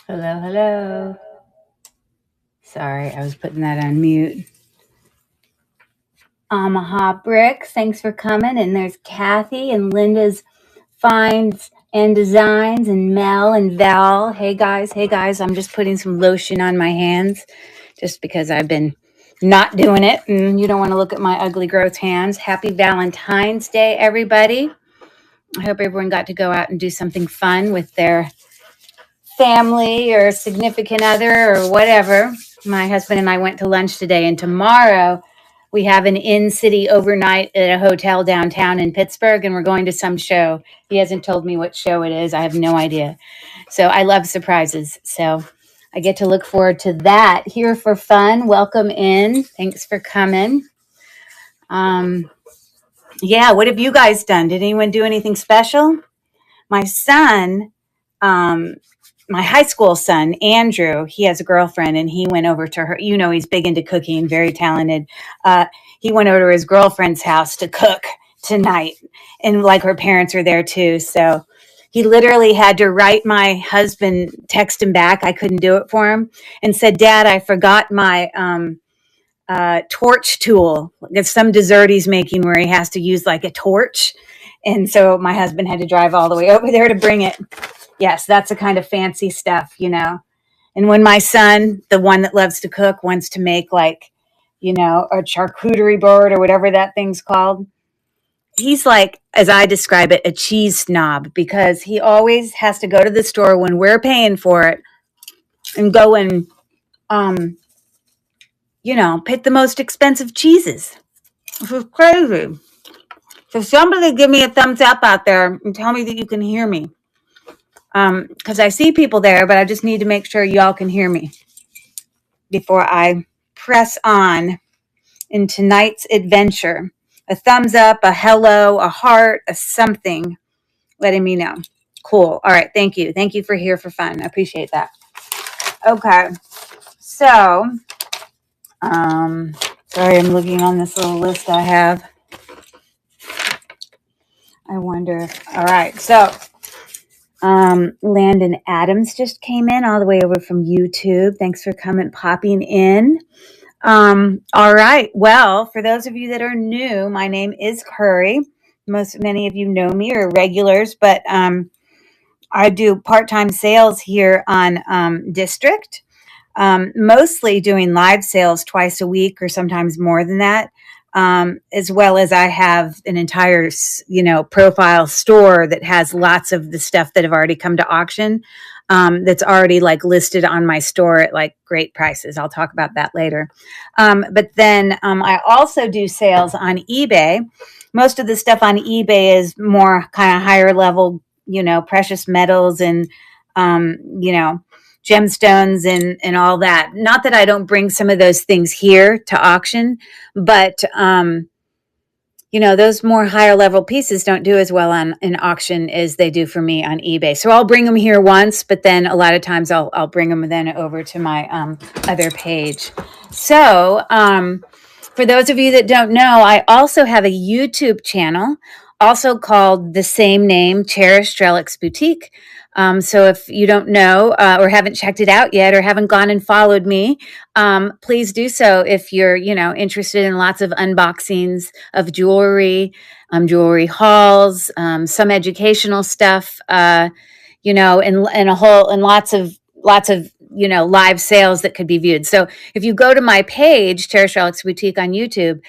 Hello, hello. Sorry, I was putting that on mute. Omaha Bricks, thanks for coming. And there's Kathy and Linda's Finds and Designs and Mel and Val. Hey guys, hey guys. I'm just putting some lotion on my hands just because I've been not doing it and you don't want to look at my ugly, gross hands. Happy Valentine's Day, everybody. I hope everyone got to go out and do something fun with their family or significant other or whatever. My husband and I went to lunch today, and tomorrow we have an in-city overnight at a hotel downtown in Pittsburgh, and we're going to some show. He hasn't told me what show it is. I have no idea. So I love surprises. So I get to look forward to that. Here for fun. Welcome in. Thanks for coming. Um, yeah, what have you guys done? Did anyone do anything special? My son, um, my high school son, Andrew, he has a girlfriend and he went over to her. You know, he's big into cooking, very talented. He went over to his girlfriend's house to cook tonight. And like her parents were there too. So he literally had to write my husband, text him back. I couldn't do it for him and said, Dad, I forgot my torch tool. It's some dessert he's making where he has to use like a torch. And so my husband had to drive all the way over there to bring it. Yes, that's the kind of fancy stuff, you know. And when my son, the one that loves to cook, wants to make like, you know, a charcuterie board or whatever that thing's called, he's like, as I describe it, a cheese snob because he always has to go to the store when we're paying for it and go and, um, you know, pick the most expensive cheeses. This is crazy. So somebody give me a thumbs up out there and tell me that you can hear me. Because I see people there, but I just need to make sure y'all can hear me before I press on in tonight's adventure. A thumbs up, a hello, a heart, a something letting me know. Cool. All right. Thank you. Thank you for here for fun. I appreciate that. Okay. So, sorry, I'm looking on this little list I have. I wonder. All right. So, Landon Adams just came in all the way over from YouTube. Thanks for coming, popping in. All right. Well, for those of you that are new, my name is Curry. Many of you know me or regulars, but I do part-time sales here on District. Mostly doing live sales twice a week or sometimes more than that. As well as I have an entire, profile store that has lots of the stuff that have already come to auction. That's already like listed on my store at like great prices. I'll talk about that later. But then I also do sales on eBay. Most of the stuff on eBay is more kind of higher level, precious metals and, gemstones and all that. Not that I don't bring some of those things here to auction, but those more higher level pieces don't do as well on an auction as they do for me on eBay. So I'll bring them here once, but then a lot of times I'll bring them then over to my other page. So for those of you that don't know, I also have a YouTube channel, also called the same name, Cherish Strelix Boutique. So if you don't know or haven't checked it out yet or haven't gone and followed me, please do so if you're, interested in lots of unboxings of jewelry, jewelry hauls, some educational stuff, and lots of live sales that could be viewed. So if you go to my page, Cherish Strelix Boutique on YouTube,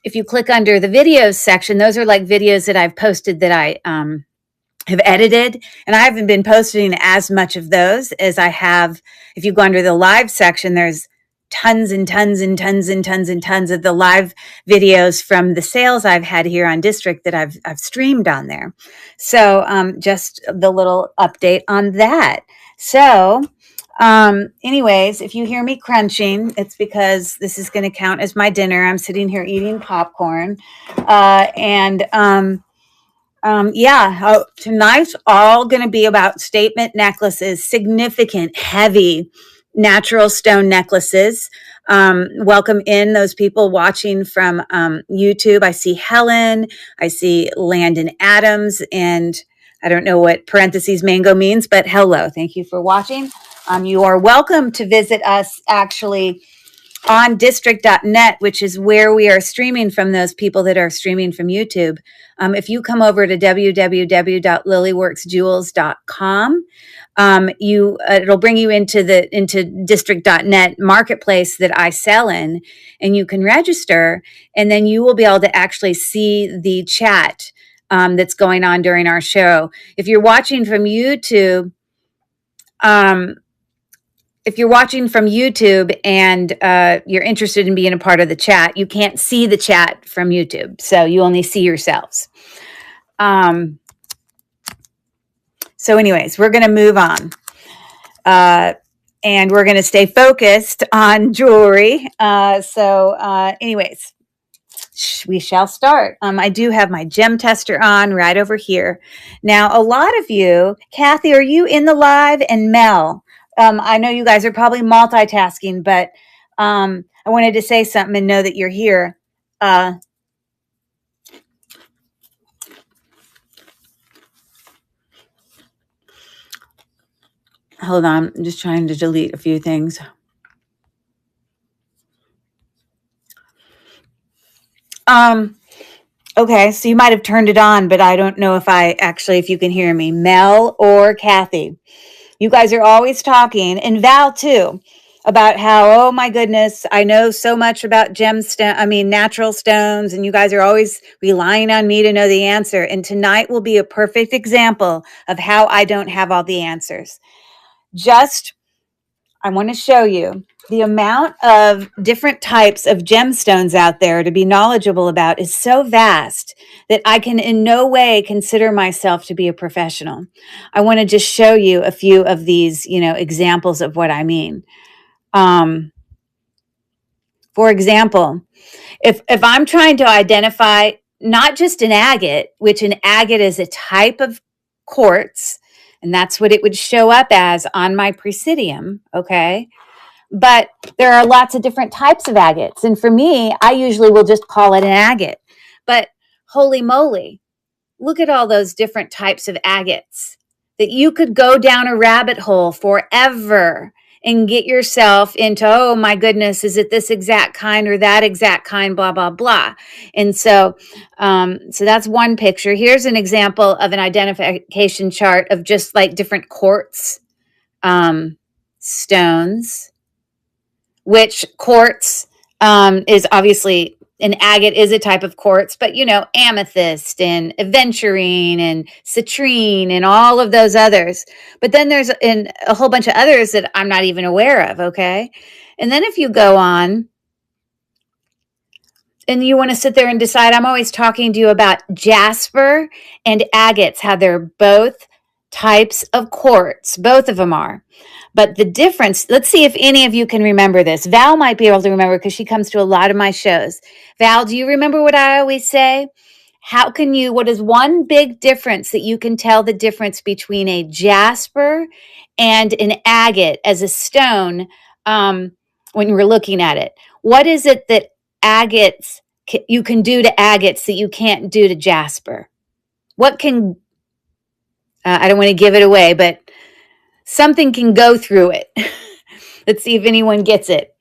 if you click under the videos section, those are like videos that I've posted that I have edited, and I haven't been posting as much of those as I have. If you go under the live section, there's tons and tons and tons and tons and tons of the live videos from the sales I've had here on District that I've streamed on there. So just the little update on that. So anyways, if you hear me crunching, it's because this is going to count as my dinner. I'm sitting here eating popcorn, tonight's all going to be about statement necklaces, significant, heavy, natural stone necklaces. Welcome in those people watching from YouTube. I see Helen, I see Landon Adams, and I don't know what parentheses mango means, but hello. Thank you for watching. You are welcome to visit us actually on district.net, which is where we are streaming from, those people that are streaming from YouTube. If you come over to www.lilyworksjewels.com, it'll bring you into district.net marketplace that I sell in, and you can register, and then you will be able to actually see the chat that's going on during our show. If you're watching from YouTube, and you're interested in being a part of the chat, you can't see the chat from YouTube, so you only see yourselves. So anyways, we're going to move on. And we're going to stay focused on jewelry. Anyways, we shall start. I do have my gem tester on right over here. Now, a lot of you, Kathy, are you in the live? And Mel, I know you guys are probably multitasking, but I wanted to say something and know that you're here. Hold on, I'm just trying to delete a few things. Okay, so you might have turned it on, but I don't know if you can hear me. Mel or Kathy, you guys are always talking, and Val too, about how, oh my goodness, I know so much about natural stones, and you guys are always relying on me to know the answer. And tonight will be a perfect example of how I don't have all the answers. I want to show you the amount of different types of gemstones out there to be knowledgeable about is so vast that I can in no way consider myself to be a professional. I want to just show you a few of these, examples of what I mean. For example, if I'm trying to identify not just an agate, which an agate is a type of quartz, and that's what it would show up as on my Presidium, okay? But there are lots of different types of agates. And for me, I usually will just call it an agate. But holy moly, look at all those different types of agates that you could go down a rabbit hole forever and get yourself into, oh my goodness, is it this exact kind or that exact kind, blah, blah, blah. And so that's one picture. Here's an example of an identification chart of just like different quartz stones, which quartz is obviously, an agate is a type of quartz, but amethyst and aventurine and citrine and all of those others. But then there's a whole bunch of others that I'm not even aware of, okay? And then if you go on and you want to sit there and decide, I'm always talking to you about jasper and agates, how they're both types of quartz. Both of them are. But the difference, let's see if any of you can remember this. Val might be able to remember because she comes to a lot of my shows. Val, do you remember what I always say? What is one big difference that you can tell the difference between a jasper and an agate as a stone when we're looking at it? What is it that agates, you can do to agates that you can't do to jasper? What can, I don't want to give it away, but something can go through it. Let's see if anyone gets it.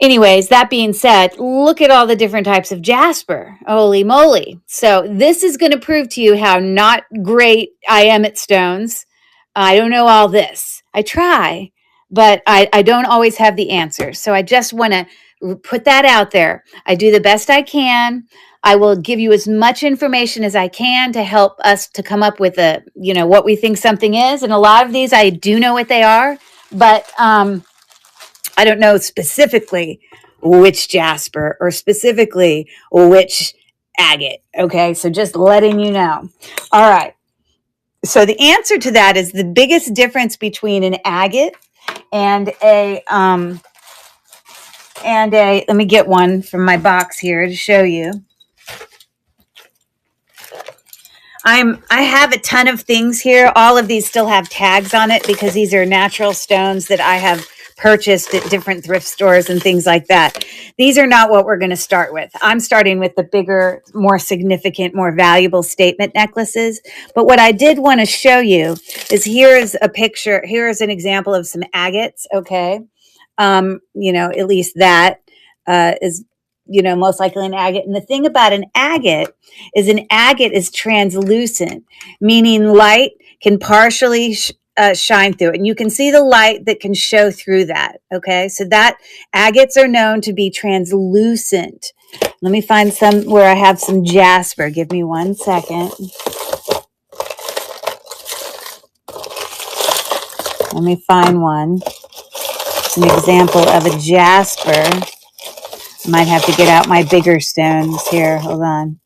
Anyways, that being said, look at all the different types of jasper. Holy moly. So this is going to prove to you how not great I am at stones. I don't know all this. I try, but I don't always have the answers. So I just want to put that out there. I do the best I can. I will give you as much information as I can to help us to come up with what we think something is. And a lot of these, I do know what they are, but I don't know specifically which jasper or specifically which agate. Okay. So just letting you know. All right. So the answer to that is the biggest difference between an agate and let me get one from my box here to show you. I have a ton of things here. All of these still have tags on it because these are natural stones that I have purchased at different thrift stores and things like that. These are not what we're going to start with. I'm starting with the bigger, more significant, more valuable statement necklaces. But what I did want to show you is here's a picture. Here's an example of some agates. Okay. At least that is, most likely an agate. And the thing about an agate is translucent, meaning light can partially shine through it. And you can see the light that can show through that. Okay. So that agates are known to be translucent. Let me find some where I have some jasper. Give me 1 second. Let me find one. It's an example of a jasper. I might have to get out my bigger stones here. Hold on.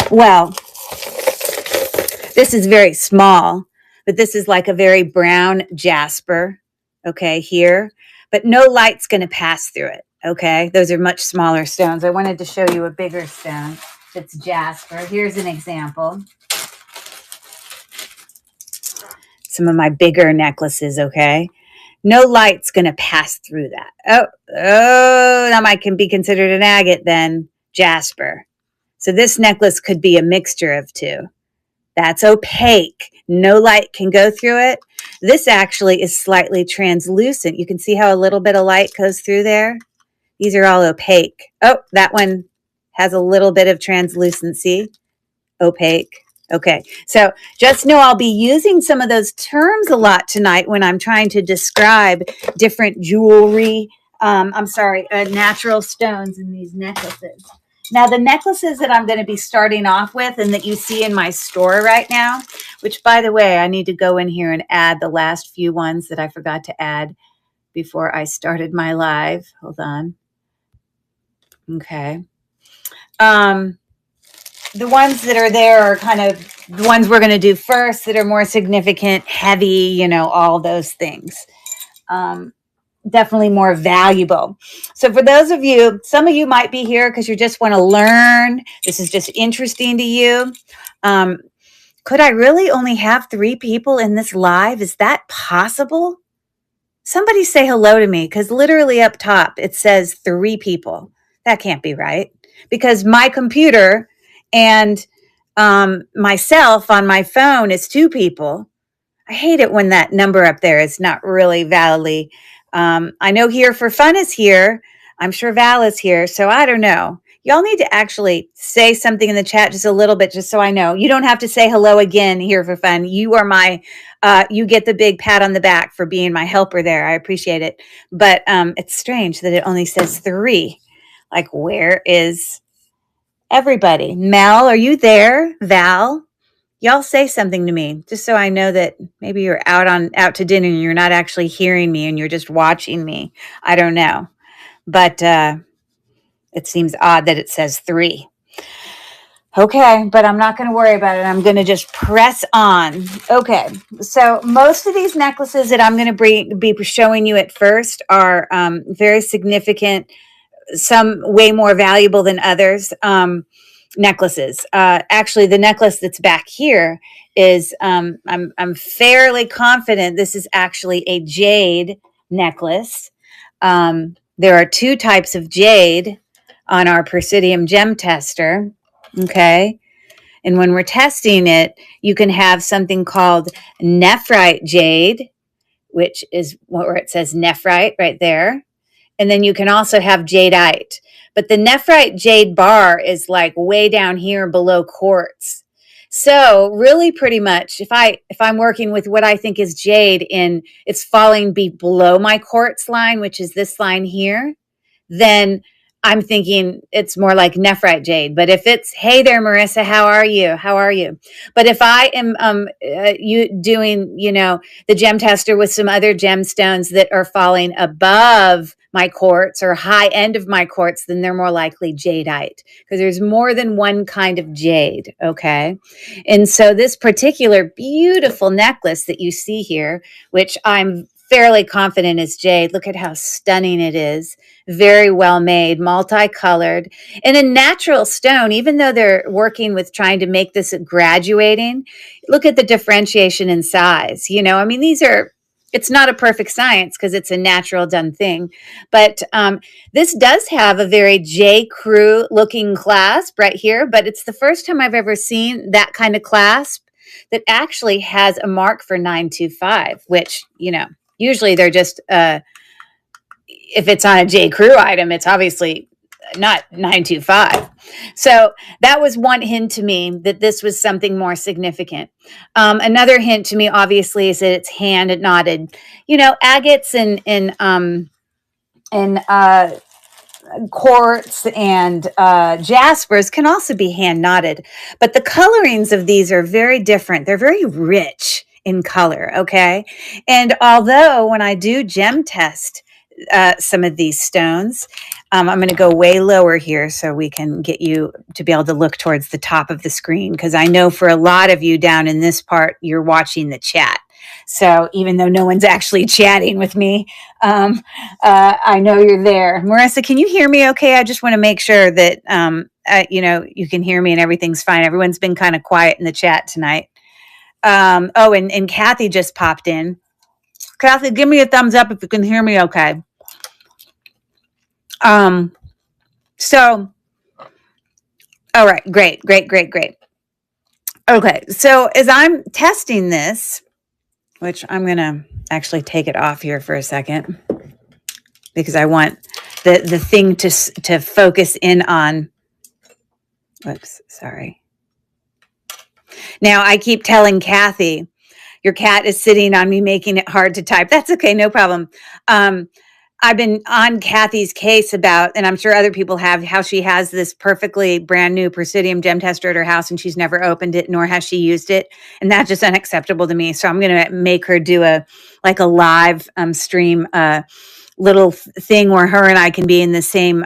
Well, this is very small, but this is like a very brown jasper, okay, here. But no light's going to pass through it, okay? Those are much smaller stones. I wanted to show you a bigger stone that's jasper. Here's an example. Some of my bigger necklaces, okay? No light's going to pass through that. Oh, that might can be considered an agate then, jasper. So this necklace could be a mixture of two. That's opaque. No light can go through it. This actually is slightly translucent. You can see how a little bit of light goes through there. These are all opaque. Oh, that one has a little bit of translucency. Opaque. Okay, so just know I'll be using some of those terms a lot tonight when I'm trying to describe different jewelry, natural stones in these necklaces. Now, the necklaces that I'm going to be starting off with and that you see in my store right now, which, by the way, I need to go in here and add the last few ones that I forgot to add before I started my live. Hold on. Okay. The ones that are there are kind of the ones we're going to do first that are more significant, heavy, all those things. Definitely more valuable. So for those of you, some of you might be here because you just want to learn. This is just interesting to you. Could I really only have 3 people in this live? Is that possible? Somebody say hello to me because literally up top it says 3 people. That can't be right because my computer and myself on my phone is 2 people. I hate it when that number up there is not really validly. I know Here for Fun is here. I'm sure Val is here. So I don't know. Y'all need to actually say something in the chat just a little bit, just so I know. You don't have to say hello again, Here for Fun. You are you get the big pat on the back for being my helper there. I appreciate it. But it's strange that it only says 3. Like, where is everybody? Mel, are you there? Val? Y'all say something to me just so I know that maybe you're out to dinner and you're not actually hearing me and you're just watching me. I don't know. But it seems odd that it says 3. Okay, but I'm not going to worry about it. I'm going to just press on. Okay, so most of these necklaces that I'm going to be showing you at first are very significant, some way more valuable than others. Necklaces. Actually, the necklace that's back here is I'm fairly confident this is actually a jade necklace. There are 2 types of jade on our Presidium gem tester. Okay. And when we're testing it, you can have something called nephrite jade, which is where it says nephrite right there. And then you can also have jadeite. But the nephrite jade bar is like way down here below quartz. So really pretty much if I'm working with what I think is jade and it's falling below my quartz line, which is this line here, then I'm thinking it's more like nephrite jade. But if it's, hey there, Marissa, how are you? How are you? But if I am doing, the gem tester with some other gemstones that are falling above my quartz or high end of my quartz, then they're more likely jadeite because there's more than one kind of jade. Okay. And so this particular beautiful necklace that you see here, which I'm fairly confident is jade. Look at how stunning it is. Very well made, multicolored. And a natural stone, even though they're working with trying to make this graduating, look at the differentiation in size. These are It's not a perfect science because it's a natural done thing. But this does have a very J. Crew looking clasp right here. But it's the first time I've ever seen that kind of clasp that actually has a mark for 925, which, usually they're just, if it's on a J. Crew item, it's obviously not 925. So that was one hint to me that this was something more significant. Another hint to me, obviously, is that it's hand knotted. Agates and quartz and jaspers can also be hand knotted, but the colorings of these are very different. They're very rich in color. Okay. And although when I do gem test some of these stones, I'm going to go way lower here so we can get you to be able to look towards the top of the screen, because I know for a lot of you down in this part, you're watching the chat. So even though no one's actually chatting with me, I know you're there. Marissa, can you hear me okay? I just want to make sure that, you can hear me and everything's fine. Everyone's been kind of quiet in the chat tonight. And Kathy just popped in. Kathy, give me a thumbs up if you can hear me okay. So, all right, great. Okay, so as I'm testing this, which I'm going to actually take it off here for a second because I want the thing to focus in on. Whoops, sorry. Now, I keep telling Kathy, your cat is sitting on me, making it hard to type. That's okay, no problem. I've been on Kathy's case about, and I'm sure other people have, how she has this perfectly brand new Presidium gem tester at her house and she's never opened it, nor has she used it. And that's just unacceptable to me. So I'm going to make her do a live stream, little thing where her and I can be in the same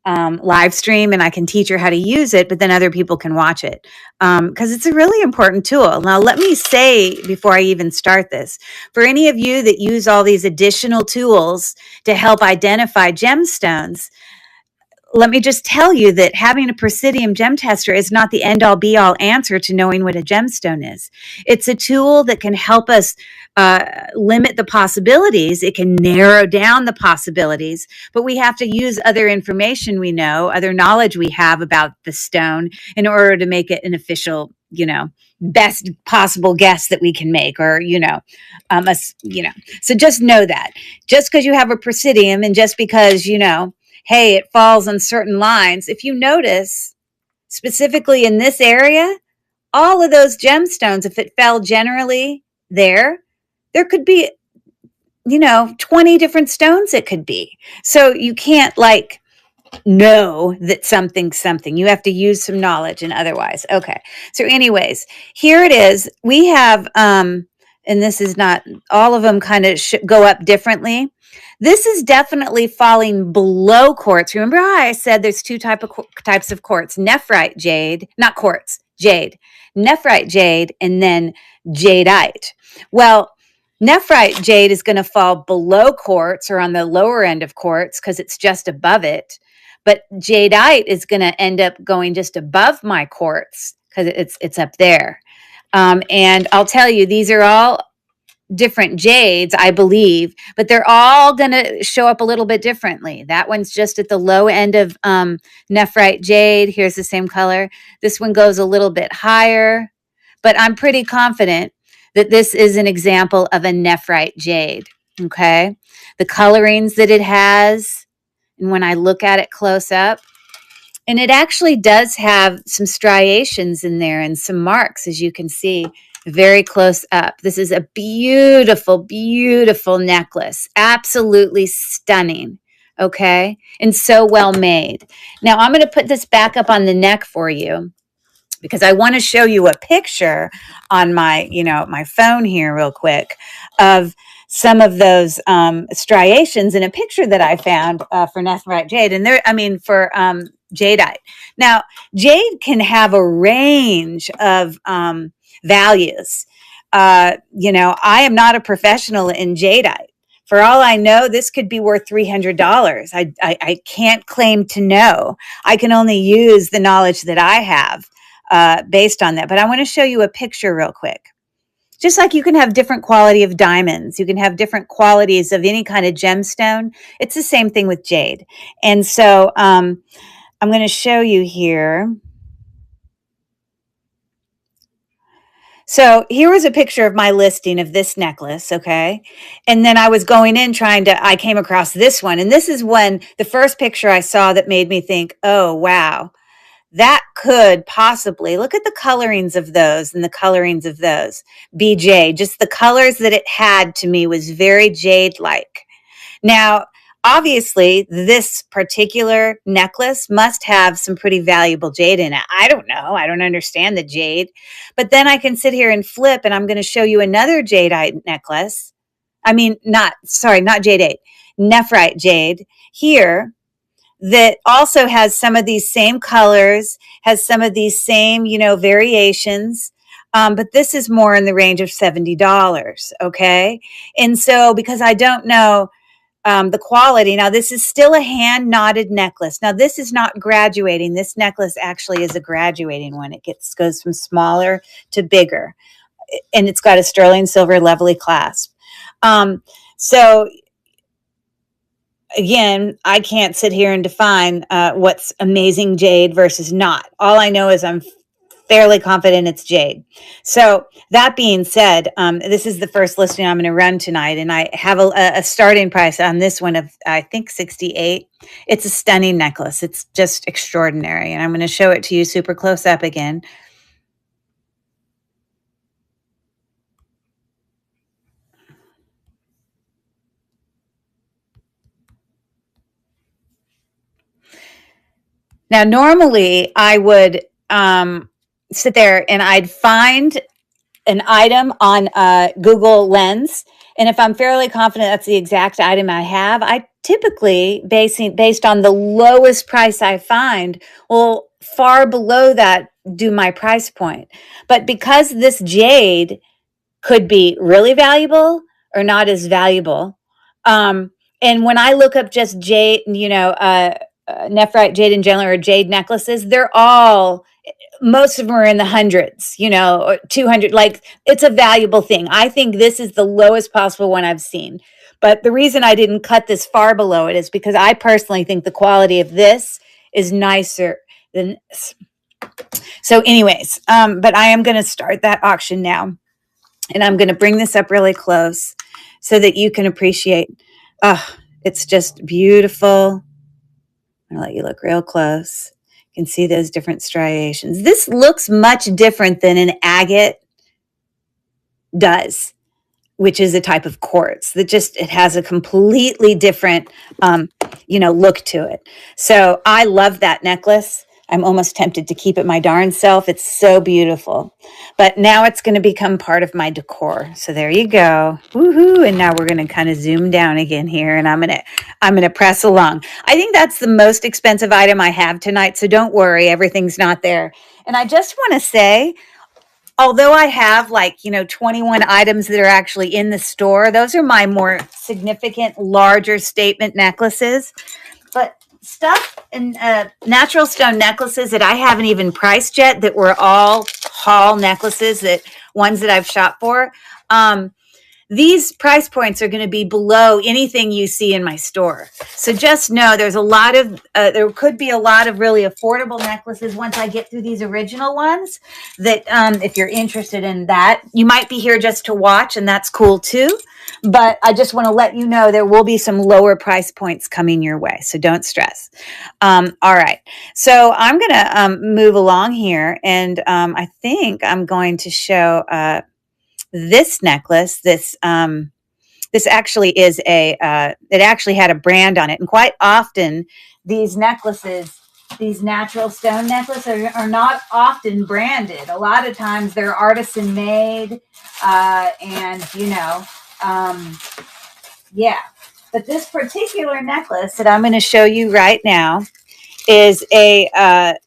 live stream, and I can teach her how to use it, but then other people can watch it because it's a really important tool. Now, let me say before I even start this, for any of you that use all these additional tools to help identify gemstones, let me just tell you that having a Presidium gem tester is not the end-all be-all answer to knowing what a gemstone is. It's a tool that can help us limit the possibilities. It can narrow down the possibilities, but we have to use other information we know, other knowledge we have about the stone in order to make it an official, best possible guess that we can make, or, so just know that just because you have a Presidium and just because, hey, it falls on certain lines. If you notice, specifically in this area, all of those gemstones, if it fell generally there could be, 20 different stones it could be. So you can't know that something's something. You have to use some knowledge and otherwise. Okay. So anyways, here it is. We have, and this is not, all of them kind of go up differently. This is definitely falling below quartz. Remember how I said there's two types of quartz, nephrite jade, not quartz, jade, nephrite jade, and then jadeite. Well, nephrite jade is going to fall below quartz or on the lower end of quartz because it's just above it. But jadeite is going to end up going just above my quartz because it's up there. And I'll tell you, these are all different jades, I believe, but they're all going to show up a little bit differently. That one's just at the low end of nephrite jade. Here's the same color. This one goes a little bit higher, but I'm pretty confident that this is an example of a nephrite jade. Okay. The colorings that it has, and when I look at it close up, and it actually does have some striations in there and some marks, as you can see very close up. This is a beautiful, beautiful necklace. Absolutely stunning. Okay. And so well made. Now I'm going to put this back up on the neck for you because I want to show you a picture on my, my phone here real quick of some of those striations in a picture that I found for nephrite jade. And for jadeite. Now, jade can have a range of values. I am not a professional in jadeite. For all I know, this could be worth $300. I can't claim to know. I can only use the knowledge that I have based on that. But I want to show you a picture real quick. Just like you can have different quality of diamonds, you can have different qualities of any kind of gemstone. It's the same thing with jade. And so I'm going to show you here. So here was a picture of my listing of this necklace, okay? And then I was going in I came across this one. And this is the first picture I saw that made me think, oh, wow, that could possibly, look at the colorings of those and the colorings of those. BJ, just the colors that it had to me was very jade-like. Now, obviously, this particular necklace must have some pretty valuable jade in it. I don't know. I don't understand the jade. But then I can sit here and flip, and I'm going to show you another jadeite necklace. I mean, not jadeite, nephrite jade here that also has some of these same colors, has some of these same, variations. But this is more in the range of $70. Okay. And so, because I don't know the quality. Now, this is still a hand knotted necklace. Now, this is not graduating. This necklace actually is a graduating one. It goes from smaller to bigger, and it's got a sterling silver lovely clasp. So again, I can't sit here and define what's amazing jade versus not. All I know is I'm fairly confident it's jade. So that being said, this is the first listing I'm going to run tonight, and I have a starting price on this one of, I think, $68. It's a stunning necklace. It's just extraordinary, and I'm going to show it to you super close up again. Now, normally I would sit there and I'd find an item on Google Lens. And if I'm fairly confident that's the exact item I have, I typically, based on the lowest price I find, will far below that do my price point. But because this jade could be really valuable or not as valuable, and when I look up just jade, nephrite jade in general, or jade necklaces, most of them are in the hundreds, or 200. Like, it's a valuable thing. I think this is the lowest possible one I've seen. But the reason I didn't cut this far below it is because I personally think the quality of this is nicer than this. So anyways, but I am going to start that auction now. And I'm going to bring this up really close so that you can appreciate. It's just beautiful. I'm going to let you look real close. You can see those different striations. This looks much different than an agate does, which is a type of quartz that it has a completely different, look to it. So I love that necklace. I'm almost tempted to keep it my darn self. It's so beautiful. But now it's going to become part of my decor. So there you go. Woohoo. And now we're going to kind of zoom down again here, and I'm going to press along. I think that's the most expensive item I have tonight. So don't worry, everything's not there. And I just want to say, although I have 21 items that are actually in the store, those are my more significant, larger statement necklaces. But stuff and natural stone necklaces that I haven't even priced yet, that were all haul necklaces, ones that I've shopped for, these price points are going to be below anything you see in my store. So just know there could be a lot of really affordable necklaces once I get through these original ones that, if you're interested in that, you might be here just to watch, and that's cool too. But I just want to let you know there will be some lower price points coming your way. So don't stress. All right. So I'm going to move along here, and I think I'm going to show this necklace. This actually is it actually had a brand on it. And quite often these necklaces, these natural stone necklaces are not often branded. A lot of times they're artisan made, and yeah. But this particular necklace that I'm going to show you right now is I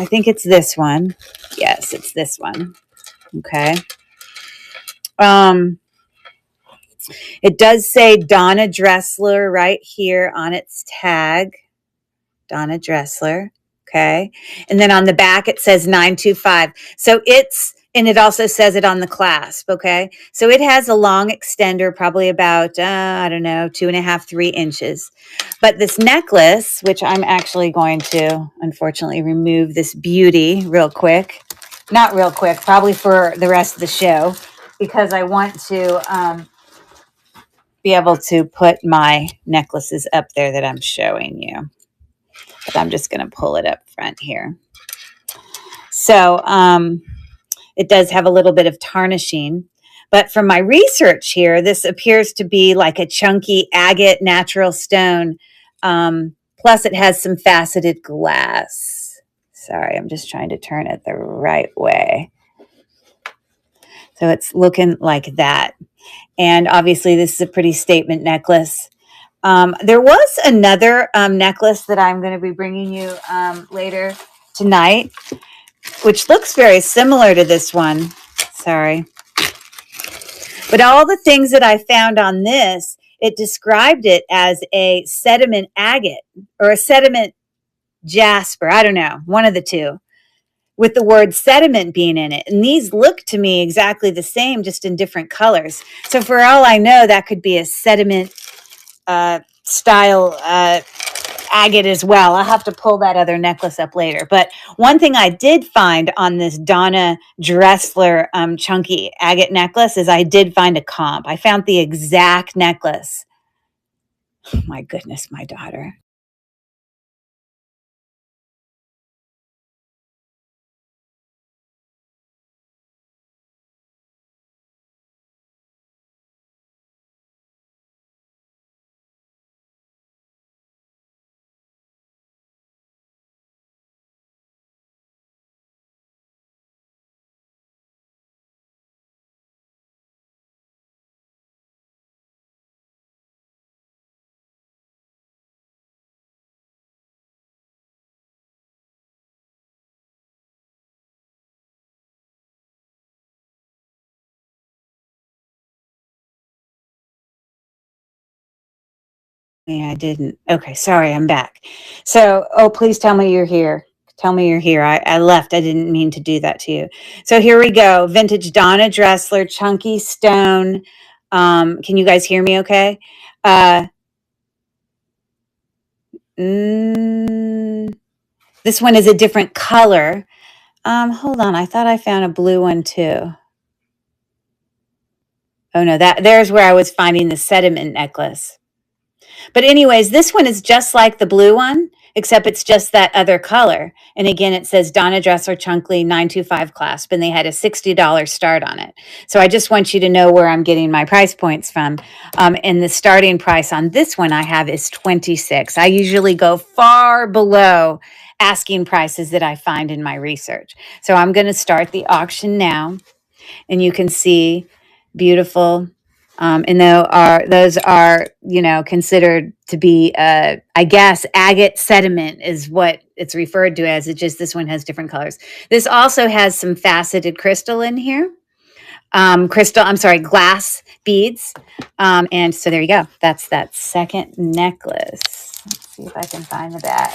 think it's this one. Yes, it's this one. Okay. It does say Donna Dressler right here on its tag. Donna Dressler. Okay. And then on the back, it says 925. So it's And it also says it on the clasp, okay? So it has a long extender, probably about, I don't know, 2.5, 3 inches. But this necklace, which I'm actually going to, unfortunately, remove this beauty real quick. Not real quick, probably for the rest of the show, because I want to be able to put my necklaces up there that I'm showing you. But I'm just going to pull it up front here. So, it does have a little bit of tarnishing. But from my research here, this appears to be like a chunky agate natural stone. Plus, it has some faceted glass. Sorry, I'm just trying to turn it the right way. So it's looking like that. And obviously, this is a pretty statement necklace. There was another necklace that I'm going to be bringing you later tonight, which looks very similar to this one. Sorry. But all the things that I found on this, it described it as a sediment agate or a sediment jasper. I don't know, one of the two, with the word sediment being in it. And these look to me exactly the same, just in different colors. So for all I know, that could be a sediment style agate as well. I'll have to pull that other necklace up later. But one thing I did find on this Donna Dressler chunky agate necklace is I did find a comp. I found the exact necklace. Oh my goodness, my daughter. Yeah, I didn't. Okay, sorry, I'm back. So, oh, please tell me you're here. Tell me you're here. I left. I didn't mean to do that to you. So here we go. Vintage Donna Dressler, chunky stone. Can you guys hear me okay? Uh, this one is a different color. Hold on. I thought I found a blue one too. Oh no, there's where I was finding the sediment necklace. But anyways, this one is just like the blue one, except it's just that other color. And again, it says Donna Dressler Chunky 925 clasp, and they had a $60 start on it. So I just want you to know where I'm getting my price points from. And the starting price on this one I have is $26. I usually go far below asking prices that I find in my research. So I'm going to start the auction now, and you can see beautiful. And those are, considered to be, I guess, agate sediment is what it's referred to as. It just, this one has different colors. This also has some faceted crystal in here. Glass beads. And so there you go. That's that second necklace. Let's see if I can find the bag.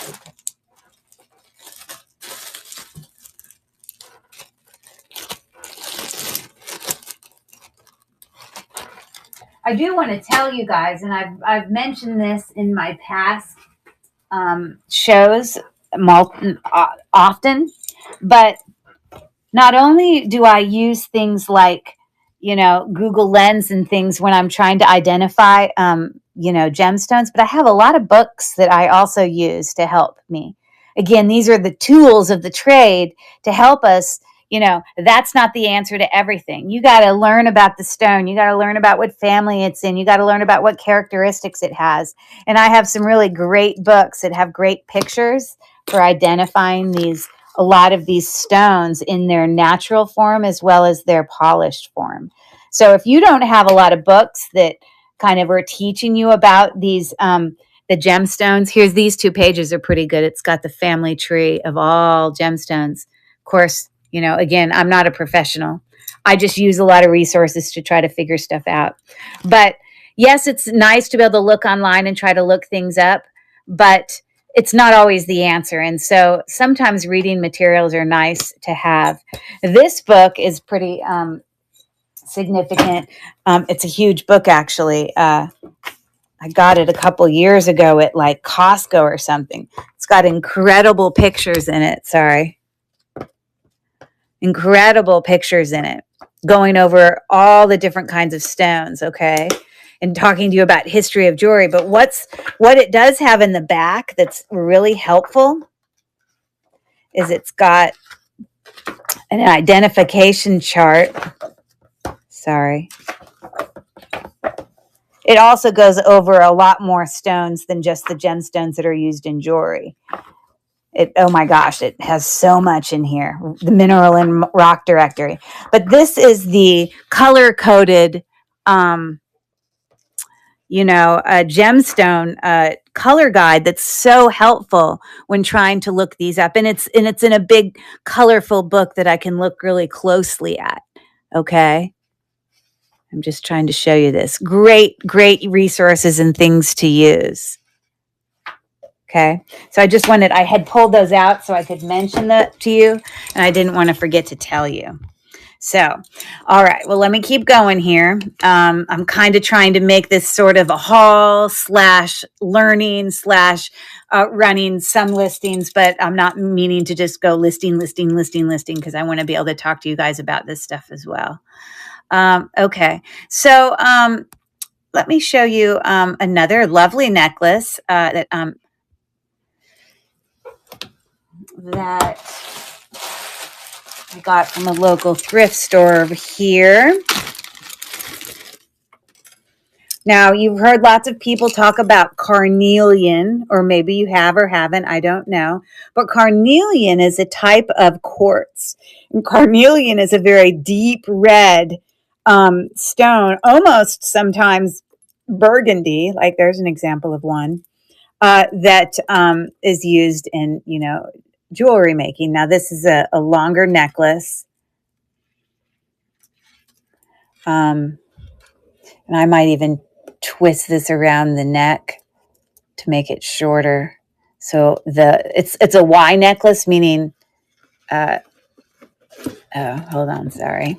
I do want to tell you guys, and I've mentioned this in my past shows often, but not only do I use things like, Google Lens and things when I'm trying to identify, gemstones, but I have a lot of books that I also use to help me. Again, these are the tools of the trade to help us. That's not the answer to everything. You got to learn about the stone. You got to learn about what family it's in. You got to learn about what characteristics it has. And I have some really great books that have great pictures for identifying a lot of these stones in their natural form as well as their polished form. So if you don't have a lot of books that kind of are teaching you about these, the gemstones, here's these 2 pages are pretty good. It's got the family tree of all gemstones. Of course, again, I'm not a professional. I just use a lot of resources to try to figure stuff out. But yes, it's nice to be able to look online and try to look things up. But it's not always the answer. And so sometimes reading materials are nice to have. This book is pretty significant. It's a huge book, actually. I got it a couple years ago at like Costco or something. It's got incredible pictures in it. Sorry. Incredible pictures in it, going over all the different kinds of stones, okay? And talking to you about history of jewelry. But what it does have in the back that's really helpful is it's got an identification chart. Sorry. It also goes over a lot more stones than just the gemstones that are used in jewelry. Oh my gosh, it has so much in here. The mineral and rock directory. But this is the color-coded, a gemstone color guide that's so helpful when trying to look these up. And it's in a big, colorful book that I can look really closely at. Okay. I'm just trying to show you this. Great, great resources and things to use. Okay. So I had pulled those out so I could mention that to you, and I didn't want to forget to tell you. So, all right. Well, let me keep going here. I'm kind of trying to make this sort of a haul / learning / running some listings, but I'm not meaning to just go listing, because I want to be able to talk to you guys about this stuff as well. Okay. So, let me show you another lovely necklace that I got from a local thrift store over here. Now, you've heard lots of people talk about carnelian, or maybe you have or haven't, I don't know. But carnelian is a type of quartz. And carnelian is a very deep red stone, almost sometimes burgundy, like there's an example of one, that is used in, jewelry making. Now, this is a longer necklace. And I might even twist this around the neck to make it shorter. So it's a Y necklace, meaning, hold on, sorry.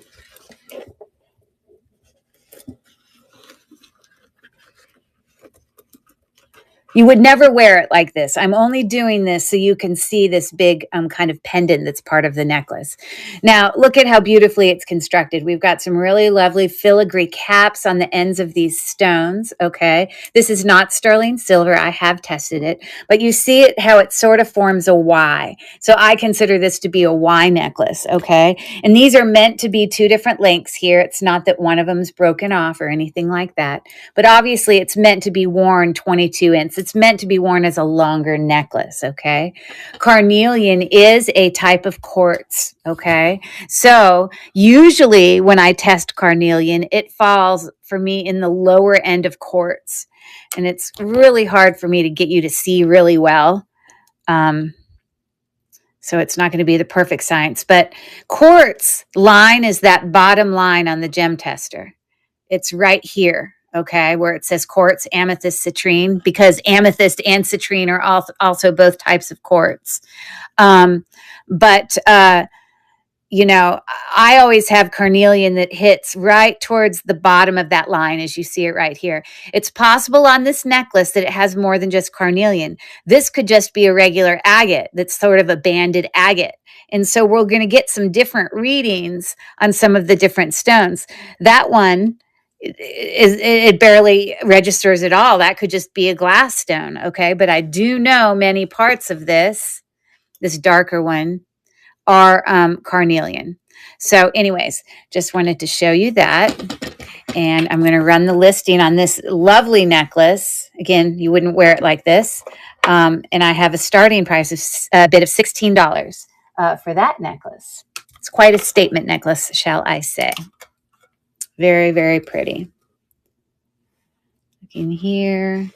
You would never wear it like this. I'm only doing this so you can see this big kind of pendant that's part of the necklace. Now, look at how beautifully it's constructed. We've got some really lovely filigree caps on the ends of these stones, okay? This is not sterling silver. I have tested it. But you see it, how it sort of forms a Y. So I consider this to be a Y necklace, okay? And these are meant to be 2 different lengths here. It's not that one of them's broken off or anything like that. But obviously, it's meant to be worn 22 inches. It's meant to be worn as a longer necklace, okay? Carnelian is a type of quartz, okay? So usually when I test carnelian, it falls for me in the lower end of quartz. And it's really hard for me to get you to see really well. So it's not going to be the perfect science. But quartz line is that bottom line on the gem tester. It's right here. Okay, where it says quartz, amethyst, citrine, because amethyst and citrine are also both types of quartz. But I always have carnelian that hits right towards the bottom of that line, as you see it right here. It's possible on this necklace that it has more than just carnelian. This could just be a regular agate that's sort of a banded agate. And so we're going to get some different readings on some of the different stones. That one, it barely registers at all. That could just be a glass stone, okay? But I do know many parts of this darker one, are carnelian. So anyways, just wanted to show you that. And I'm going to run the listing on this lovely necklace. Again, you wouldn't wear it like this. And I have a starting price of a bid of $16 for that necklace. It's quite a statement necklace, shall I say. Very, very pretty. Looking here.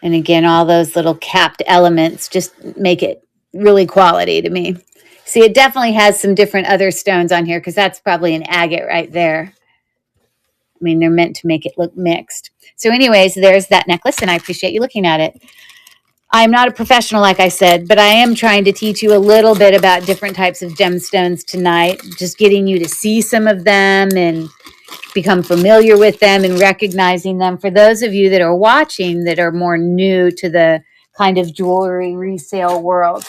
And again, all those little capped elements just make it really quality to me. See, it definitely has some different other stones on here because that's probably an agate right there. I mean, they're meant to make it look mixed. So anyways, there's that necklace, and I appreciate you looking at it. I'm not a professional, like I said, but I am trying to teach you a little bit about different types of gemstones tonight, just getting you to see some of them and become familiar with them and recognizing them. For those of you that are watching that are more new to the kind of jewelry resale world.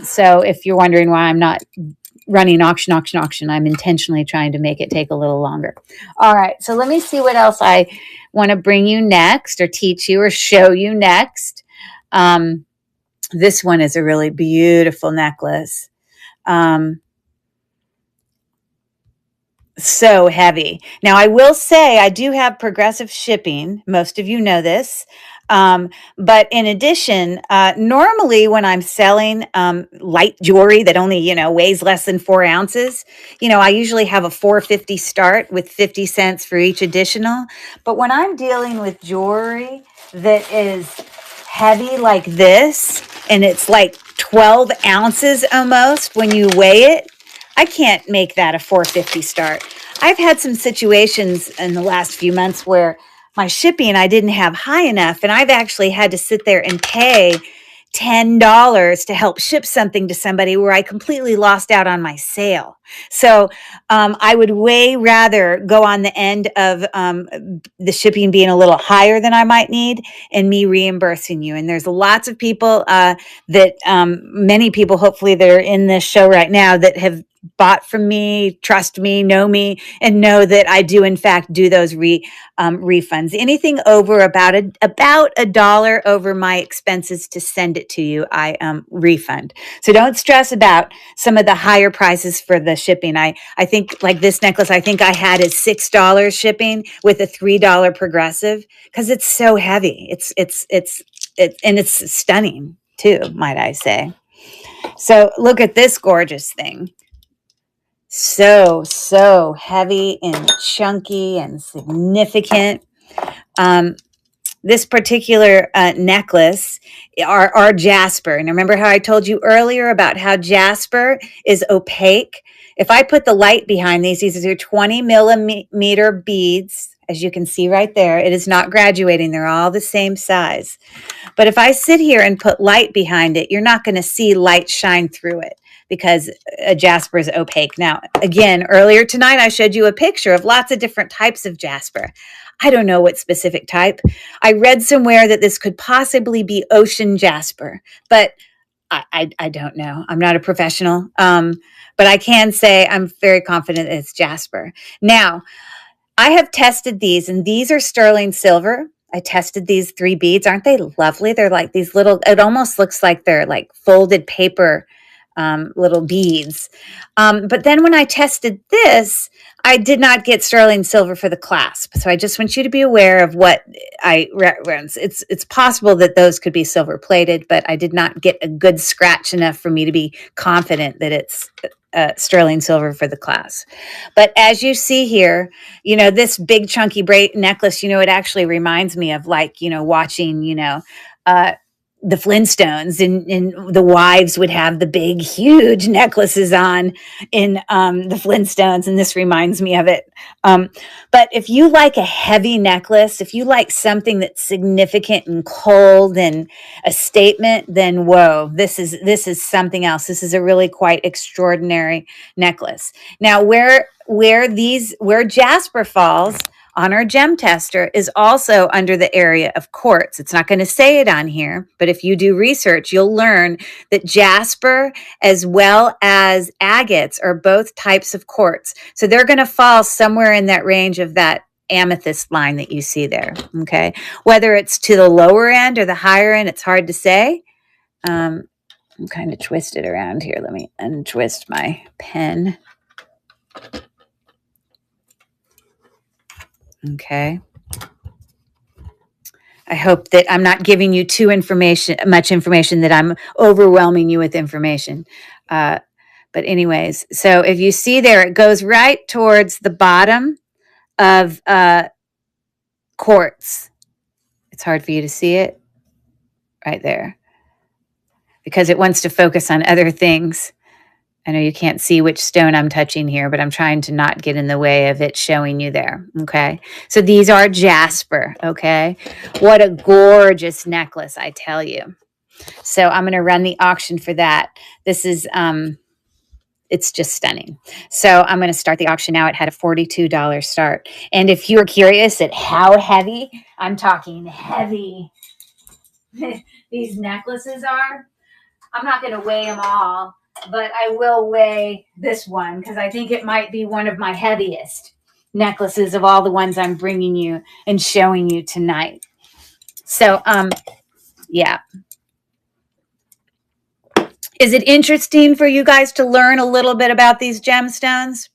So if you're wondering why I'm not running auction, I'm intentionally trying to make it take a little longer. All right, so let me see what else I want to bring you next or teach you or show you next. This one is a really beautiful necklace. So heavy. Now, I will say I do have progressive shipping. Most of you know this. But in addition, normally when I'm selling light jewelry that only, weighs less than 4 ounces, I usually have a $4.50 start with 50 cents for each additional. But when I'm dealing with jewelry that is heavy like this, and it's like 12 ounces almost when you weigh it, I can't make that a $4.50 start. I've had some situations in the last few months where my shipping I didn't have high enough, and I've actually had to sit there and pay $10 to help ship something to somebody where I completely lost out on my sale. So I would way rather go on the end of the shipping being a little higher than I might need and me reimbursing you. And there's lots of people many people hopefully that are in this show right now that have bought from me, trust me, know me, and know that I do in fact do those refunds. Anything over about a dollar over my expenses to send it to you, I refund. So don't stress about some of the higher prices for the shipping. I think like this necklace, I think I had is $6 shipping with a $3 progressive because it's so heavy. And it's stunning too, might I say. So look at this gorgeous thing. So heavy and chunky and significant. This particular necklace are jasper. And remember how I told you earlier about how jasper is opaque? If I put the light behind these are 20 millimeter beads, as you can see right there. It is not graduating. They're all the same size. But if I sit here and put light behind it, you're not going to see light shine through it because a jasper is opaque. Now, again, earlier tonight, I showed you a picture of lots of different types of jasper. I don't know what specific type. I read somewhere that this could possibly be ocean jasper, but I don't know. I'm not a professional, but I can say I'm very confident it's jasper. Now, I have tested these, and these are sterling silver. I tested these 3 beads. Aren't they lovely? They're like these little, it almost looks like they're like folded paper little beads. But then when I tested this, I did not get sterling silver for the clasp. So I just want you to be aware of what I reference. It's possible that those could be silver plated, but I did not get a good scratch enough for me to be confident that it's sterling silver for the clasp. But as you see here, this big chunky necklace, it actually reminds me of watching, the Flintstones, and the wives would have the big, huge necklaces on in the Flintstones, and this reminds me of it. But if you like a heavy necklace, if you like something that's significant and cold and a statement, then whoa, this is something else. This is a really quite extraordinary necklace. Now, where jasper falls on our gem tester is also under the area of quartz. It's not going to say it on here, but if you do research, you'll learn that jasper as well as agates are both types of quartz. So they're going to fall somewhere in that range of that amethyst line that you see there. Okay. Whether it's to the lower end or the higher end, it's hard to say. I'm kind of twisted around here. Let me untwist my pen. Okay. I hope that I'm not giving you much information that I'm overwhelming you with information. But anyways, so if you see there, it goes right towards the bottom of quartz. It's hard for you to see it right there because it wants to focus on other things. I know you can't see which stone I'm touching here, but I'm trying to not get in the way of it showing you there. Okay. So these are jasper. Okay. What a gorgeous necklace, I tell you. So I'm going to run the auction for that. This is, it's just stunning. So I'm going to start the auction now. It had a $42 start. And if you're curious at how heavy, I'm talking heavy, these necklaces are, I'm not going to weigh them all, but I will weigh this one because I think it might be one of my heaviest necklaces of all the ones I'm bringing you and showing you tonight. So, yeah. Is it interesting for you guys to learn a little bit about these gemstones?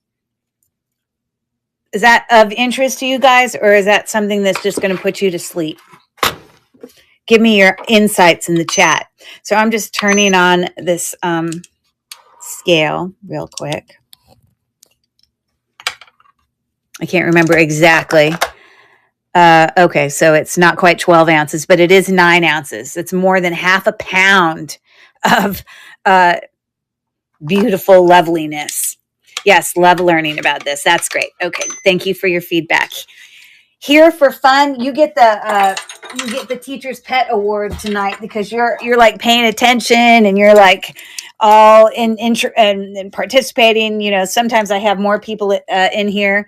Is that of interest to you guys, or is that something that's just going to put you to sleep? Give me your insights in the chat. So I'm just turning on this scale real quick. I can't remember exactly. Okay, so it's not quite 12 ounces, but it is 9 ounces. It's more than half a pound of beautiful loveliness. Yes, love learning about this. That's great. Okay, thank you for your feedback. Here for fun, you get the teacher's pet award tonight because you're like paying attention and you're like all in and participating. You know, sometimes I have more people in here,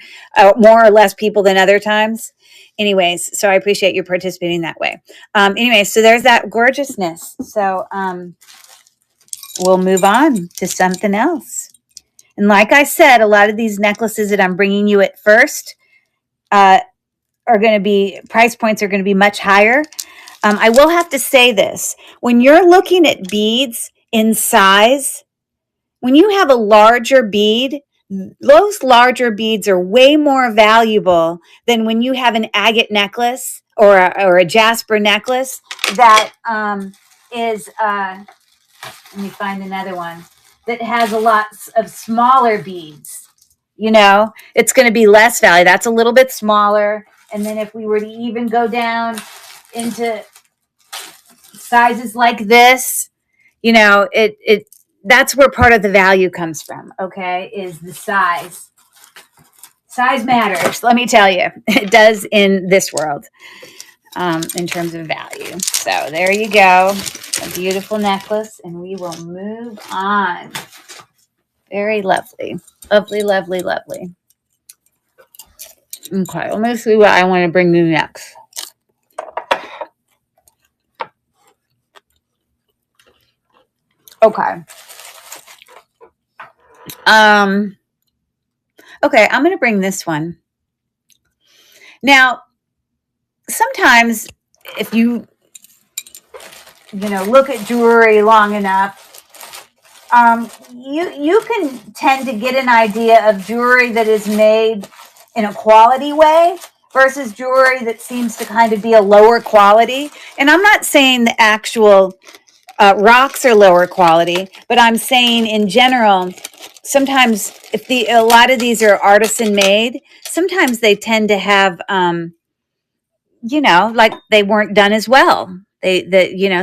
more or less people than other times. Anyways, so I appreciate you participating that way. Anyways, so there's that gorgeousness. So we'll move on to something else. And like I said, a lot of these necklaces that I'm bringing you at first are going to be, price points are going to be much higher. I will have to say this. When you're looking at beads in size, when you have a larger bead, those larger beads are way more valuable than when you have an agate necklace or a jasper necklace that is, let me find another one, that has a lot of smaller beads. You know, it's going to be less value. That's a little bit smaller. And then if we were to even go down into sizes like this, you know, that's where part of the value comes from, okay, is the size. Size matters, let me tell you. It does in this world in terms of value. So there you go, a beautiful necklace, and we will move on. Very lovely. Lovely, lovely, lovely. Okay, let me see what I want to bring you next. Okay. Okay, I'm going to bring this one. Now, sometimes if you look at jewelry long enough, you can tend to get an idea of jewelry that is made in a quality way versus jewelry that seems to kind of be a lower quality. And I'm not saying the actual rocks are lower quality, but I'm saying in general, sometimes if a lot of these are artisan made, sometimes they tend to have, like they weren't done as well.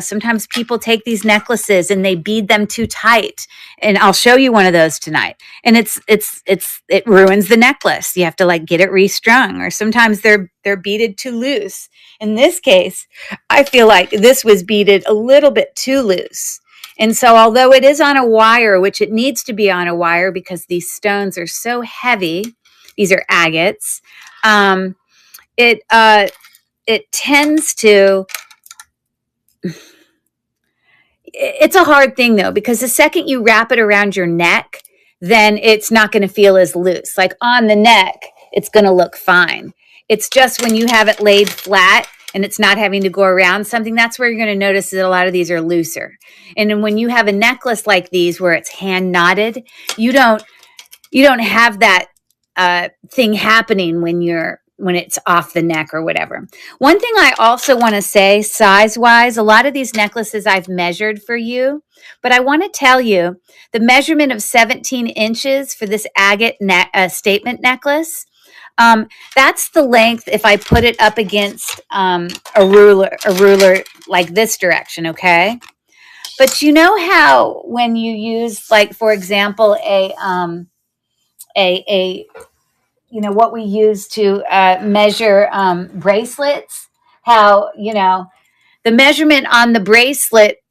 Sometimes people take these necklaces and they bead them too tight. And I'll show you one of those tonight. And it ruins the necklace. You have to like get it restrung, or sometimes they're beaded too loose. In this case, I feel like this was beaded a little bit too loose. And so although it is on a wire, which it needs to be on a wire because these stones are so heavy, these are agates, it tends to, it's a hard thing though, because the second you wrap it around your neck, then it's not going to feel as loose. Like on the neck, it's going to look fine. It's just when you have it laid flat and it's not having to go around something, that's where you're going to notice that a lot of these are looser. And then when you have a necklace like these where it's hand knotted, you don't have that thing happening when it's off the neck or whatever. One thing I also want to say, size-wise, a lot of these necklaces I've measured for you, but I want to tell you the measurement of 17 inches for this agate statement necklace, that's the length if I put it up against a ruler like this direction, okay? But you know how when you use, like, for example, a you know what we use to measure bracelets, how, you know, the measurement on the bracelet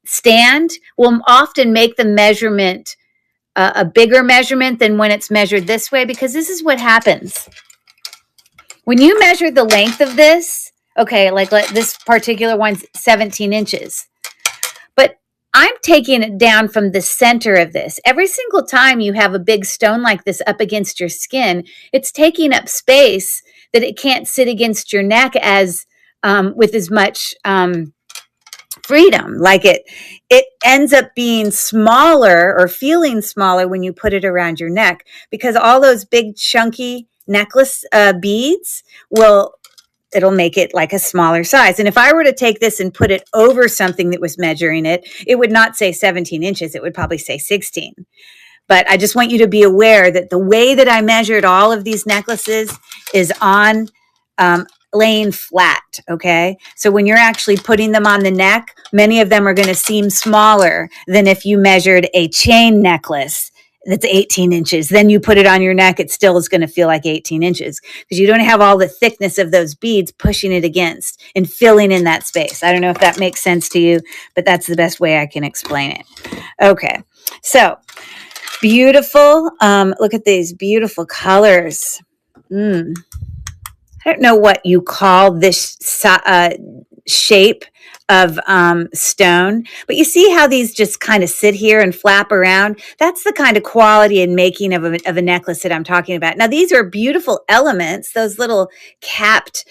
stand will often make the measurement a bigger measurement than when it's measured this way, because this is what happens when you measure the length of this. Okay, like this particular one's 17 inches, but I'm taking it down from the center of this. Every single time you have a big stone like this up against your skin, it's taking up space that it can't sit against your neck as with as much freedom. Like it ends up being smaller or feeling smaller when you put it around your neck, because all those big chunky necklace beads will, it'll make it like a smaller size. And if I were to take this and put it over something that was measuring it, it would not say 17 inches. It would probably say 16. But I just want you to be aware that the way that I measured all of these necklaces is on laying flat. Okay. So when you're actually putting them on the neck, many of them are going to seem smaller than if you measured a chain necklace that's 18 inches. Then you put it on your neck, it still is going to feel like 18 inches because you don't have all the thickness of those beads pushing it against and filling in that space. I don't know if that makes sense to you, but that's the best way I can explain it. Okay. So beautiful. Look at these beautiful colors. I don't know what you call this shape of stone, but you see how these just kind of sit here and flap around? That's the kind of quality and making of a necklace that I'm talking about. Now, these are beautiful elements. Those little capped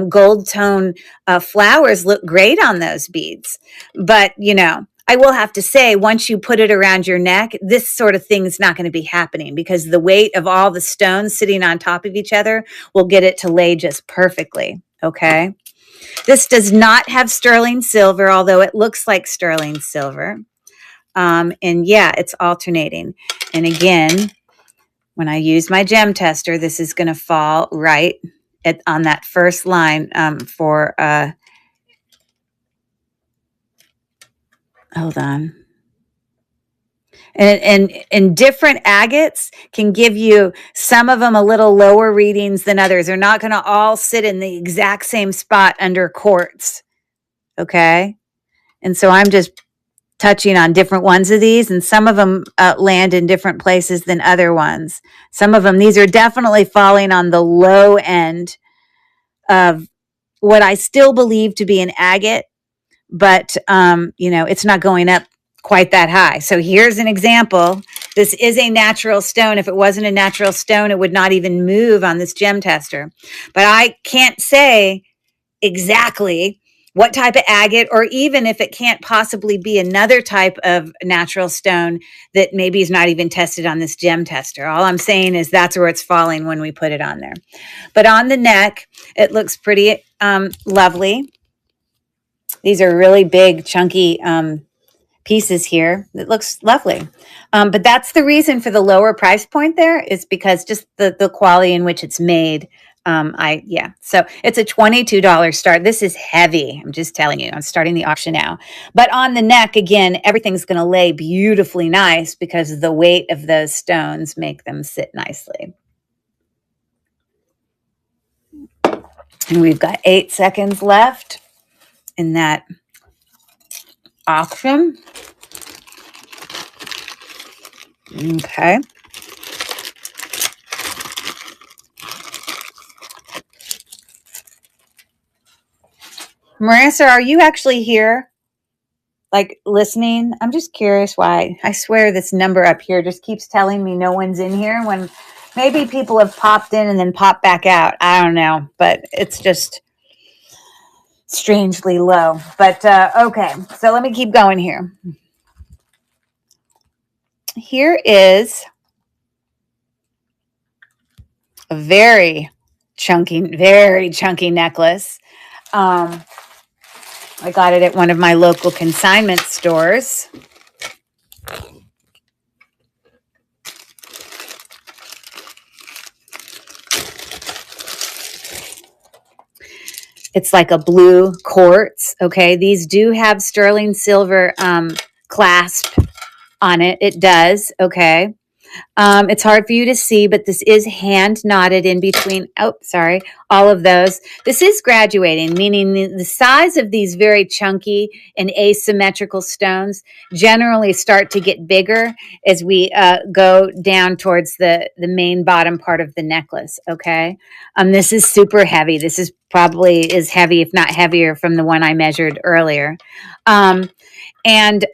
gold tone flowers look great on those beads. But, you know, I will have to say, once you put it around your neck, this sort of thing is not going to be happening because the weight of all the stones sitting on top of each other will get it to lay just perfectly. Okay. This does not have sterling silver, although it looks like sterling silver. And yeah, it's alternating. And again, when I use my gem tester, this is going to fall right on that first line for, hold on. And different agates can give you, some of them a little lower readings than others. They're not going to all sit in the exact same spot under quartz. Okay. And so I'm just touching on different ones of these, and some of them land in different places than other ones. Some of them, these are definitely falling on the low end of what I still believe to be an agate, but you know, it's not going up quite that high. So here's an example. This is a natural stone. If it wasn't a natural stone, it would not even move on this gem tester. But I can't say exactly what type of agate, or even if it can't possibly be another type of natural stone that maybe is not even tested on this gem tester. All I'm saying is that's where it's falling when we put it on there. But on the neck, it looks pretty lovely. These are really big, chunky pieces here. It looks lovely. But that's the reason for the lower price point there, is because just the quality in which it's made. So it's a $22 start. This is heavy. I'm just telling you, I'm starting the auction now. But on the neck, again, everything's going to lay beautifully nice because the weight of those stones make them sit nicely. And we've got 8 seconds left in that auction. Okay. Marissa, are you actually here? Like listening? I'm just curious why. I swear this number up here just keeps telling me no one's in here when maybe people have popped in and then popped back out. I don't know, but it's just strangely low. But okay, so let me keep going here. Here is a very chunky necklace. I got it at one of my local consignment stores. It's like a blue quartz. Okay. These do have sterling silver clasp on it. It does. Okay. It's hard for you to see, but this is hand knotted in between. Oh, sorry. All of those. This is graduating, meaning the size of these very chunky and asymmetrical stones generally start to get bigger as we go down towards the main bottom part of the necklace. Okay. This is super heavy. This is probably as heavy, if not heavier, from the one I measured earlier. And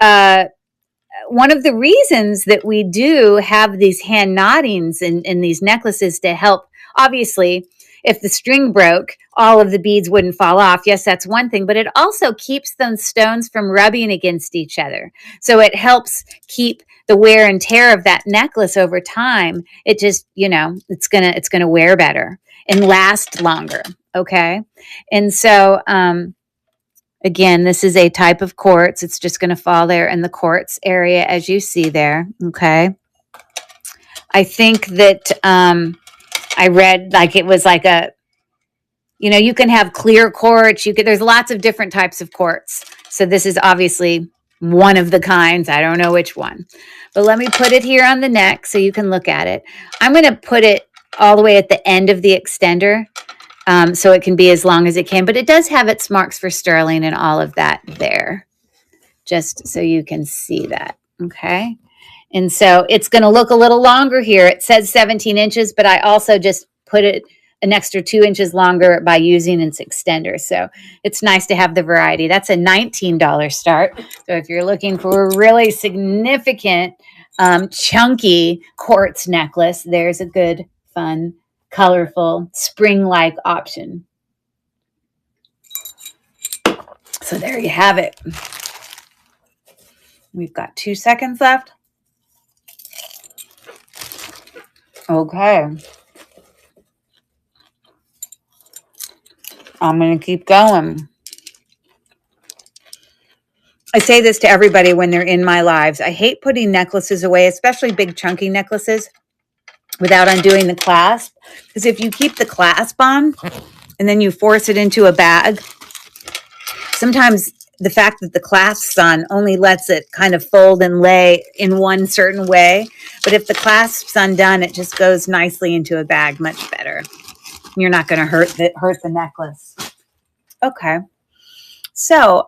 one of the reasons that we do have these hand knottings in these necklaces to help, obviously, if the string broke, all of the beads wouldn't fall off. Yes, that's one thing, but it also keeps those stones from rubbing against each other. So it helps keep the wear and tear of that necklace over time. It just, it's gonna wear better and last longer. Okay. And so, again, this is a type of quartz. It's just going to fall there in the quartz area as you see there. Okay. I think that I read like it was like you can have clear quartz. There's lots of different types of quartz. So this is obviously one of the kinds. I don't know which one. But let me put it here on the neck so you can look at it. I'm going to put it all the way at the end of the extender. So it can be as long as it can, but it does have its marks for sterling and all of that there, just so you can see that. Okay. And so it's going to look a little longer here. It says 17 inches, but I also just put it an extra 2 inches longer by using its extender. So it's nice to have the variety. That's a $19 start. So if you're looking for a really significant, chunky quartz necklace, there's a good, fun, colorful, spring-like option. So there you have it. We've got 2 seconds left. Okay. I'm going to keep going. I say this to everybody when they're in my lives. I hate putting necklaces away, especially big chunky necklaces, without undoing the clasp. Because if you keep the clasp on and then you force it into a bag, sometimes the fact that the clasp's on only lets it kind of fold and lay in one certain way. But if the clasp's undone, it just goes nicely into a bag much better. You're not going to hurt the necklace. Okay. So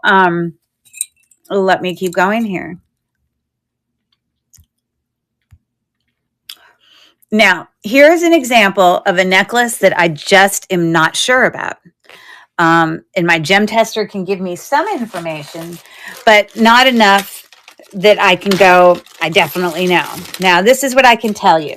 let me keep going here. Now, here's an example of a necklace that I just am not sure about. And my gem tester can give me some information, but not enough that I can go, I definitely know. Now, this is what I can tell you.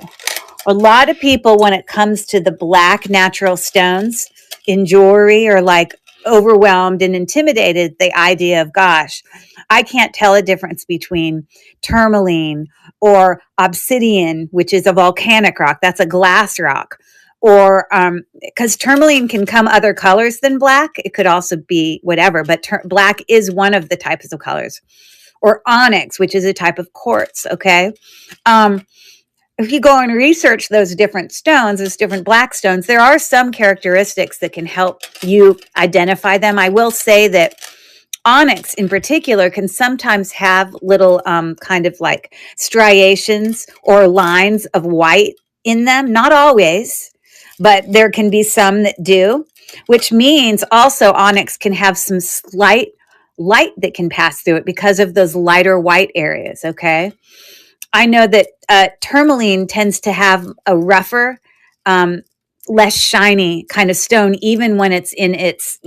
A lot of people, when it comes to the black natural stones in jewelry, are like overwhelmed and intimidated at the idea of, gosh, I can't tell a difference between tourmaline or obsidian, which is a volcanic rock. That's a glass rock. Or because tourmaline can come other colors than black. It could also be whatever, but black is one of the types of colors. Or onyx, which is a type of quartz, okay? If you go and research those different stones, those different black stones, there are some characteristics that can help you identify them. I will say that onyx in particular can sometimes have little kind of like striations or lines of white in them. Not always, but there can be some that do, which means also onyx can have some slight light that can pass through it because of those lighter white areas, okay? I know that tourmaline tends to have a rougher, less shiny kind of stone, even when it's in its,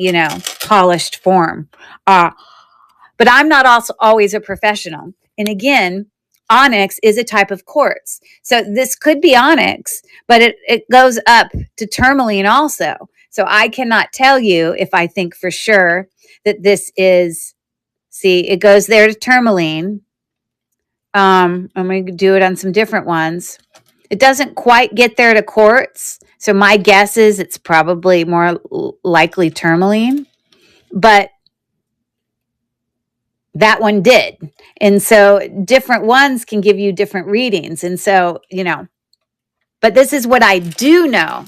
polished form. But I'm not also always a professional. And again, onyx is a type of quartz. So this could be onyx, but it goes up to tourmaline also. So I cannot tell you if I think for sure that this is, see, it goes there to tourmaline. I'm going to do it on some different ones. It doesn't quite get there to quartz. So my guess is it's probably more likely tourmaline, but that one did. And so different ones can give you different readings. And so, but this is what I do know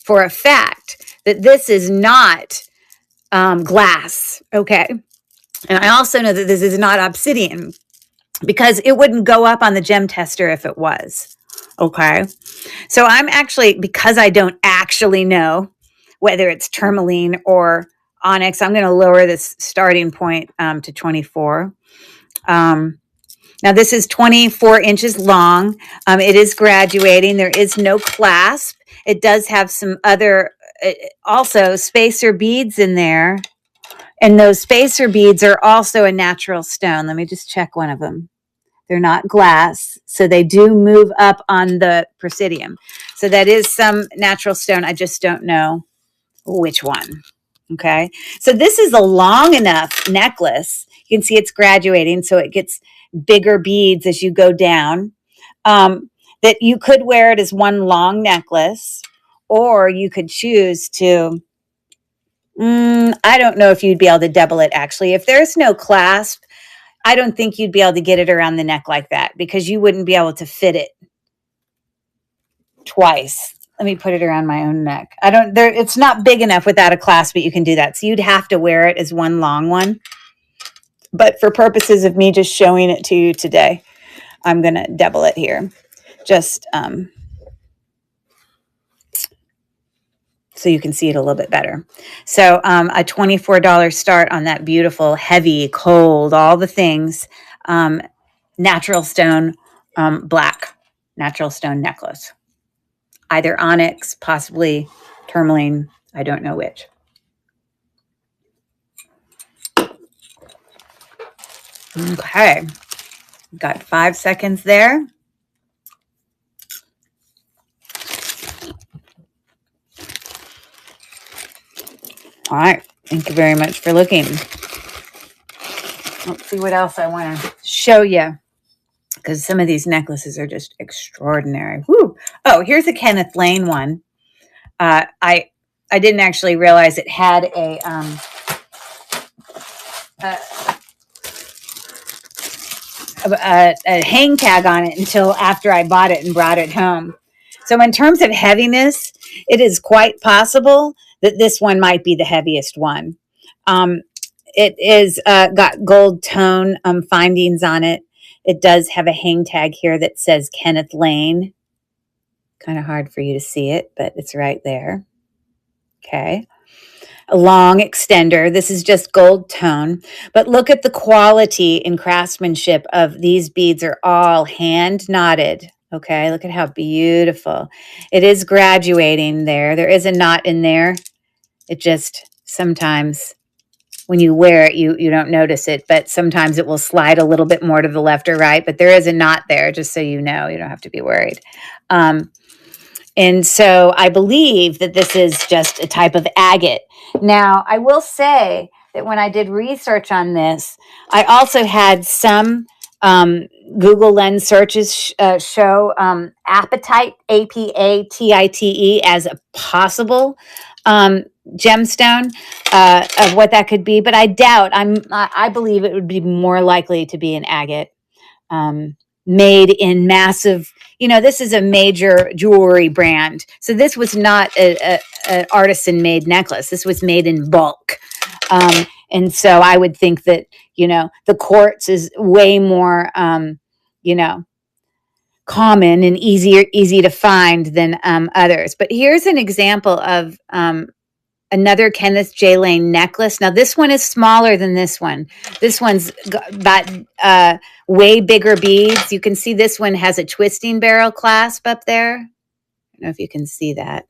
for a fact, that this is not glass. Okay. And I also know that this is not obsidian because it wouldn't go up on the gem tester if it was. Okay. So I'm actually, because I don't actually know whether it's tourmaline or onyx, I'm going to lower this starting point to 24. Now this is 24 inches long. It is graduating. There is no clasp. It does have some other, also spacer beads in there. And those spacer beads are also a natural stone. Let me just check one of them. They're not glass, so they do move up on the Presidium. So that is some natural stone. I just don't know which one. Okay. So this is a long enough necklace. You can see it's graduating, so it gets bigger beads as you go down. That you could wear it as one long necklace, or you could choose to, I don't know if you'd be able to double it actually. If there's no clasp, I don't think you'd be able to get it around the neck like that because you wouldn't be able to fit it twice. Let me put it around my own neck. It's not big enough without a clasp, but you can do that. So you'd have to wear it as one long one. But for purposes of me just showing it to you today, I'm going to double it here. Just so you can see it a little bit better. So a $24 start on that beautiful, heavy, cold, all the things, natural stone, black natural stone necklace. Either onyx, possibly tourmaline. I don't know which. Okay. Got 5 seconds there. All right. Thank you very much for looking. Let's see what else I want to show you, because some of these necklaces are just extraordinary. Woo. Oh, here's a Kenneth Lane one. I didn't actually realize it had a hang tag on it until after I bought it and brought it home. So in terms of heaviness, it is quite possible that this one might be the heaviest one. It is got gold tone findings on it. It does have a hang tag here that says Kenneth Lane. Kind of hard for you to see it, but it's right there. Okay. A long extender. This is just gold tone. But look at the quality and craftsmanship of these beads. Are all hand knotted. Okay. Look at how beautiful. It is graduating there. There is a knot in there. It just sometimes when you wear it, you don't notice it, but sometimes it will slide a little bit more to the left or right, but there is a knot there, just so you know. You don't have to be worried. And so I believe that this is just a type of agate. Now, I will say that when I did research on this, I also had some Google Lens searches show apatite, A-P-A-T-I-T-E, as a possible gemstone of what that could be. But I doubt, I believe it would be more likely to be an agate made in massive, this is a major jewelry brand. So this was not an artisan made necklace. This was made in bulk. And so I would think that, the quartz is way more, common and easy to find than others. But here's an example of another Kenneth J. Lane necklace. Now, this one is smaller than this one. This one's got way bigger beads. You can see this one has a twisting barrel clasp up there. I don't know if you can see that.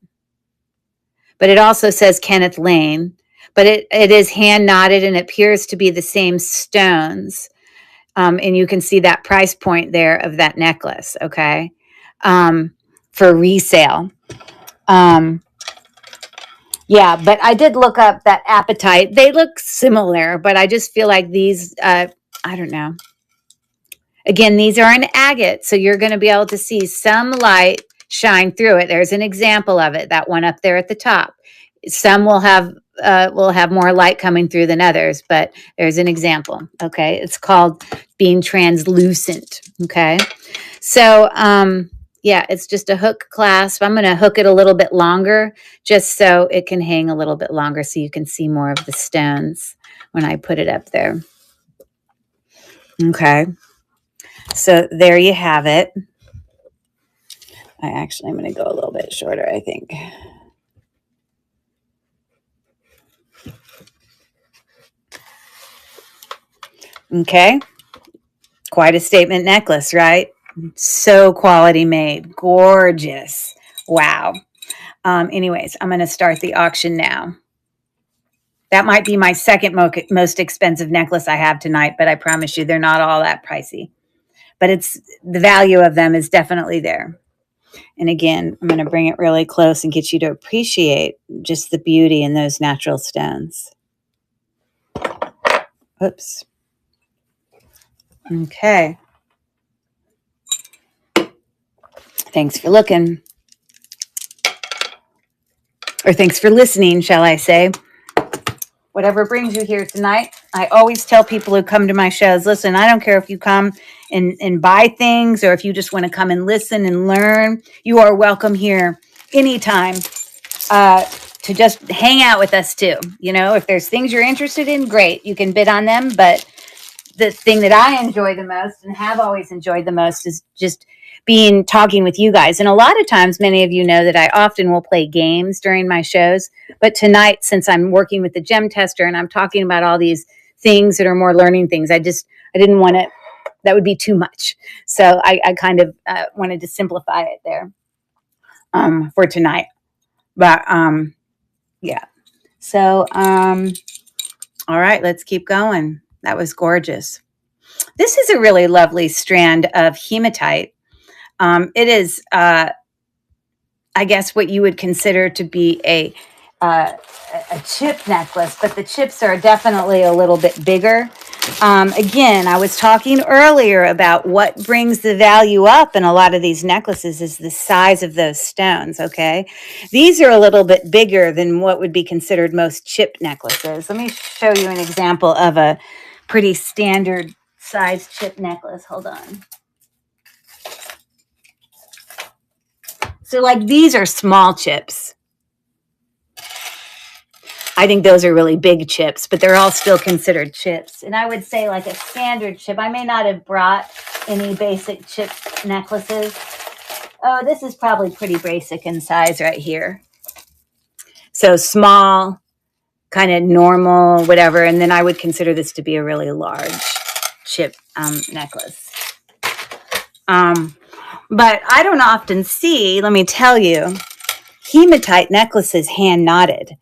But it also says Kenneth Lane. But it is hand knotted and appears to be the same stones. And you can see that price point there of that necklace, okay, for resale. Yeah, but I did look up that apatite. They look similar, but I just feel like these, I don't know. Again, these are an agate, so you're going to be able to see some light shine through it. There's an example of it, that one up there at the top. Some will have more light coming through than others, but there's an example, okay? It's called being translucent, okay? So, Yeah, it's just a hook clasp. I'm going to hook it a little bit longer just so it can hang a little bit longer so you can see more of the stones when I put it up there. Okay. So there you have it. I'm going to go a little bit shorter, I think. Okay. Quite a statement necklace, right? So quality made. Gorgeous. Wow. Anyways, I'm going to start the auction now. That might be my second most expensive necklace I have tonight, but I promise you they're not all that pricey. But it's the value of them is definitely there. And again, I'm going to bring it really close and get you to appreciate just the beauty in those natural stones. Oops. Okay. Thanks for looking. Or thanks for listening, shall I say. Whatever brings you here tonight. I always tell people who come to my shows, listen, I don't care if you come and buy things or if you just want to come and listen and learn. You are welcome here anytime to just hang out with us too. You know, if there's things you're interested in, great. You can bid on them. But the thing that I enjoy the most and have always enjoyed the most is just talking with you guys. And a lot of times, many of you know that I often will play games during my shows. But tonight, since I'm working with the gem tester and I'm talking about all these things that are more learning things, I didn't want to, that would be too much. So I kind of wanted to simplify it there for tonight. But yeah. So, all right, let's keep going. That was gorgeous. This is a really lovely strand of hematite. It is, I guess, what you would consider to be a chip necklace, but the chips are definitely a little bit bigger. Again, I was talking earlier about what brings the value up in a lot of these necklaces is the size of those stones, okay? These are a little bit bigger than what would be considered most chip necklaces. Let me show you an example of a pretty standard size chip necklace. Hold on. So like these are small chips. I think those are really big chips, but they're all still considered chips. And I would say like a standard chip. I may not have brought any basic chip necklaces. Oh, this is probably pretty basic in size right here. So small, kind of normal, whatever. And then I would consider this to be a really large chip necklace. But I don't often see, let me tell you, hematite necklaces hand knotted.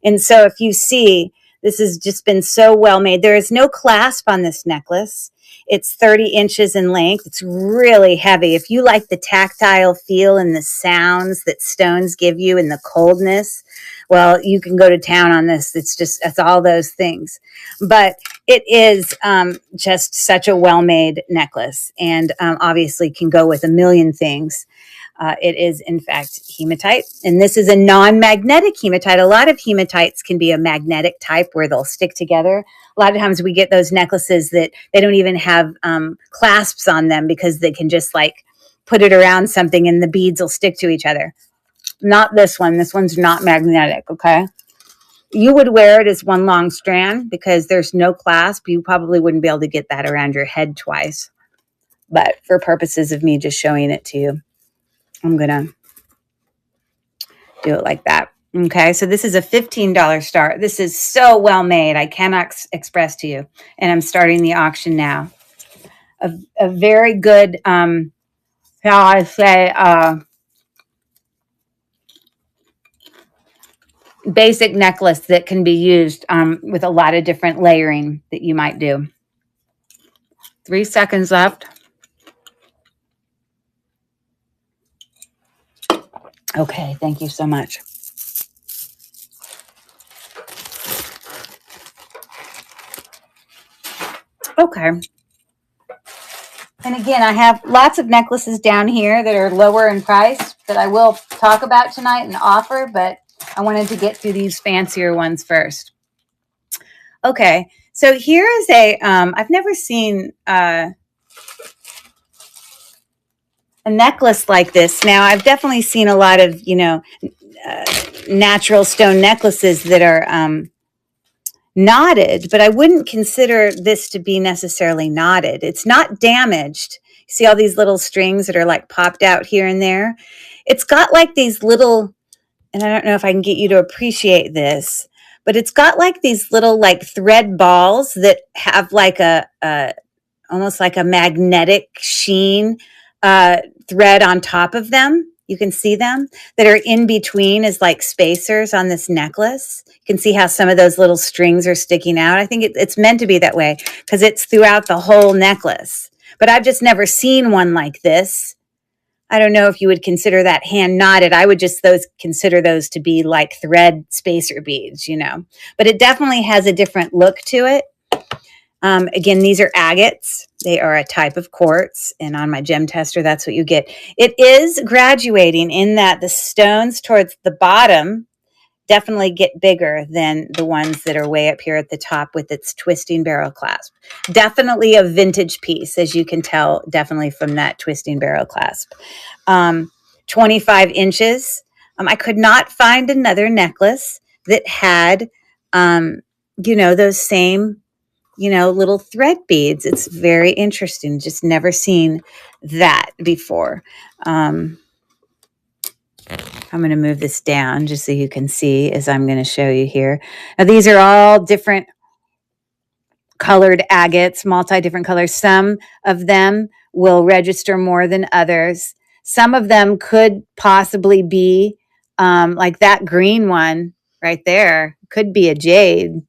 And so if you see, this has just been so well made. There is no clasp on this necklace. It's 30 inches in length. It's really heavy. If you like the tactile feel and the sounds that stones give you and the coldness, well, you can go to town on this. It's all those things. But it is just such a well-made necklace and obviously can go with a million things. It is, in fact, hematite. And this is a non-magnetic hematite. A lot of hematites can be a magnetic type where they'll stick together. A lot of times we get those necklaces that they don't even have clasps on them because they can just like put it around something and the beads will stick to each other. Not this one. This one's not magnetic, okay? You would wear it as one long strand because there's no clasp. You probably wouldn't be able to get that around your head twice. But for purposes of me just showing it to you, I'm going to do it like that. Okay, so this is a $15 start. This is so well made. I cannot express to you. And I'm starting the auction now. A very good, how I say, basic necklace that can be used with a lot of different layering that you might do. 3 seconds left. Okay, thank you so much. Okay. And again, I have lots of necklaces down here that are lower in price that I will talk about tonight and offer, but I wanted to get through these fancier ones first. Okay, so here is a, I've never seen a necklace like this. Now, I've definitely seen a lot of, natural stone necklaces that are knotted, but I wouldn't consider this to be necessarily knotted. It's not damaged. See all these little strings that are like popped out here and there? It's got like these little, and I don't know if I can get you to appreciate this, but it's got like these little like thread balls that have like a almost like a magnetic sheen thread on top of them. You can see them that are in between as like spacers on this necklace. You can see how some of those little strings are sticking out. I think it's meant to be that way because it's throughout the whole necklace. But I've just never seen one like this. I don't know if you would consider that hand knotted. I would just consider those to be like thread spacer beads, But it definitely has a different look to it. Again, these are agates. They are a type of quartz, and on my gem tester, that's what you get. It is graduating in that the stones towards the bottom definitely get bigger than the ones that are way up here at the top with its twisting barrel clasp. Definitely a vintage piece, as you can tell, definitely from that twisting barrel clasp. 25 inches. I could not find another necklace that had, those same little thread beads. It's very interesting. Just never seen that before. I'm going to move this down just so you can see as I'm going to show you here. Now, these are all different colored agates, multi-different colors. Some of them will register more than others. Some of them could possibly be like that green one right there could be a jade.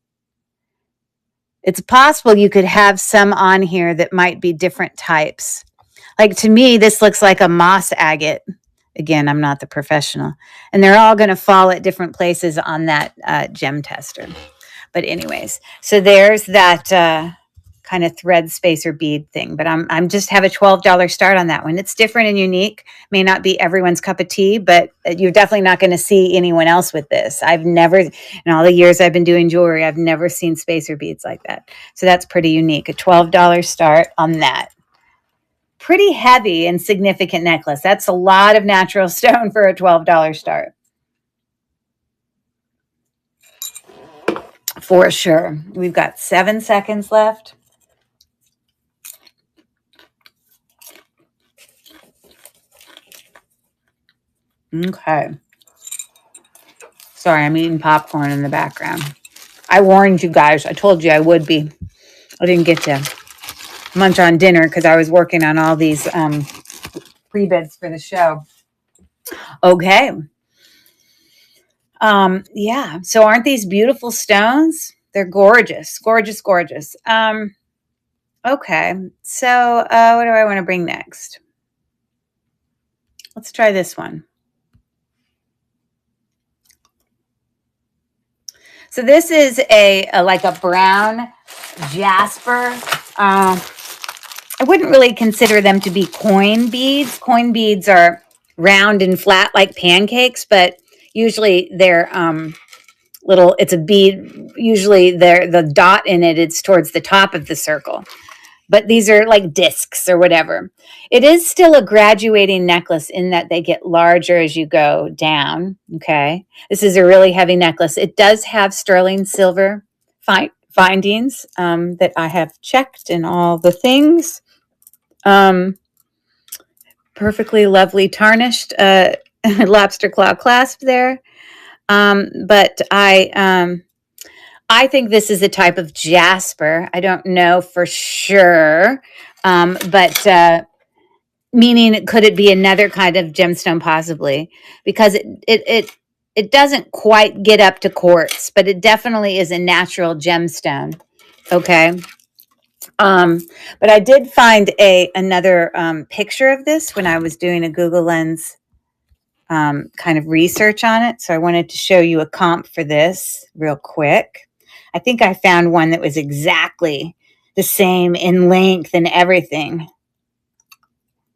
It's possible you could have some on here that might be different types. Like to me, this looks like a moss agate. Again, I'm not the professional. And they're all going to fall at different places on that gem tester. But anyways, so there's that kind of thread spacer bead thing. But I'm just have a $12 start on that one. It's different and unique. May not be everyone's cup of tea, but you're definitely not going to see anyone else with this. I've never, in all the years I've been doing jewelry, I've never seen spacer beads like that. So that's pretty unique. A $12 start on that. Pretty heavy and significant necklace. That's a lot of natural stone for a $12 start. For sure. We've got 7 seconds left. Okay. Sorry, I'm eating popcorn in the background. I warned you guys. I told you I would be. I didn't get to munch on dinner because I was working on all these pre-bids for the show. Okay. Yeah. So aren't these beautiful stones? They're gorgeous, gorgeous, gorgeous. Okay. So what do I want to bring next? Let's try this one. So this is a like a brown jasper. I wouldn't really consider them to be coin beads. Coin beads are round and flat like pancakes, but usually they're little, it's a bead. Usually the dot in it, it's towards the top of the circle. But these are like discs or whatever. It is still a graduating necklace in that they get larger as you go down. Okay. This is a really heavy necklace. It does have sterling silver findings that I have checked and all the things. Perfectly lovely tarnished lobster claw clasp there. But I think this is a type of jasper. I don't know for sure, but meaning could it be another kind of gemstone possibly? Because it doesn't quite get up to quartz, but it definitely is a natural gemstone. Okay. But I did find another picture of this when I was doing a Google Lens kind of research on it. So I wanted to show you a comp for this real quick. I think I found one that was exactly the same in length and everything.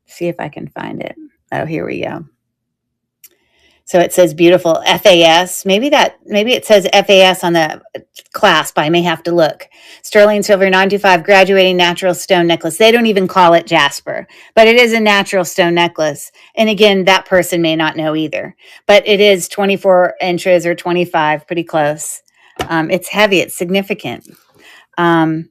See if I can find it. Oh, here we go. So it says beautiful FAS. Maybe it says FAS on the clasp. I may have to look. Sterling silver 925 graduating natural stone necklace. They don't even call it jasper, but it is a natural stone necklace. And again, that person may not know either, but it is 24 inches or 25, pretty close. It's heavy. It's significant. But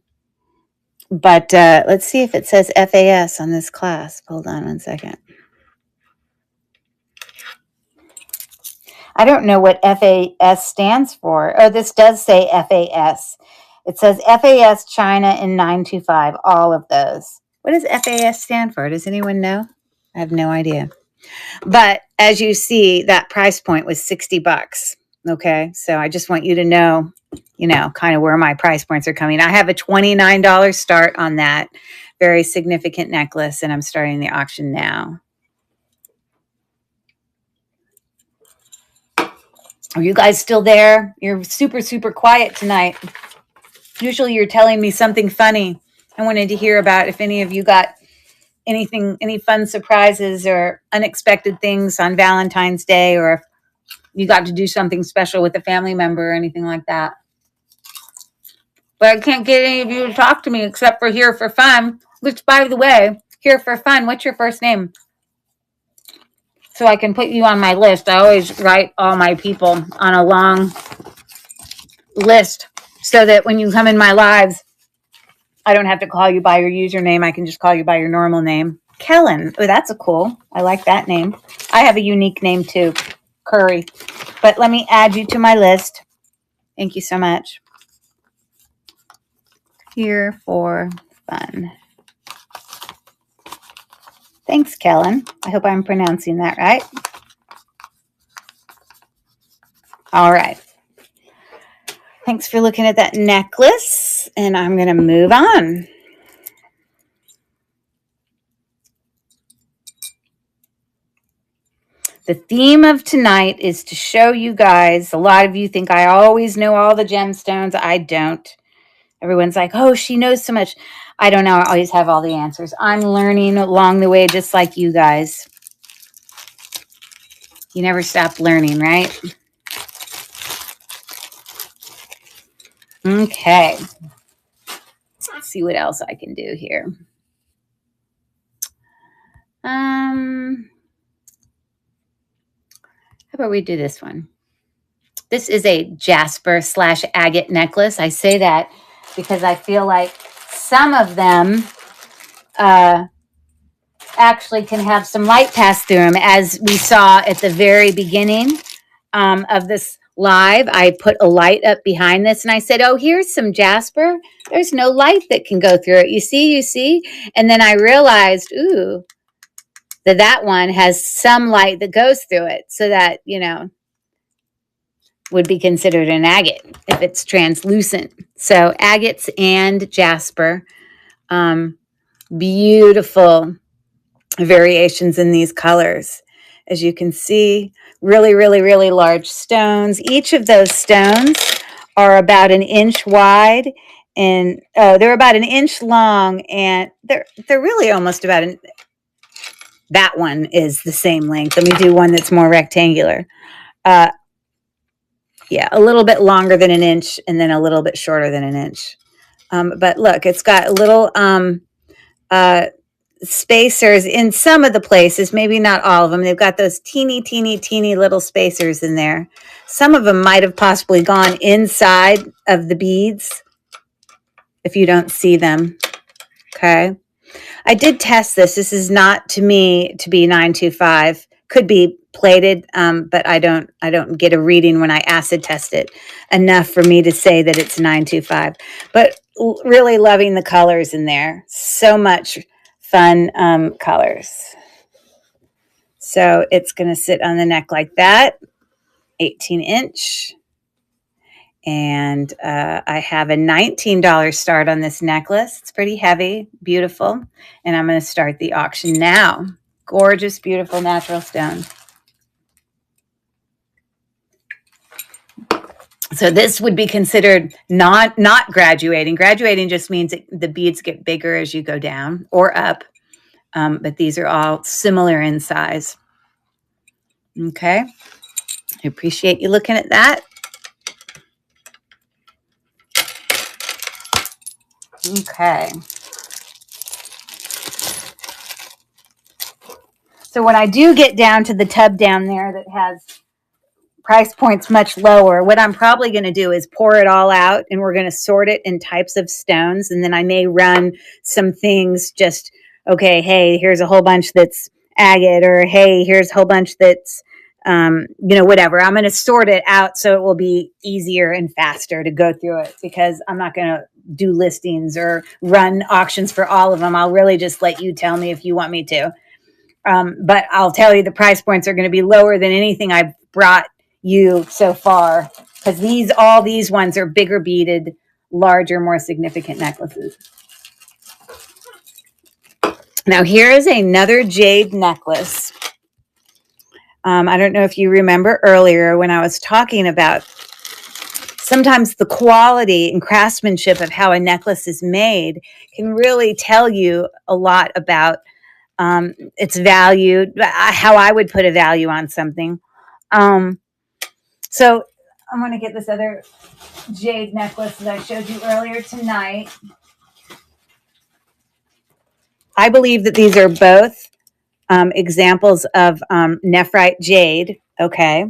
let's see if it says FAS on this clasp. Hold on one second. I don't know what FAS stands for. Oh, this does say FAS. It says FAS China in 925, all of those. What does FAS stand for? Does anyone know? I have no idea. But as you see, that price point was $60. Okay, so I just want you to know, kind of where my price points are coming. I have a $29 start on that very significant necklace, and I'm starting the auction now. Are you guys still there? You're super, super quiet tonight. Usually you're telling me something funny. I wanted to hear about if any of you got any fun surprises or unexpected things on Valentine's Day, or if you got to do something special with a family member or anything like that. But I can't get any of you to talk to me except for Here for Fun, which, by the way, Here for Fun, what's your first name? So I can put you on my list. I always write all my people on a long list so that when you come in my lives, I don't have to call you by your username. I can just call you by your normal name. Kellen. Oh, that's cool. I like that name. I have a unique name too, Curry. But let me add you to my list. Thank you so much. Here for Fun. Thanks, Kellen. I hope I'm pronouncing that right. All right. Thanks for looking at that necklace, and I'm going to move on. The theme of tonight is to show you guys, a lot of you think I always know all the gemstones. I don't. Everyone's like, oh, she knows so much. I don't know. I always have all the answers. I'm learning along the way, just like you guys. You never stop learning, right? Okay. Let's see what else I can do here. How about we do this one? This is a jasper / agate necklace. I say that because I feel like some of them actually can have some light pass through them. As we saw at the very beginning of this live, I put a light up behind this and I said, oh, here's some jasper. There's no light that can go through it. You see? And then I realized, ooh, that one has some light that goes through it, so that, would be considered an agate if it's translucent. So agates and jasper, beautiful variations in these colors. As you can see, really, really, really large stones. Each of those stones are about an inch wide, and they're about an inch long, and they're really almost about that one is the same length. Let me do one that's more rectangular. Yeah, a little bit longer than an inch, and then a little bit shorter than an inch. But look, it's got little spacers in some of the places, maybe not all of them. They've got those teeny little spacers in there. Some of them might have possibly gone inside of the beads if you don't see them. Okay. I did test this. This is not, to me, to be 925. Could be plated, but I don't get a reading when I acid test it enough for me to say that it's 925. But really loving the colors in there. So much fun colors. So it's going to sit on the neck like that, 18 inch. And I have a $19 start on this necklace. It's pretty heavy, beautiful. And I'm going to start the auction now. Gorgeous, beautiful natural stone. So this would be considered not graduating. Graduating just means the beads get bigger as you go down or up. But these are all similar in size. Okay. I appreciate you looking at that. Okay. So when I do get down to the tub down there that has price points much lower, what I'm probably going to do is pour it all out, and we're going to sort it in types of stones. And then I may run some things just, okay, hey, here's a whole bunch that's agate, or hey, here's a whole bunch that's, whatever. I'm going to sort it out so it will be easier and faster to go through it, because I'm not going to do listings or run auctions for all of them. I'll really just let you tell me if you want me to. But I'll tell you the price points are going to be lower than anything I've brought you so far, because all these ones are bigger beaded, larger, more significant necklaces. Now here is another jade necklace. I don't know if you remember earlier when I was talking about sometimes the quality and craftsmanship of how a necklace is made can really tell you a lot about its value, how I would put a value on something. So I'm going to get this other jade necklace that I showed you earlier tonight. I believe that these are both examples of nephrite jade. Okay.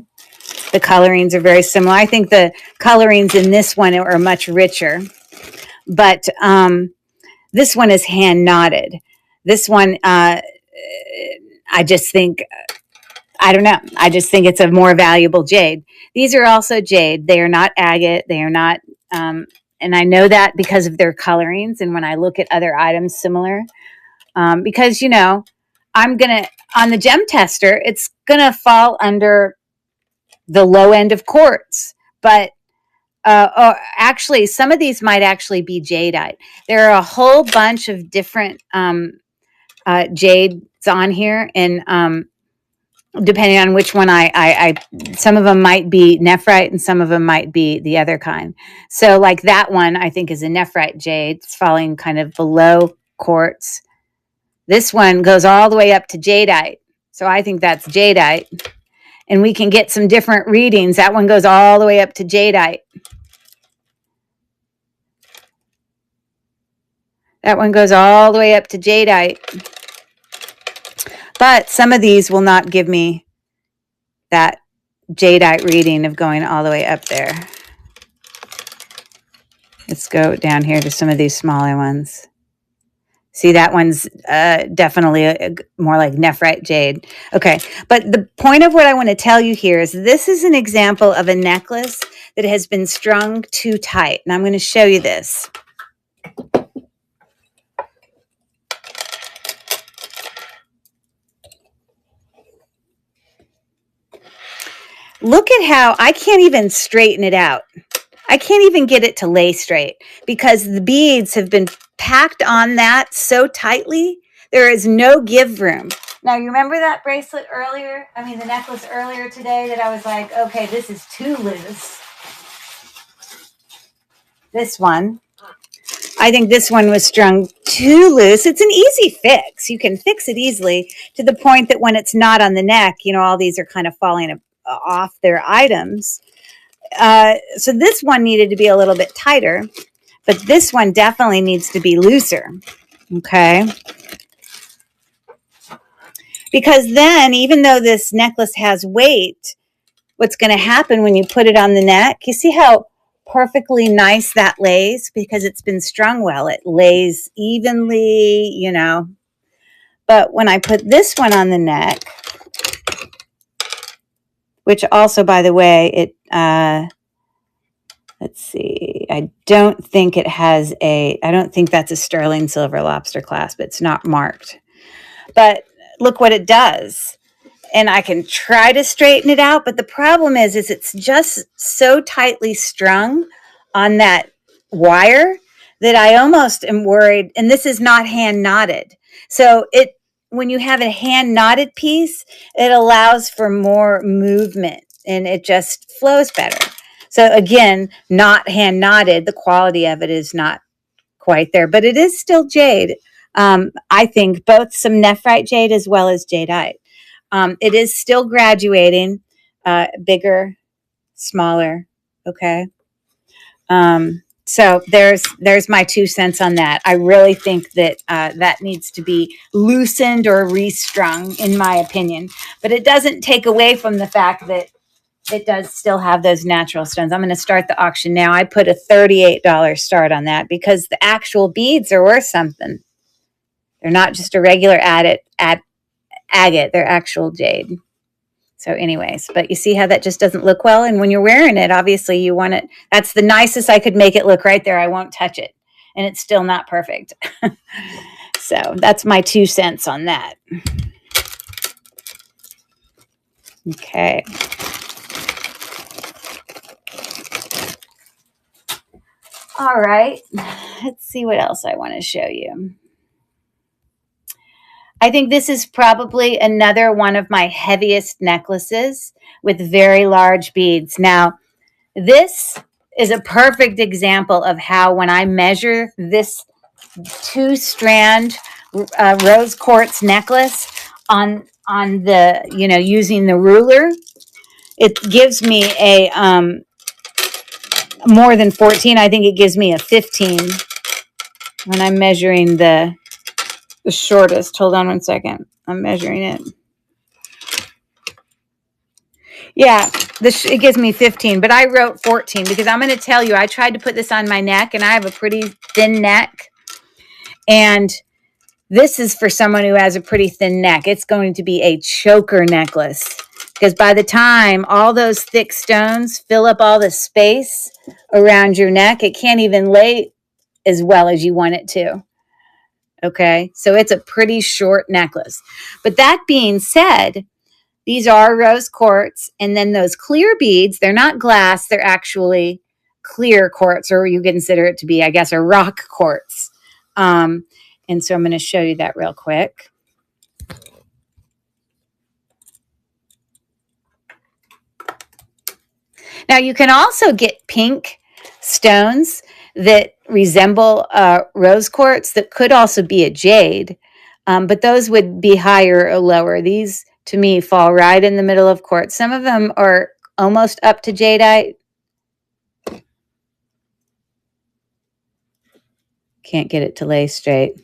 The colorings are very similar. I think the colorings in this one are much richer, but this one is hand knotted. This one, I just think, I don't know. I just think it's a more valuable jade. These are also jade. They are not agate. They are not, and I know that because of their colorings. And when I look at other items similar, because, I'm going to, on the gem tester, it's going to fall under the low end of quartz. But actually, some of these might actually be jadeite. There are a whole bunch of different jades on here. And depending on which one I some of them might be nephrite and some of them might be the other kind. So like that one, I think is a nephrite jade. It's falling kind of below quartz. This one goes all the way up to jadeite. So I think that's jadeite. And we can get some different readings. That one goes all the way up to jadeite. That one goes all the way up to jadeite. But some of these will not give me that jadeite reading of going all the way up there. Let's go down here to some of these smaller ones. See, that one's definitely more like nephrite jade. Okay, but the point of what I want to tell you here is this is an example of a necklace that has been strung too tight. And I'm going to show you this. Look at how I can't even straighten it out. I can't even get it to lay straight because the beads have been packed on that so tightly. There is no give room. Now, you remember that bracelet earlier? I mean, the necklace earlier today that I was like, okay, this is too loose. This one, I think this one was strung too loose. It's an easy fix. You can fix it easily to the point that when it's not on the neck, all these are kind of falling off their items. So this one needed to be a little bit tighter, but this one definitely needs to be looser. Okay. Because then, even though this necklace has weight, what's going to happen when you put it on the neck, you see how perfectly nice that lays because it's been strung well. It lays evenly, But when I put this one on the neck, which also, by the way, let's see, I don't think that's a sterling silver lobster clasp. It's not marked. But look what it does. And I can try to straighten it out, but the problem is it's just so tightly strung on that wire that I almost am worried, and this is not hand knotted. So when you have a hand knotted piece, it allows for more movement and it just flows better. So again, not hand knotted, the quality of it is not quite there, but it is still jade. I think both some nephrite jade as well as jadeite. It is still graduating. bigger, smaller. Okay. So there's my 2 cents on that. I really think that that needs to be loosened or restrung, in my opinion. But it doesn't take away from the fact that it does still have those natural stones. I'm going to start the auction now. I put a $38 start on that because the actual beads are worth something. They're not just a regular agate. They're actual jade. So anyways, but you see how that just doesn't look well? And when you're wearing it, obviously you want it. That's the nicest I could make it look right there. I won't touch it. And it's still not perfect. So that's my 2 cents on that. Okay. All right. Let's see what else I want to show you. I think this is probably another one of my heaviest necklaces with very large beads. Now, this is a perfect example of how when I measure this 2-strand rose quartz necklace on the, using the ruler, it gives me a more than 14. I think it gives me a 15 when I'm measuring the shortest. Hold on one second. I'm measuring it. Yeah, it gives me 15, but I wrote 14 because I'm going to tell you, I tried to put this on my neck and I have a pretty thin neck. And this is for someone who has a pretty thin neck. It's going to be a choker necklace because by the time all those thick stones fill up all the space around your neck, it can't even lay as well as you want it to. Okay, so it's a pretty short necklace. But that being said, these are rose quartz, and then those clear beads, they're not glass, they're actually clear quartz, or you consider it to be, I guess, a rock quartz. And so I'm going to show you that real quick. Now, you can also get pink stones that resemble rose quartz that could also be a jade, but those would be higher or lower. These, to me, fall right in the middle of quartz. Some of them are almost up to jadeite. Can't get it to lay straight.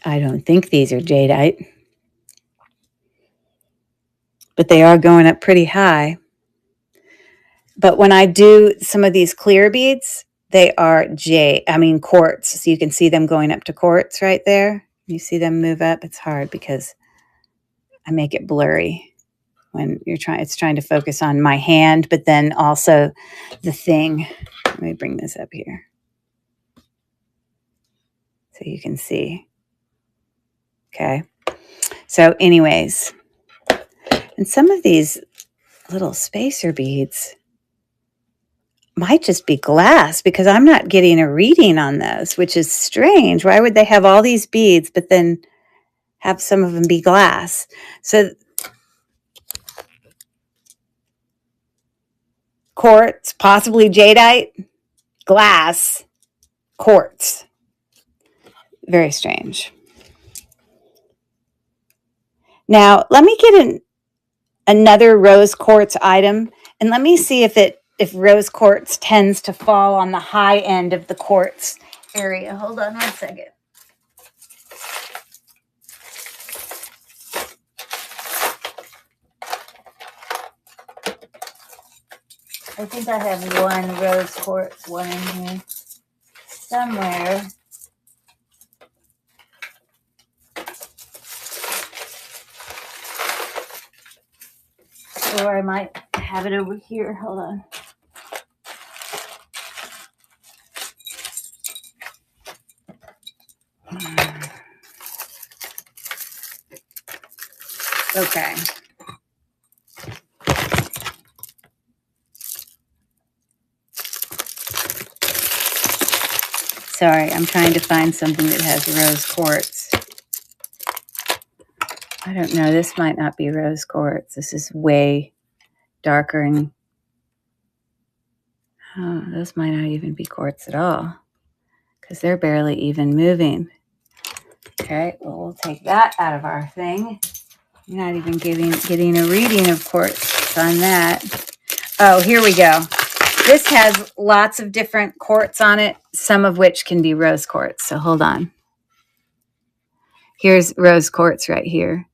I don't think these are jadeite, but they are going up pretty high. But when I do some of these clear beads, they are quartz. So you can see them going up to quartz right there. You see them move up. It's hard because I make it blurry when it's trying to focus on my hand, but then also the thing. Let me bring this up here so you can see. Okay. So anyways, and some of these little spacer beads might just be glass because I'm not getting a reading on those, which is strange. Why would they have all these beads, but then have some of them be glass? So quartz, possibly jadeite, glass, quartz. Very strange. Now, let me get another rose quartz item, and let me see if rose quartz tends to fall on the high end of the quartz area. Hold on one second. I think I have one rose quartz one in here somewhere. Or I might have it over here. Hold on. Okay. Sorry, I'm trying to find something that has rose quartz. I don't know. This might not be rose quartz. This is way darker, and those might not even be quartz at all because they're barely even moving. Okay, well, we'll take that out of our thing. You're not even getting a reading of quartz on that. Oh, here we go. This has lots of different quartz on it, some of which can be rose quartz. So hold on. Here's rose quartz right here.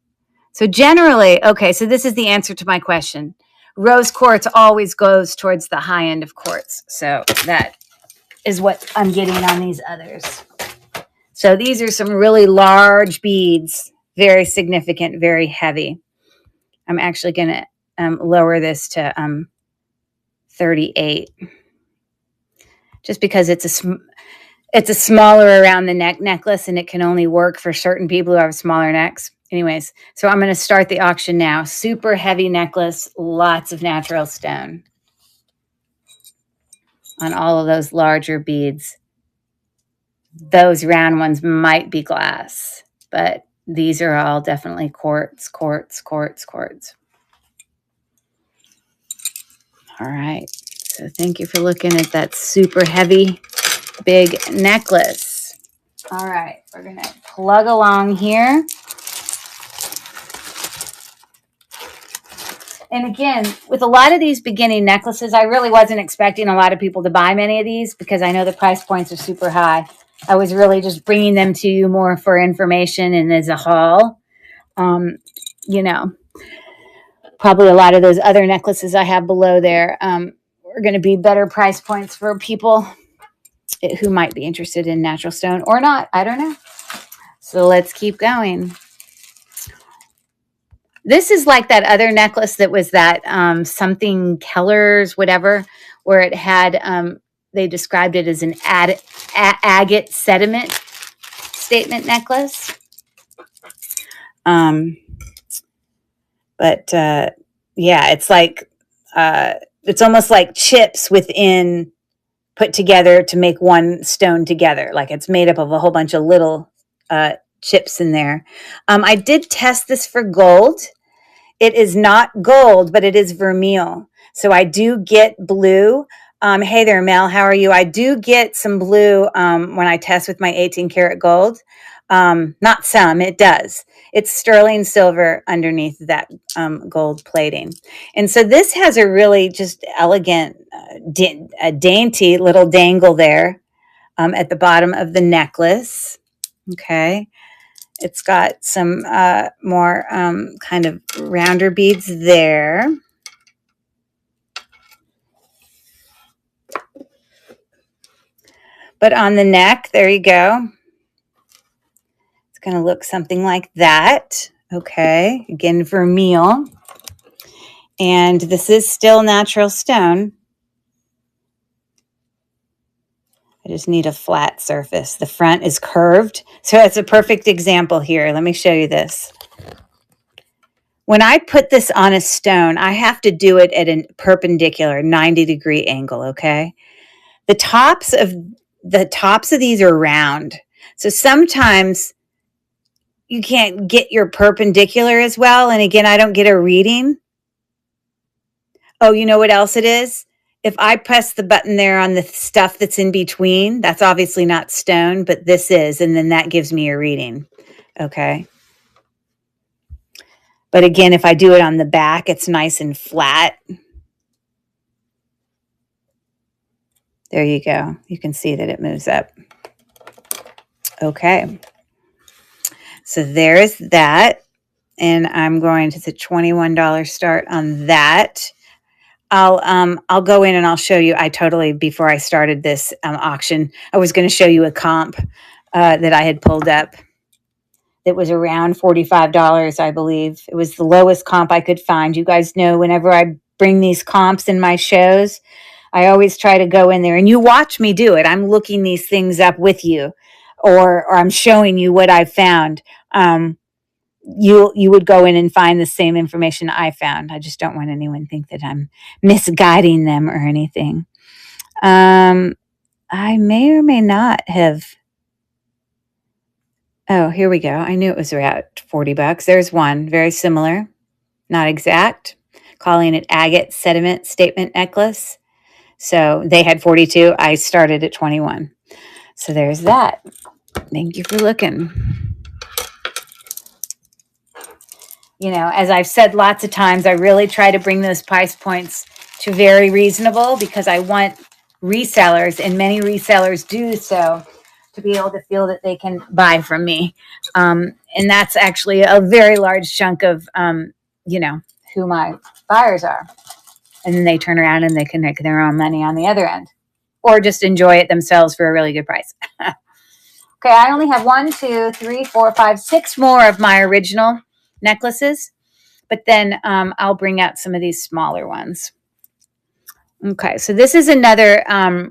So generally, okay, so this is the answer to my question. Rose quartz always goes towards the high end of quartz. So that is what I'm getting on these others. So these are some really large beads, very significant, very heavy. I'm actually going to lower this to 38, just because it's a smaller around the neck necklace, and it can only work for certain people who have smaller necks. Anyways, so I'm going to start the auction now. Super heavy necklace, lots of natural stone on all of those larger beads. Those round ones might be glass, but these are all definitely quartz, quartz, quartz, quartz. All right. So thank you for looking at that super heavy, big necklace. All right. We're going to plug along here. And again, with a lot of these beginning necklaces, I really wasn't expecting a lot of people to buy many of these because I know the price points are super high. I was really just bringing them to you more for information and as a haul. You know, probably a lot of those other necklaces I have below there are going to be better price points for people who might be interested in natural stone or not. I don't know. So let's keep going. This is like that other necklace that was that something Keller's, whatever, where it had, they described it as an agate sediment statement necklace. But yeah, it's like, it's almost like chips within put together to make one stone together. Like it's made up of a whole bunch of little chips in there. I did test this for gold. It is not gold, but it is vermeil. So I do get blue. Hey there, Mel. How are you? I do get some blue when I test with my 18 karat gold. Not some, it does. It's sterling silver underneath that gold plating. And so this has a really just elegant, dainty little dangle there at the bottom of the necklace. Okay. It's got some more kind of rounder beads there. But on the neck, there you go. It's going to look something like that. Okay. Again, vermeil. And this is still natural stone. I just need a flat surface. The front is curved. So that's a perfect example here. Let me show you this. When I put this on a stone, I have to do it at a perpendicular 90-degree angle, okay? The tops of these are round. So sometimes you can't get your perpendicular as well. And again, I don't get a reading. Oh, you know what else it is? If I press the button there on the stuff that's in between, that's obviously not stone, but this is, and then that gives me a reading, okay? But again, if I do it on the back, it's nice and flat. There you go. You can see that it moves up. Okay. So there's that. And I'm going to the $21 start on that. I'll go in and I'll show you. Before I started this auction, I was going to show you a comp that I had pulled up. It was around $45, I believe. It was the lowest comp I could find. You guys know whenever I bring these comps in my shows, I always try to go in there and you watch me do it. I'm looking these things up with you or I'm showing you what I found. You would go in and find the same information I found. I just don't want anyone to think that I'm misguiding them or anything. I may or may not have. Oh, here we go. I knew it was around $40. There's one very similar, not exact, calling it agate sediment statement necklace. So they had 42. I started at 21. So there's that. Thank you for looking. You know, as I've said lots of times, I really try to bring those price points to very reasonable because I want resellers, and many resellers do so, to be able to feel that they can buy from me. And that's actually a very large chunk of, you know, who my buyers are. And then they turn around and they can make their own money on the other end, or just enjoy it themselves for a really good price. Okay, I only have 1, 2, 3, 4, 5, 6 more of my original necklaces, but then I'll bring out some of these smaller ones. Okay, so this is another I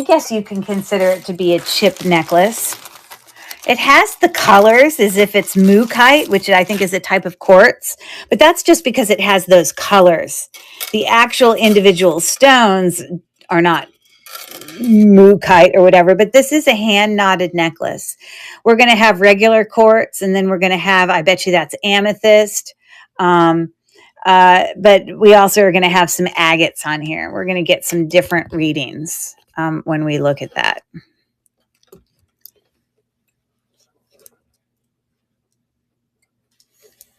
guess you can consider it to be a chip necklace. It has the colors as if it's mookaite, which I think is a type of quartz, but that's just because it has those colors. The actual individual stones are not mookaite or whatever, but this is a hand knotted necklace. We're going to have regular quartz, and then we're going to have, I bet you that's amethyst. But we also are going to have some agates on here. We're going to get some different readings when we look at that.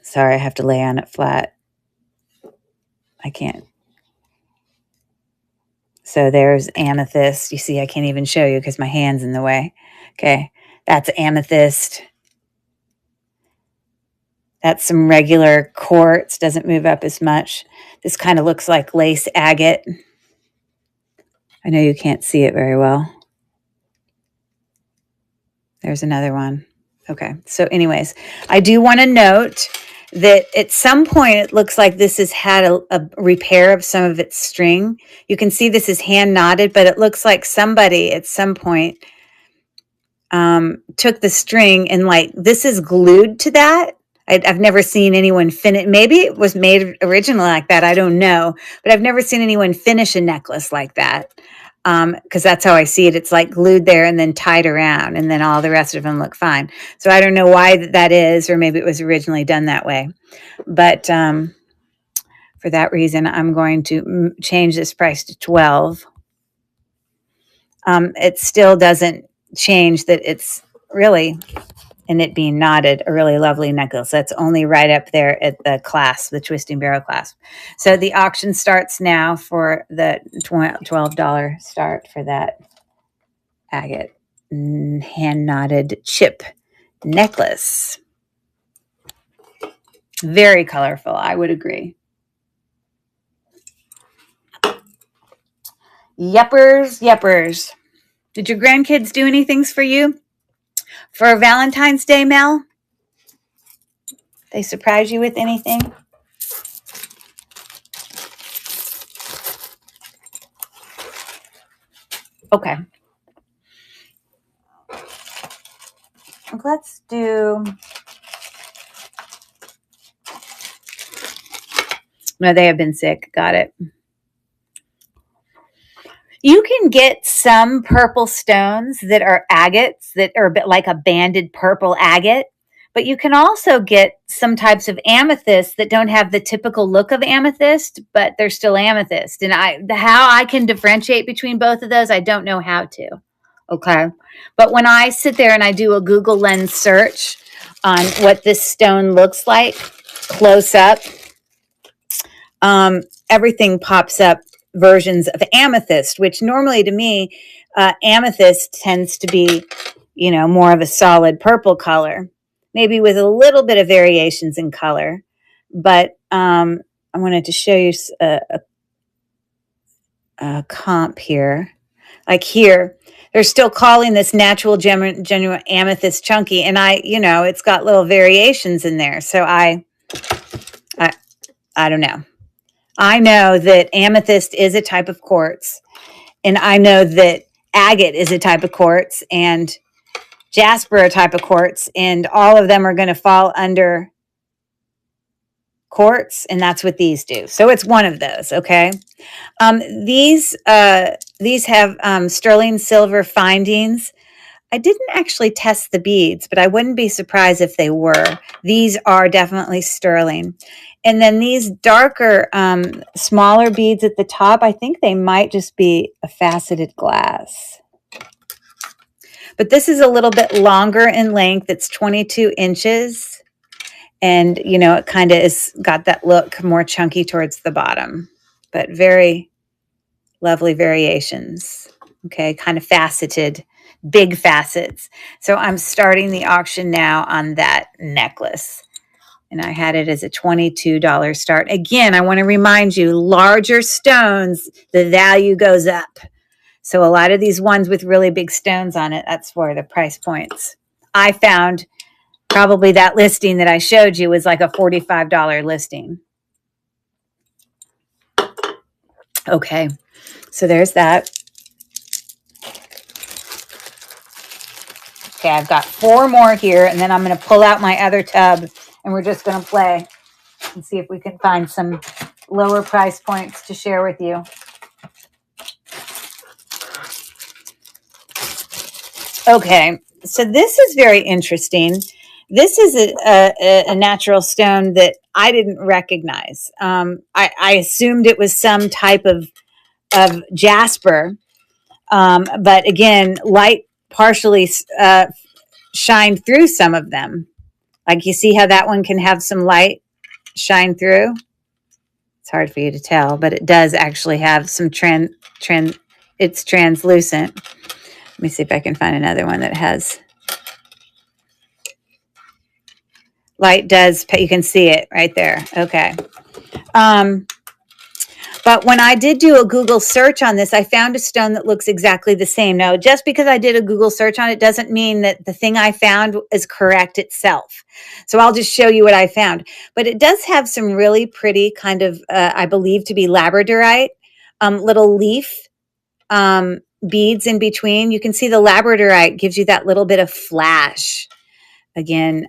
Sorry, I have to lay on it flat. I can't. So there's amethyst. You see, I can't even show you because my hand's in the way. Okay, that's amethyst. That's some regular quartz. Doesn't move up as much. This kind of looks like lace agate. I know you can't see it very well. There's another one. Okay, so anyways, I do want to note that at some point it looks like this has had a repair of some of its string. You can see this is hand knotted, but it looks like somebody at some point took the string and like this is glued to that. I've never seen anyone finish. Maybe it was made originally like that. I don't know, but I've never seen anyone finish a necklace like that. Because that's how I see it. It's like glued there and then tied around, and then all the rest of them look fine. So I don't know why that is, or maybe it was originally done that way. But for that reason, I'm going to change this price to $12. It still doesn't change that it's really, and it being knotted, a really lovely necklace. That's only right up there at the clasp, the twisting barrel clasp. So the auction starts now for the $12 start for that agate hand knotted chip necklace. Very colorful, I would agree. Yeppers. Did your grandkids do anything for you for Valentine's Day, Mel? They surprise you with anything? Okay. Let's do... No, they have been sick. Got it. You can get some purple stones that are agates that are a bit like a banded purple agate, but you can also get some types of amethyst that don't have the typical look of amethyst, but they're still amethyst. And how I can differentiate between both of those, I don't know how to. Okay. But when I sit there and I do a Google Lens search on what this stone looks like close up, everything pops up versions of amethyst, which normally to me, amethyst tends to be, you know, more of a solid purple color, maybe with a little bit of variations in color. But I wanted to show you a comp here. Like here, they're still calling this natural genuine amethyst chunky, and it's got little variations in there. So I don't know. I know that amethyst is a type of quartz, and I know that agate is a type of quartz, and jasper a type of quartz, and all of them are going to fall under quartz, and that's what these do. So it's one of those, okay? These have sterling silver findings. I didn't actually test the beads, but I wouldn't be surprised if they were. These are definitely sterling. And then these darker, smaller beads at the top, I think they might just be a faceted glass. But this is a little bit longer in length. It's 22 inches. And, you know, it kind of is got that look more chunky towards the bottom, but very lovely variations. Okay, kind of faceted, big facets. So I'm starting the auction now on that necklace. And I had it as a $22 start. Again, I want to remind you, larger stones, the value goes up. So a lot of these ones with really big stones on it, that's where the price points. I found probably that listing that I showed you was like a $45 listing. Okay, so there's that. Okay, I've got 4 more here, and then I'm going to pull out my other tub, and we're just going to play and see if we can find some lower price points to share with you. Okay, so this is very interesting. This is a natural stone that I didn't recognize. I assumed it was some type of jasper, but again, light partially shined through some of them. Like you see how that one can have some light shine through? It's hard for you to tell, but it does actually have some it's translucent. Let me see if I can find another one that has light. You can see it right there. Okay. But when I did do a Google search on this, I found a stone that looks exactly the same. Now, just because I did a Google search on it doesn't mean that the thing I found is correct itself. So I'll just show you what I found. But it does have some really pretty kind of, I believe to be labradorite, little leaf beads in between. You can see the labradorite gives you that little bit of flash. Again,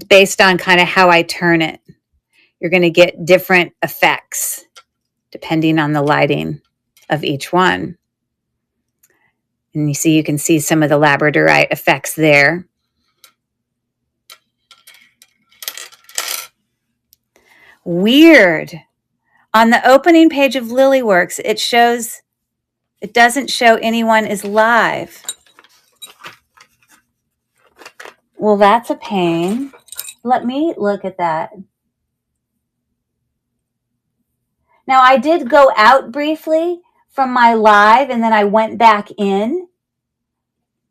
based on kind of how I turn it. You're going to get different effects depending on the lighting of each one. And you can see some of the labradorite effects there. Weird. On the opening page of Lilyworks, it doesn't show anyone is live. Well, that's a pain. Let me look at that. Now, I did go out briefly from my live and then I went back in,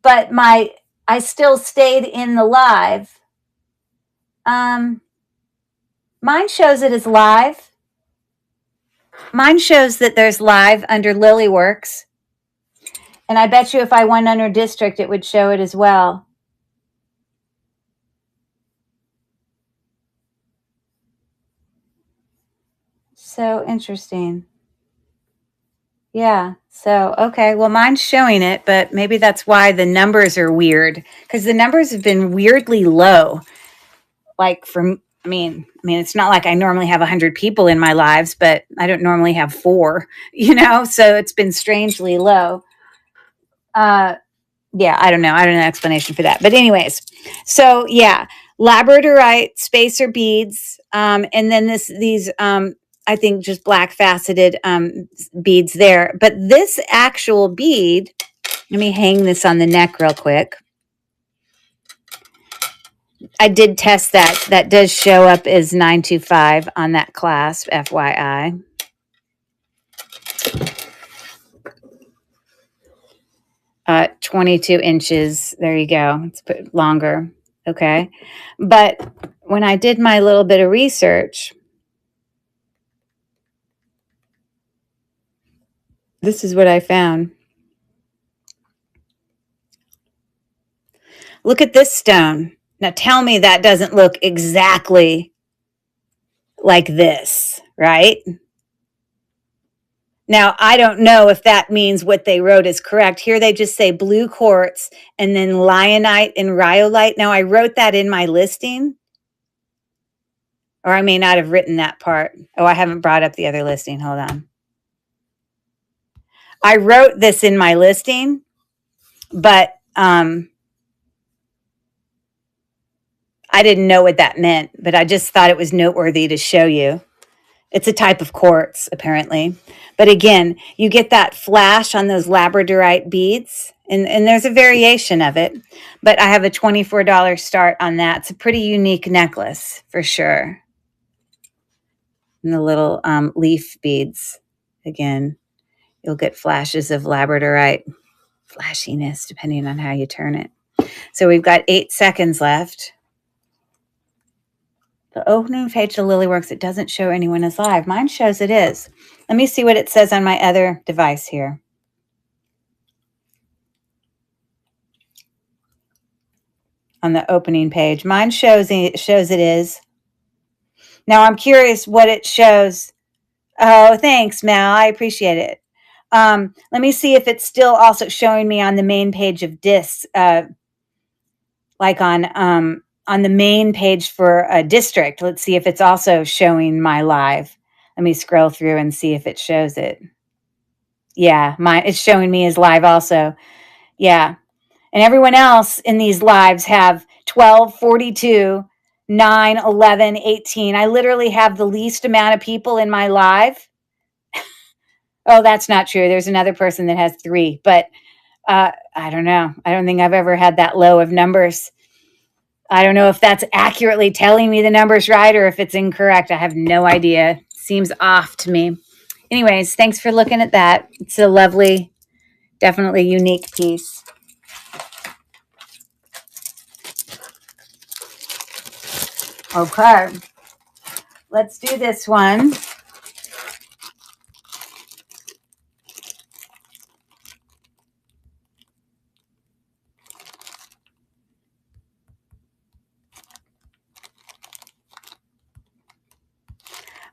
but I still stayed in the live. Mine shows it as live. Mine shows that there's live under Lilyworks. And I bet you if I went under district, it would show it as well. So interesting. Yeah. So, okay. Well, mine's showing it, but maybe that's why the numbers are weird, because the numbers have been weirdly low. Like I mean, it's not like I normally have 100 people in my lives, but I don't normally have 4, so it's been strangely low. Yeah, I don't know. I don't know the explanation for that. But anyways, so yeah, labradorite spacer beads. And then these, I think just black faceted beads there. But this actual bead, let me hang this on the neck real quick. I did test that. That does show up as 925 on that clasp, FYI. Uh, 22 inches. There you go. It's a bit longer. Okay. But when I did my little bit of research, this is what I found. Look at this stone. Now tell me that doesn't look exactly like this, right? Now, I don't know if that means what they wrote is correct. Here they just say blue quartz and then lionite and rhyolite. Now, I wrote that in my listing, or I may not have written that part. Oh, I haven't brought up the other listing. Hold on. I wrote this in my listing, but I didn't know what that meant, but I just thought it was noteworthy to show you. It's a type of quartz, apparently. But again, you get that flash on those labradorite beads, and there's a variation of it. But I have a $24 start on that. It's a pretty unique necklace for sure. And the little leaf beads, again, you'll get flashes of labradorite flashiness depending on how you turn it. So we've got 8 seconds left. The opening page to Lilyworks, it doesn't show anyone is live. Mine shows it is. Let me see what it says on my other device here. On the opening page. Mine shows it is. Now I'm curious what it shows. Oh, thanks, Mel. I appreciate it. Let me see if it's still also showing me on the main page of discs, like on the main page for a district. Let's see if it's also showing my live. Let me scroll through and see if it shows it. Yeah, it's showing me as live also. Yeah. And everyone else in these lives have 12, 42, 9, 11, 18. I literally have the least amount of people in my live. Oh, that's not true. There's another person that has 3, but I don't know. I don't think I've ever had that low of numbers. I don't know if that's accurately telling me the numbers right or if it's incorrect. I have no idea. Seems off to me. Anyways, thanks for looking at that. It's a lovely, definitely unique piece. Okay, let's do this one.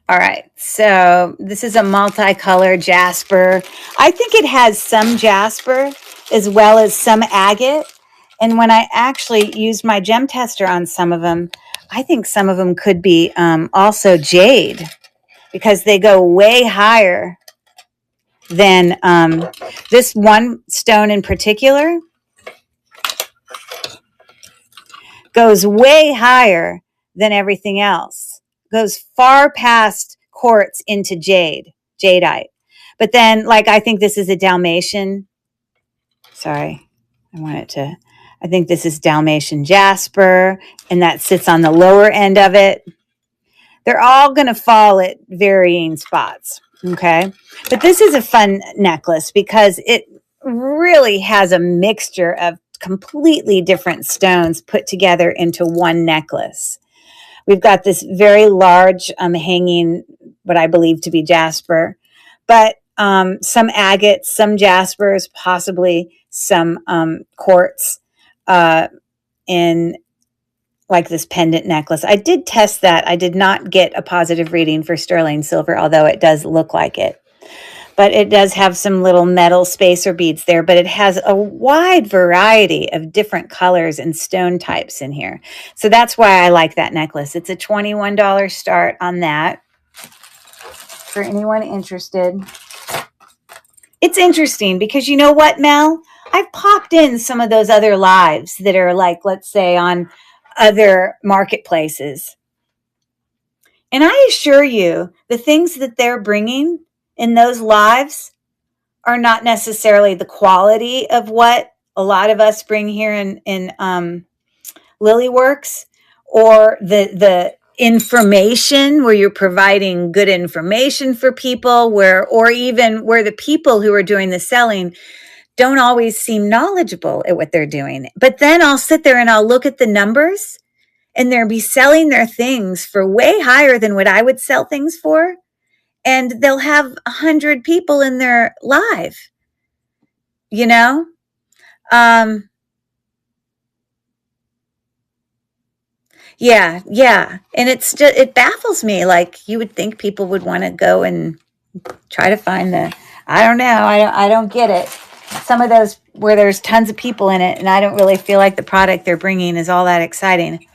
All right, so this is a multicolor jasper. I think it has some jasper as well as some agate. And when I actually used my gem tester on some of them, I think some of them could be also jade because they go way higher than this one stone in particular goes way higher than everything else. Goes far past quartz into jadeite. But then, like, I think this is a Dalmatian. Sorry, I think this is Dalmatian jasper, and that sits on the lower end of it. They're all going to fall at varying spots, okay? But this is a fun necklace because it really has a mixture of completely different stones put together into one necklace. We've got this very large hanging, what I believe to be jasper, but some agates, some jaspers, possibly some quartz in like this pendant necklace. I did test that. I did not get a positive reading for sterling silver, although it does look like it. But it does have some little metal spacer beads there, but it has a wide variety of different colors and stone types in here. So that's why I like that necklace. It's a $21 start on that for anyone interested. It's interesting because you know what, Mel? I've popped in some of those other lives that are like, let's say, on other marketplaces. And I assure you, the things that they're bringing in those lives are not necessarily the quality of what a lot of us bring here in Lilyworks, or the information where you're providing good information for people, or even where the people who are doing the selling don't always seem knowledgeable at what they're doing. But then I'll sit there and I'll look at the numbers, and they'll be selling their things for way higher than what I would sell things for. And they'll have 100 people in their live, you know? Yeah. And it baffles me. Like, you would think people would want to go and try to find I don't know. I don't get it. Some of those where there's tons of people in it, and I don't really feel like the product they're bringing is all that exciting.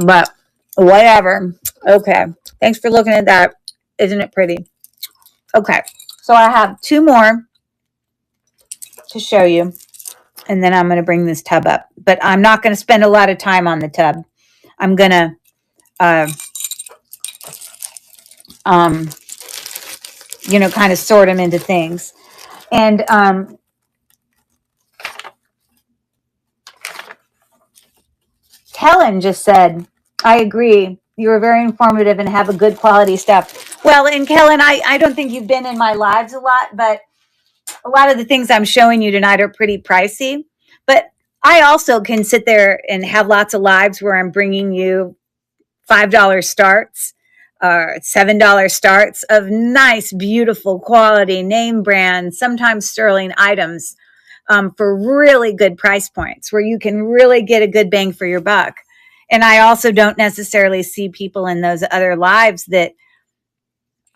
But whatever. Okay. Thanks for looking at that. Isn't it pretty? Okay. So I have 2 more to show you, and then I'm going to bring this tub up. But I'm not going to spend a lot of time on the tub. I'm going to kind of sort them into things. And Helen just said, I agree. You were very informative and have a good quality stuff. Well, and Kellen, I don't think you've been in my lives a lot, but a lot of the things I'm showing you tonight are pretty pricey. But I also can sit there and have lots of lives where I'm bringing you $5 starts or $7 starts of nice, beautiful quality name brand, sometimes sterling items for really good price points where you can really get a good bang for your buck. And I also don't necessarily see people in those other lives that,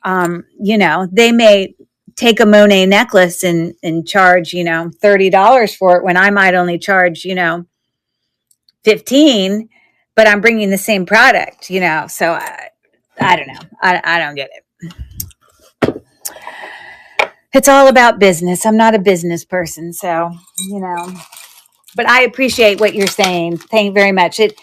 they may take a Monet necklace and charge, $30 for it when I might only charge, 15, but I'm bringing the same product, so I don't know. I don't get it. It's all about business. I'm not a business person, so, but I appreciate what you're saying. Thank you very much. It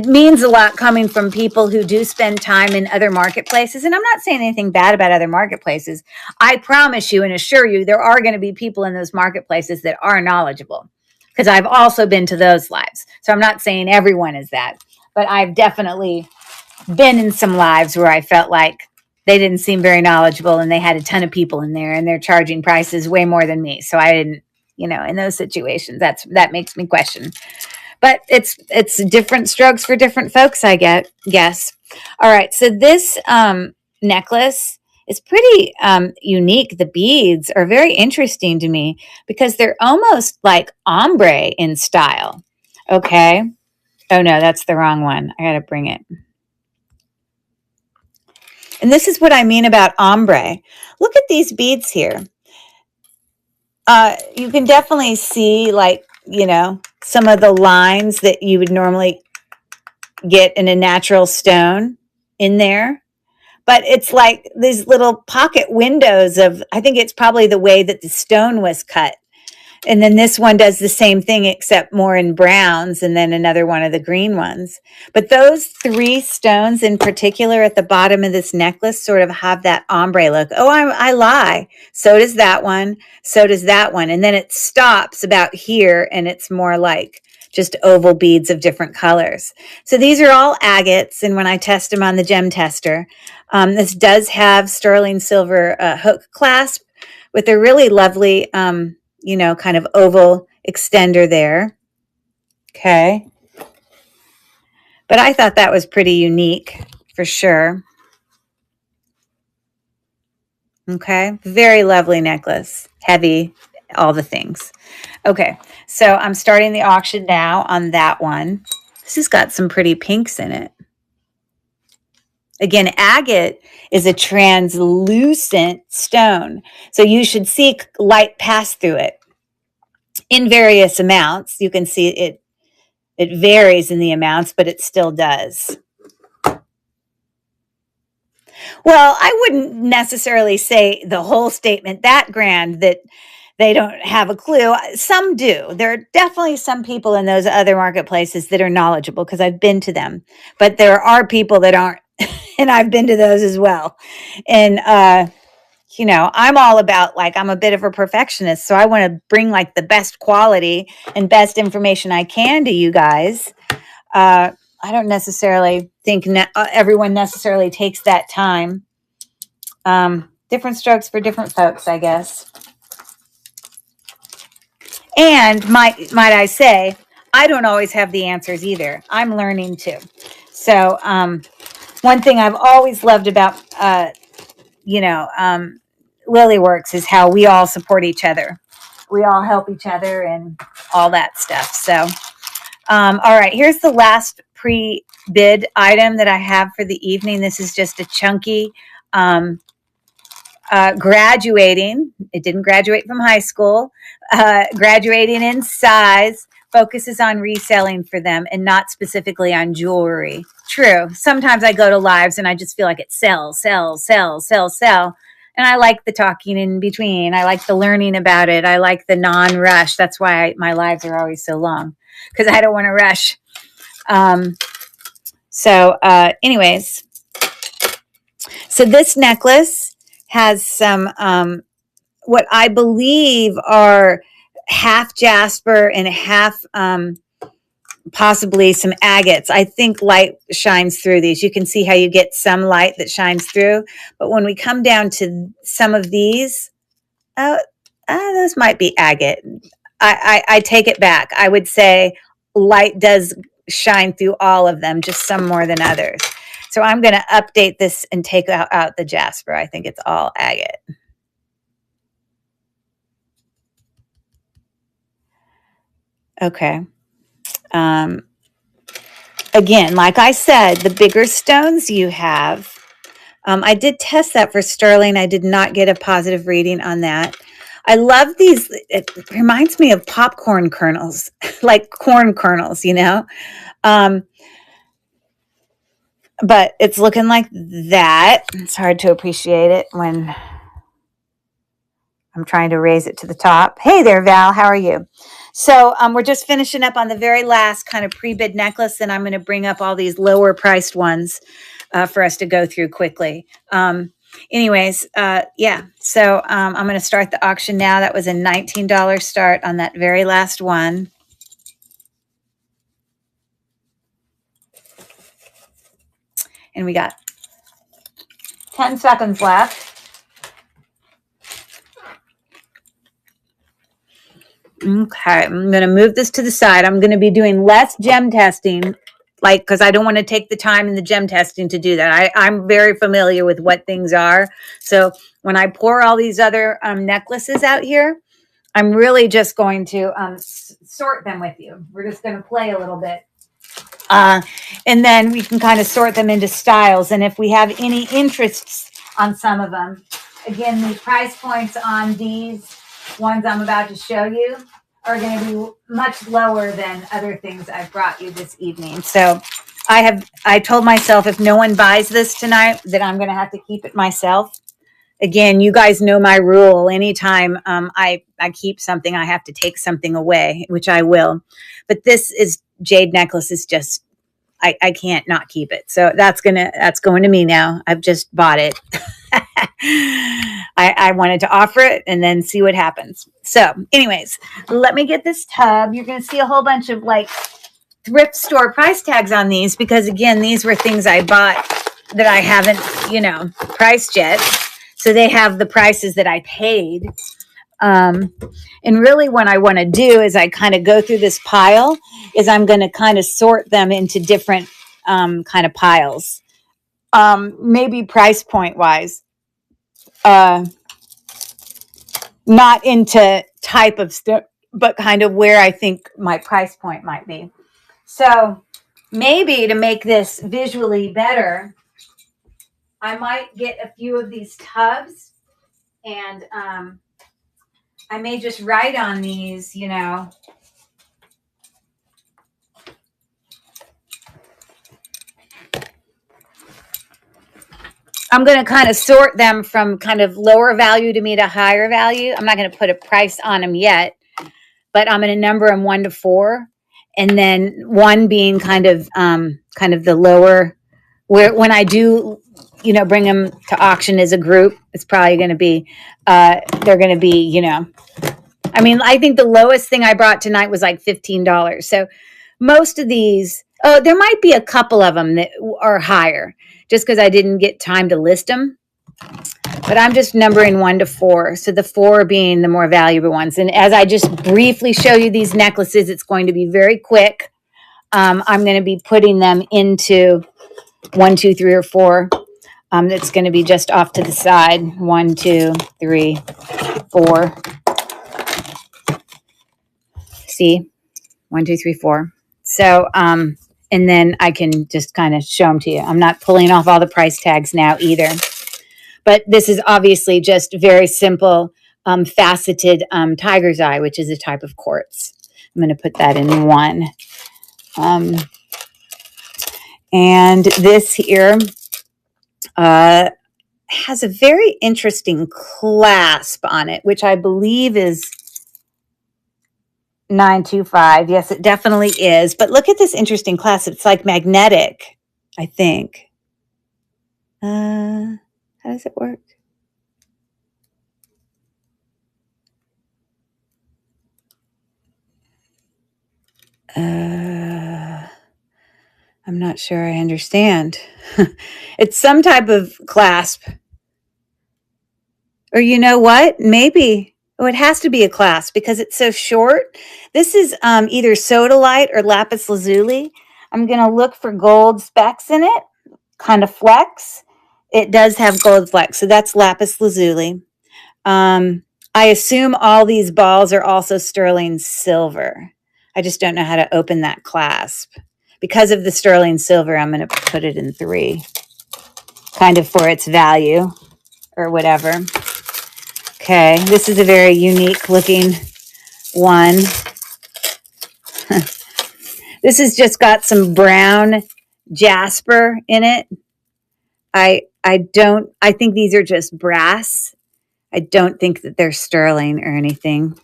means a lot coming from people who do spend time in other marketplaces. And I'm not saying anything bad about other marketplaces. I promise you and assure you there are going to be people in those marketplaces that are knowledgeable, because I've also been to those lives. So I'm not saying everyone is that, but I've definitely been in some lives where I felt like they didn't seem very knowledgeable and they had a ton of people in there and they're charging prices way more than me. So I didn't, in those situations, that makes me question. But it's different strokes for different folks, I guess. All right, so this necklace is pretty unique. The beads are very interesting to me because they're almost like ombre in style. Okay. Oh no, that's the wrong one. I got to bring it. And this is what I mean about ombre. Look at these beads here. You can definitely see, like, some of the lines that you would normally get in a natural stone in there. But it's like these little pocket windows of, I think it's probably the way that the stone was cut. And then this one does the same thing, except more in browns, and then another one of the green ones. But those three stones in particular at the bottom of this necklace sort of have that ombre look. Oh, I lie. So does that one. So does that one. And then it stops about here, and it's more like just oval beads of different colors. So these are all agates, and when I test them on the gem tester, this does have sterling silver hook clasp with a really lovely kind of oval extender there. Okay. But I thought that was pretty unique for sure. Okay. Very lovely necklace. Heavy, all the things. Okay. So I'm starting the auction now on that one. This has got some pretty pinks in it. Again, agate is a translucent stone. So you should see light pass through it in various amounts. You can see it varies in the amounts, but it still does. Well, I wouldn't necessarily say the whole statement that grand that they don't have a clue. Some do. There are definitely some people in those other marketplaces that are knowledgeable because I've been to them. But there are people that aren't, and I've been to those as well. And I'm all about, like, I'm a bit of a perfectionist, so I want to bring like the best quality and best information I can to you guys. I don't necessarily think everyone necessarily takes that time. Different strokes for different folks, I guess. And might I say, I don't always have the answers either. I'm learning too. So one thing I've always loved about Lilyworks is how we all support each other. We all help each other and all that stuff. So all right, here's the last pre-bid item that I have for the evening. This is just a chunky graduating. It didn't graduate from high school. Graduating in size, focuses on reselling for them and not specifically on jewelry. True. Sometimes I go to lives and I just feel like it sells. And I like the talking in between. I like the learning about it. I like the non-rush. That's why my lives are always so long, because I don't want to rush. Anyways, So this necklace has some, what I believe are half jasper and half, possibly some agates. I think light shines through these. You can see how you get some light that shines through. But when we come down to some of these, those might be agate. I take it back. I would say light does shine through all of them, just some more than others. So I'm going to update this and take out the jasper. I think it's all agate. Okay. Again, like I said, the bigger stones you have, I did test that for sterling. I did not get a positive reading on that. I love these. It reminds me of popcorn kernels, like corn kernels, you know. But it's looking like that. It's hard to appreciate it when I'm trying to raise it to the top. Hey there, Val. How are you? So we're just finishing up on the very last kind of pre-bid necklace, and I'm going to bring up all these lower priced ones for us to go through quickly. Anyways, yeah. So I'm going to start the auction now. That was a $19 start on that very last one. And we got 10 seconds left. Okay, I'm going to move this to the side. I'm going to be doing less gem testing, like, because I don't want to take the time in the gem testing to do that. I'm very familiar with what things are. So when I pour all these other necklaces out here, I'm really just going to sort them with you. We're just going to play a little bit. And then we can kind of sort them into styles. And if we have any interests on some of them, again, the price points on these ones I'm about to show you are going to be much lower than other things I've brought you this evening. So I told myself if no one buys this tonight, that I'm going to have to keep it myself. Again, you guys know my rule. Anytime I keep something, I have to take something away, which I will. But this jade necklace is just, I can't not keep it. So that's going to me now. I've just bought it. I wanted to offer it and then see what happens. So anyways, let me get this tub. You're going to see a whole bunch of like thrift store price tags on these because again, these were things I bought that I haven't, priced yet. So they have the prices that I paid. And really what I want to do is I kind of go through this pile is I'm going to kind of sort them into different kind of piles. Maybe price point wise. Not into type of stuff, but kind of where I think my price point might be. So maybe to make this visually better, I might get a few of these tubs and I may just write on these, I'm going to kind of sort them from kind of lower value to me to higher value. I'm not going to put a price on them yet, but I'm going to number them 1 to 4. And then 1 being kind of the lower, where when I do, bring them to auction as a group, it's probably going to be, they're going to be, I think the lowest thing I brought tonight was like $15. So most of these, there might be a couple of them that are higher just because I didn't get time to list them. But I'm just numbering 1 to 4. So the 4 being the more valuable ones. And as I just briefly show you these necklaces, it's going to be very quick. I'm going to be putting them into 1, 2, 3, or 4. That's going to be just off to the side. 1, 2, 3, 4. See? 1, 2, 3, 4. So, and then I can just kind of show them to you. I'm not pulling off all the price tags now either. But this is obviously just very simple faceted tiger's eye, which is a type of quartz. I'm going to put that in 1. And this here has a very interesting clasp on it, which I believe is 925. Yes, it definitely is. But look at this interesting clasp. It's like magnetic, I think. How does it work? I'm not sure I understand. It's some type of clasp. Or you know what? Maybe. Oh, it has to be a clasp because it's so short. This is either sodalite or lapis lazuli. I'm going to look for gold specks in it, kind of flecks. It does have gold flecks, so that's lapis lazuli. I assume all these balls are also sterling silver. I just don't know how to open that clasp. Because of the sterling silver, I'm going to put it in 3, kind of for its value or whatever. Okay, this is a very unique looking one. This has just got some brown jasper in it. I think these are just brass. I don't think that they're sterling or anything.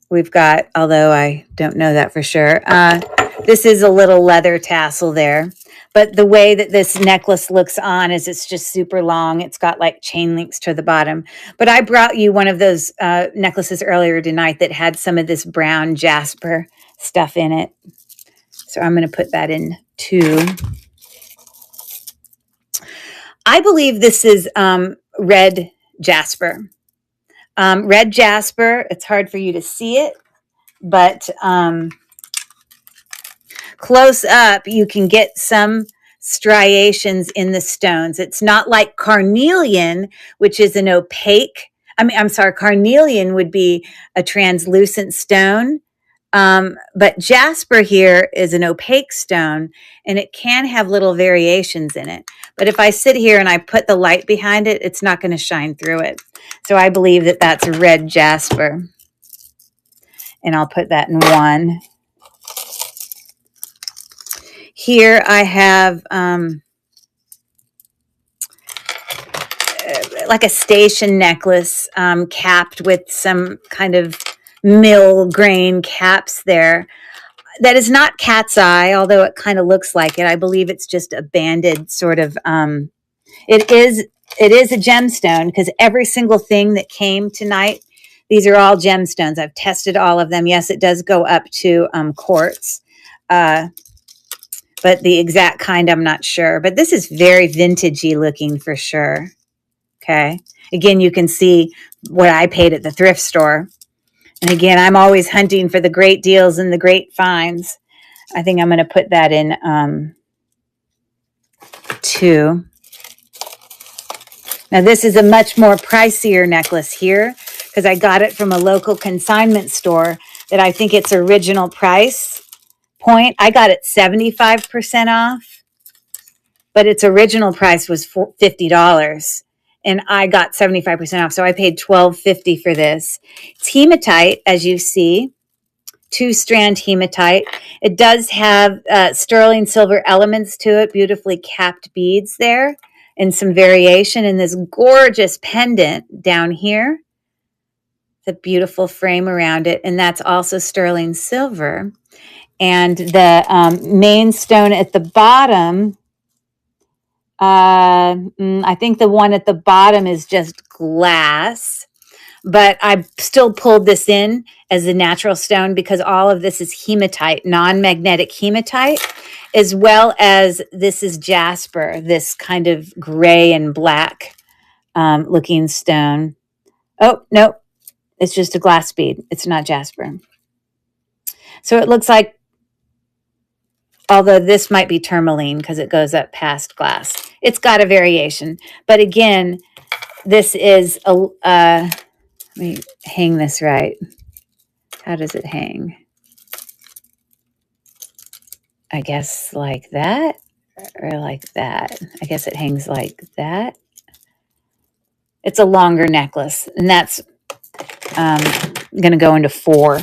We've got, although I don't know that for sure, this is a little leather tassel there. But the way that this necklace looks on is it's just super long. It's got like chain links to the bottom. But I brought you one of those necklaces earlier tonight that had some of this brown jasper stuff in it. So I'm going to put that in 2. I believe this is red jasper. Red jasper, it's hard for you to see it, but close up, you can get some striations in the stones. It's not like carnelian, which is an opaque. Carnelian would be a translucent stone. But jasper here is an opaque stone, and it can have little variations in it. But if I sit here and I put the light behind it, it's not going to shine through it. So I believe that that's red jasper. And I'll put that in 1. Here I have like a station necklace capped with some kind of mill grain caps there. That is not cat's eye, although it kind of looks like it. I believe it's just a banded sort of. It is a gemstone because every single thing that came tonight, these are all gemstones. I've tested all of them. Yes, it does go up to quartz. But the exact kind, I'm not sure. But this is very vintagey looking for sure. Okay. Again, you can see what I paid at the thrift store. And again, I'm always hunting for the great deals and the great finds. I think I'm going to put that in 2. Now, this is a much more pricier necklace here because I got it from a local consignment store that I think its original price point, I got it 75% off, but its original price was $50. And I got 75% off. So I paid $12.50 for this. It's hematite, as you see, 2-strand hematite. It does have sterling silver elements to it, beautifully capped beads there, and some variation in this gorgeous pendant down here. The beautiful frame around it. And that's also sterling silver. And the main stone at the bottom, I think the one at the bottom is just glass, but I still pulled this in as a natural stone because all of this is hematite, non-magnetic hematite, as well as this is jasper, this kind of gray and black looking stone. Oh, no, it's just a glass bead. It's not jasper. So it looks like, although this might be tourmaline because it goes up past glass. It's got a variation. But again, this is a, let me hang this right. How does it hang? I guess like that or like that. I guess it hangs like that. It's a longer necklace, and that's going to go into 4.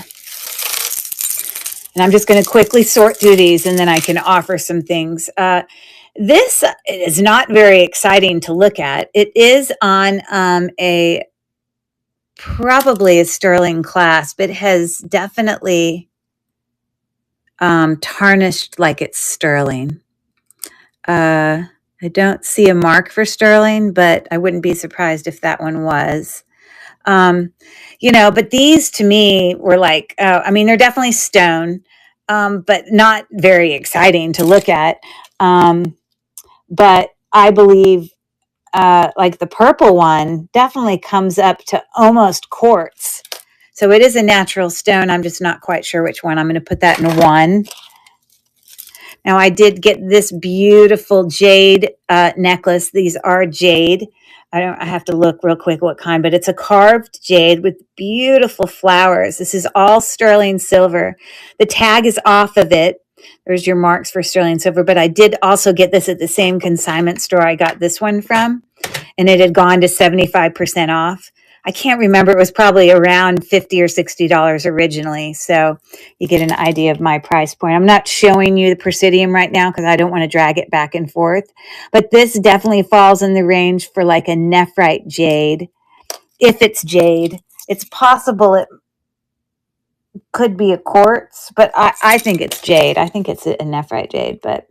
And I'm just going to quickly sort through these, and then I can offer some things. This is not very exciting to look at. It is on probably a sterling clasp. It has definitely tarnished like it's sterling. I don't see a mark for sterling, but I wouldn't be surprised if that one was. Um, but these to me were like, I mean, they're definitely stone, but not very exciting to look at. But I believe like the purple one definitely comes up to almost quartz. So it is a natural stone. I'm just not quite sure which one. I'm going to put that in one. Now I did get this beautiful jade necklace. These are jade. I have to look real quick what kind, but it's a carved jade with beautiful flowers. This is all sterling silver. The tag is off of it. There's your marks for sterling silver, but I did also get this at the same consignment store I got this one from, and it had gone to 75% off. I can't remember. It was probably around $50 or $60 originally. So you get an idea of my price point. I'm not showing you the Presidium right now because I don't want to drag it back and forth. But this definitely falls in the range for like a nephrite jade. If it's jade, it's possible it could be a quartz, but I think it's jade. I think it's a nephrite jade, but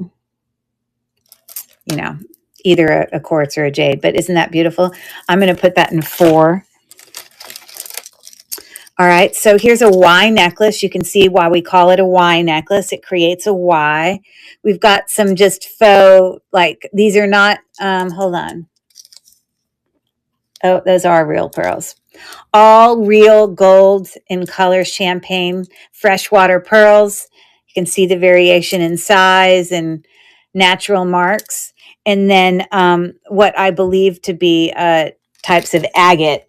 either a quartz or a jade. But isn't that beautiful? I'm going to put that in 4. All right, so here's a Y necklace. You can see why we call it a Y necklace. It creates a Y. We've got some just faux, like these are not, hold on. Oh, those are real pearls. All real gold in color champagne, freshwater pearls. You can see the variation in size and natural marks. And then what I believe to be types of agate.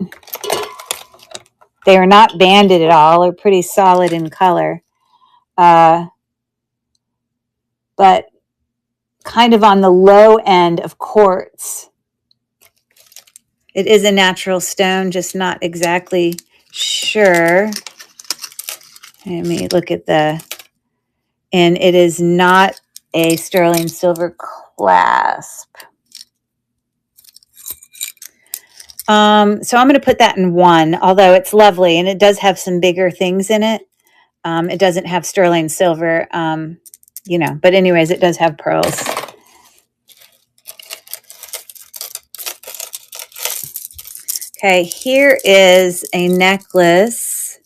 They are not banded at all. They're pretty solid in color. But kind of on the low end of quartz. It is a natural stone, just not exactly sure. Let me look at and it is not a sterling silver clasp. So I'm going to put that in 1, although it's lovely and it does have some bigger things in it. It doesn't have sterling silver, but anyways, it does have pearls. Okay, here is a necklace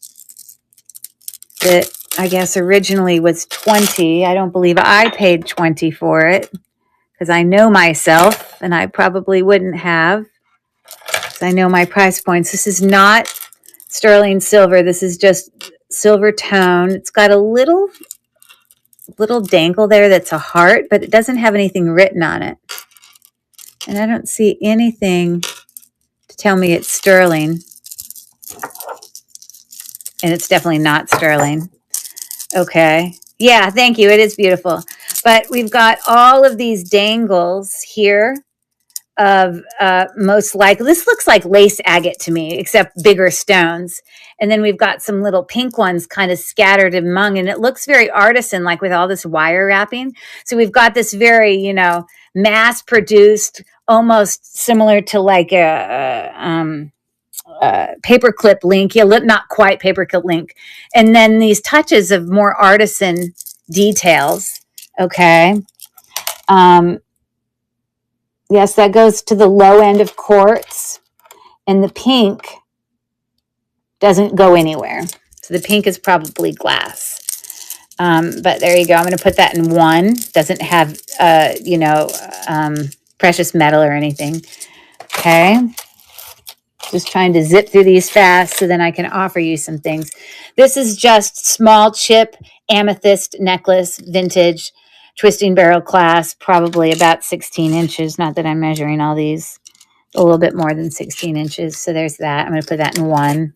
that I guess originally was 20. I don't believe I paid 20 for it because I know myself and I probably wouldn't have. I know my price points. This is not sterling silver. This is just silver tone. It's got a little dangle there that's a heart, but it doesn't have anything written on it. And I don't see anything to tell me it's sterling. And it's definitely not sterling. Okay. Yeah, thank you. It is beautiful. But we've got all of these dangles here of most likely, this looks like lace agate to me, except bigger stones. And then we've got some little pink ones kind of scattered among, and it looks very artisan, like with all this wire wrapping. So we've got this very, mass produced, almost similar to like a paperclip link. Yeah, not quite paperclip link. And then these touches of more artisan details. Okay. Yes, that goes to the low end of quartz, and the pink doesn't go anywhere. So the pink is probably glass. But there you go. I'm going to put that in 1. Doesn't have, precious metal or anything. Okay. Just trying to zip through these fast so then I can offer you some things. This is just small chip amethyst necklace, vintage, twisting barrel clasp, probably about 16 inches. Not that I'm measuring all these. A little bit more than 16 inches. So there's that. I'm going to put that in 1.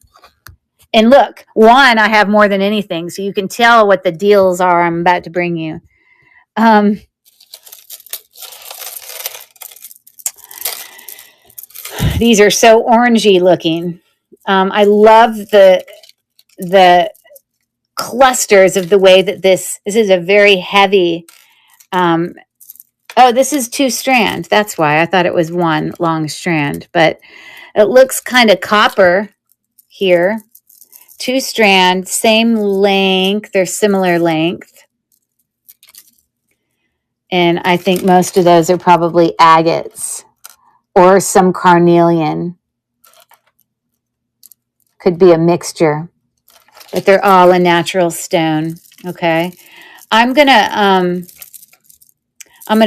And look, 1, I have more than anything. So you can tell what the deals are I'm about to bring you. These are so orangey looking. I love the clusters of the way that this is a very heavy, this is 2 strand. That's why I thought it was 1 long strand, but it looks kind of copper here. 2 strand, same length. They're similar length. And I think most of those are probably agates or some carnelian. Could be a mixture, but they're all a natural stone. Okay. I'm gonna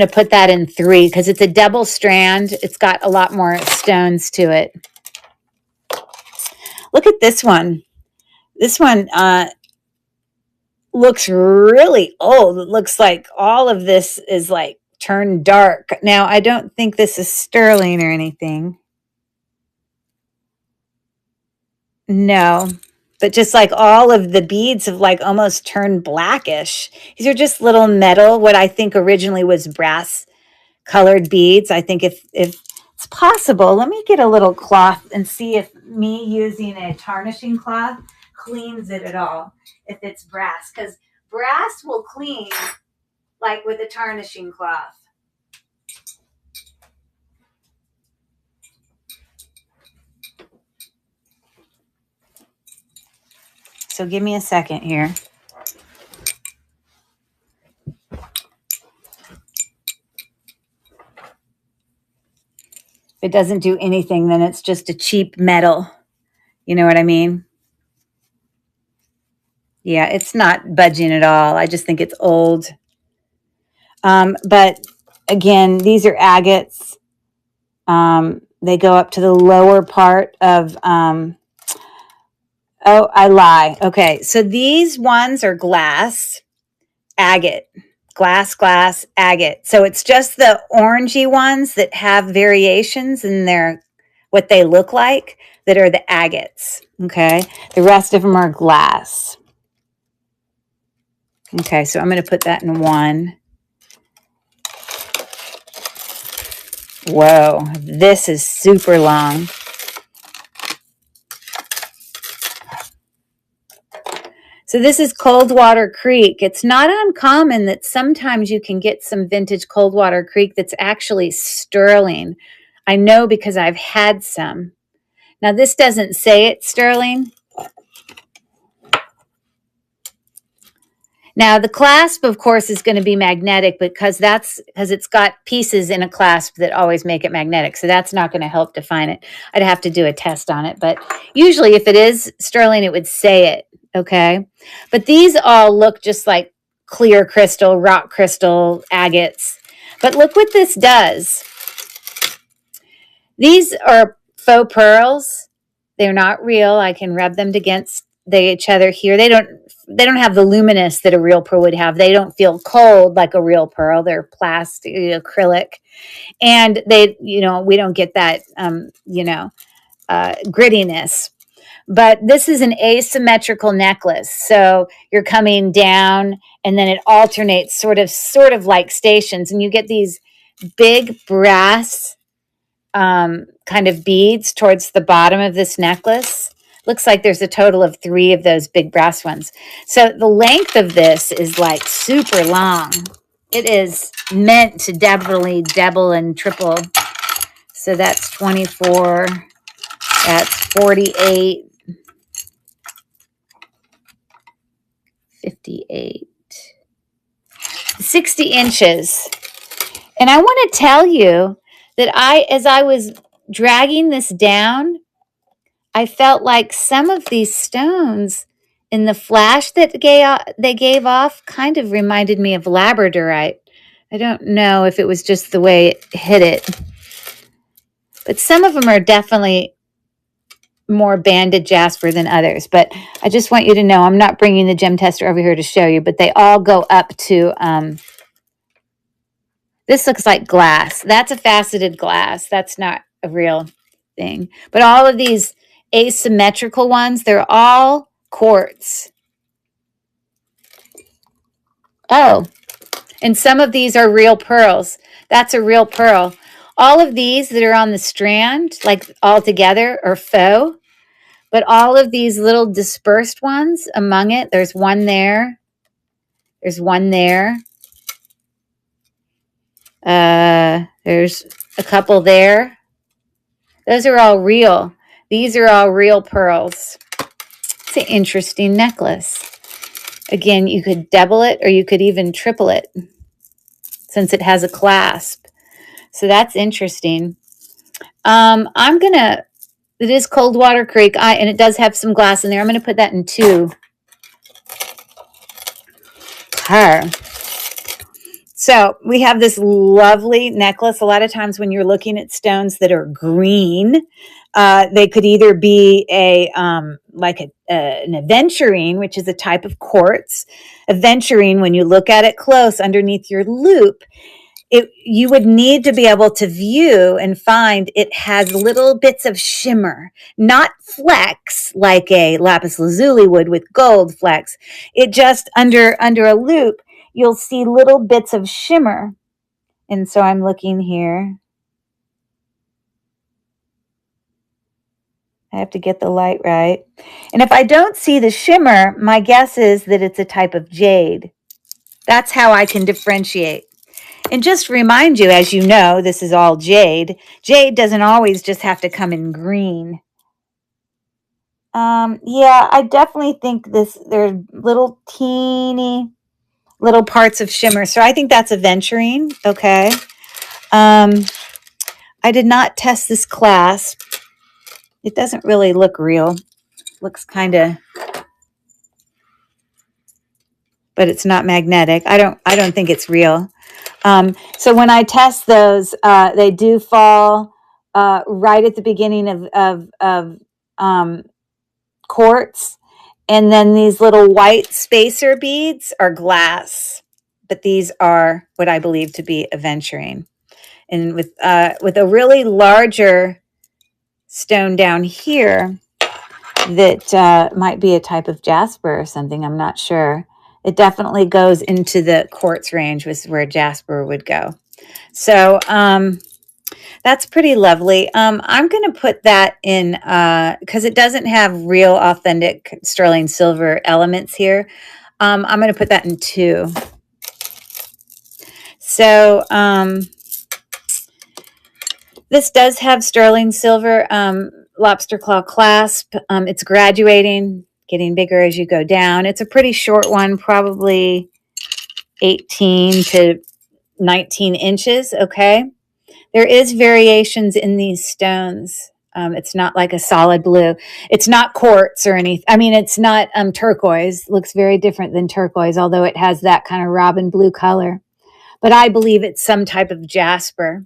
put that in 3 because it's a double strand. It's got a lot more stones to it. Look at this one. This one looks really old. It looks like all of this is like turned dark. Now, I don't think this is sterling or anything. No, but just like all of the beads have like almost turned blackish. These are just little metal, what I think originally was brass colored beads. I think if it's possible, let me get a little cloth and see if me using a tarnishing cloth cleans it at all, if it's brass, because brass will clean like with a tarnishing cloth. So give me a second here. If it doesn't do anything, then it's just a cheap metal. You know what I mean? Yeah, it's not budging at all. I just think it's old. But again, these are agates. They go up to the lower part of, oh, I lie. Okay, so these ones are glass, agate, glass, agate. So it's just the orangey ones that have variations in their, what they look like, that are the agates. Okay, the rest of them are glass. Okay, so I'm going to put that in 1. Whoa, this is super long. So this is Coldwater Creek. It's not uncommon that sometimes you can get some vintage Coldwater Creek that's actually sterling. I know because I've had some. Now this doesn't say it's sterling. Now the clasp, of course, is going to be magnetic because it's got pieces in a clasp that always make it magnetic. So that's not going to help define it. I'd have to do a test on it. But usually if it is sterling, it would say it. Okay. But these all look just like clear crystal, rock crystal, agates. But look what this does. These are faux pearls. They're not real. I can rub them against each other here. They don't have the luminous that a real pearl would have. They don't feel cold like a real pearl. They're plastic, acrylic. And they, we don't get that, grittiness. But this is an asymmetrical necklace. So you're coming down and then it alternates sort of like stations. And you get these big brass kind of beads towards the bottom of this necklace. Looks like there's a total of 3 of those big brass ones. So the length of this is like super long. It is meant to definitely double and triple. So that's 24. That's 48. 58, 60 inches. And I want to tell you that as I was dragging this down, I felt like some of these stones in the flash that they gave off kind of reminded me of labradorite. I don't know if it was just the way it hit it, but some of them are definitely more banded jasper than others. But I just want you to know, I'm not bringing the gem tester over here to show you, but they all go up to, this looks like glass. That's a faceted glass. That's not a real thing. But all of these asymmetrical ones, they're all quartz. Oh, and some of these are real pearls. That's a real pearl. All of these that are on the strand, like all together, are faux. But all of these little dispersed ones among it, there's one there. There's one there. There's a couple there. Those are all real. These are all real pearls. It's an interesting necklace. Again, you could double it or you could even triple it. since it has a clasp. So that's interesting. It is Coldwater Creek, and it does have some glass in there. I'm going to put that in 2. Her. So we have this lovely necklace. A lot of times when you're looking at stones that are green, they could either be an aventurine, which is a type of quartz. Aventurine, when you look at it close underneath your loupe, you would need to be able to view and find it has little bits of shimmer, not flecks like a lapis lazuli would with gold flecks. It just under a loupe, you'll see little bits of shimmer. And so I'm looking here. I have to get the light right. And if I don't see the shimmer, my guess is that it's a type of jade. That's how I can differentiate. And just remind you, as you know, this is all jade. Jade doesn't always just have to come in green. Yeah, I definitely think there's little teeny little parts of shimmer. So I think that's aventurine. Okay. I did not test this clasp. It doesn't really look real. Looks kind of, but it's not magnetic. I don't think it's real. So when I test those, they do fall right at the beginning of quartz. And then these little white spacer beads are glass, but these are what I believe to be aventurine. And with a really larger stone down here that might be a type of jasper or something, I'm not sure. It definitely goes into the quartz range, which is where jasper would go. So that's pretty lovely. I'm going to put that in because it doesn't have real authentic sterling silver elements here. I'm going to put that in 2. So this does have sterling silver lobster claw clasp. It's graduating, getting bigger as you go down. It's a pretty short one, probably 18 to 19 inches. Okay. There is variations in these stones. It's not like a solid blue. It's not quartz or anything. I mean, it's not turquoise. It looks very different than turquoise, although it has that kind of robin blue color. But I believe it's some type of jasper.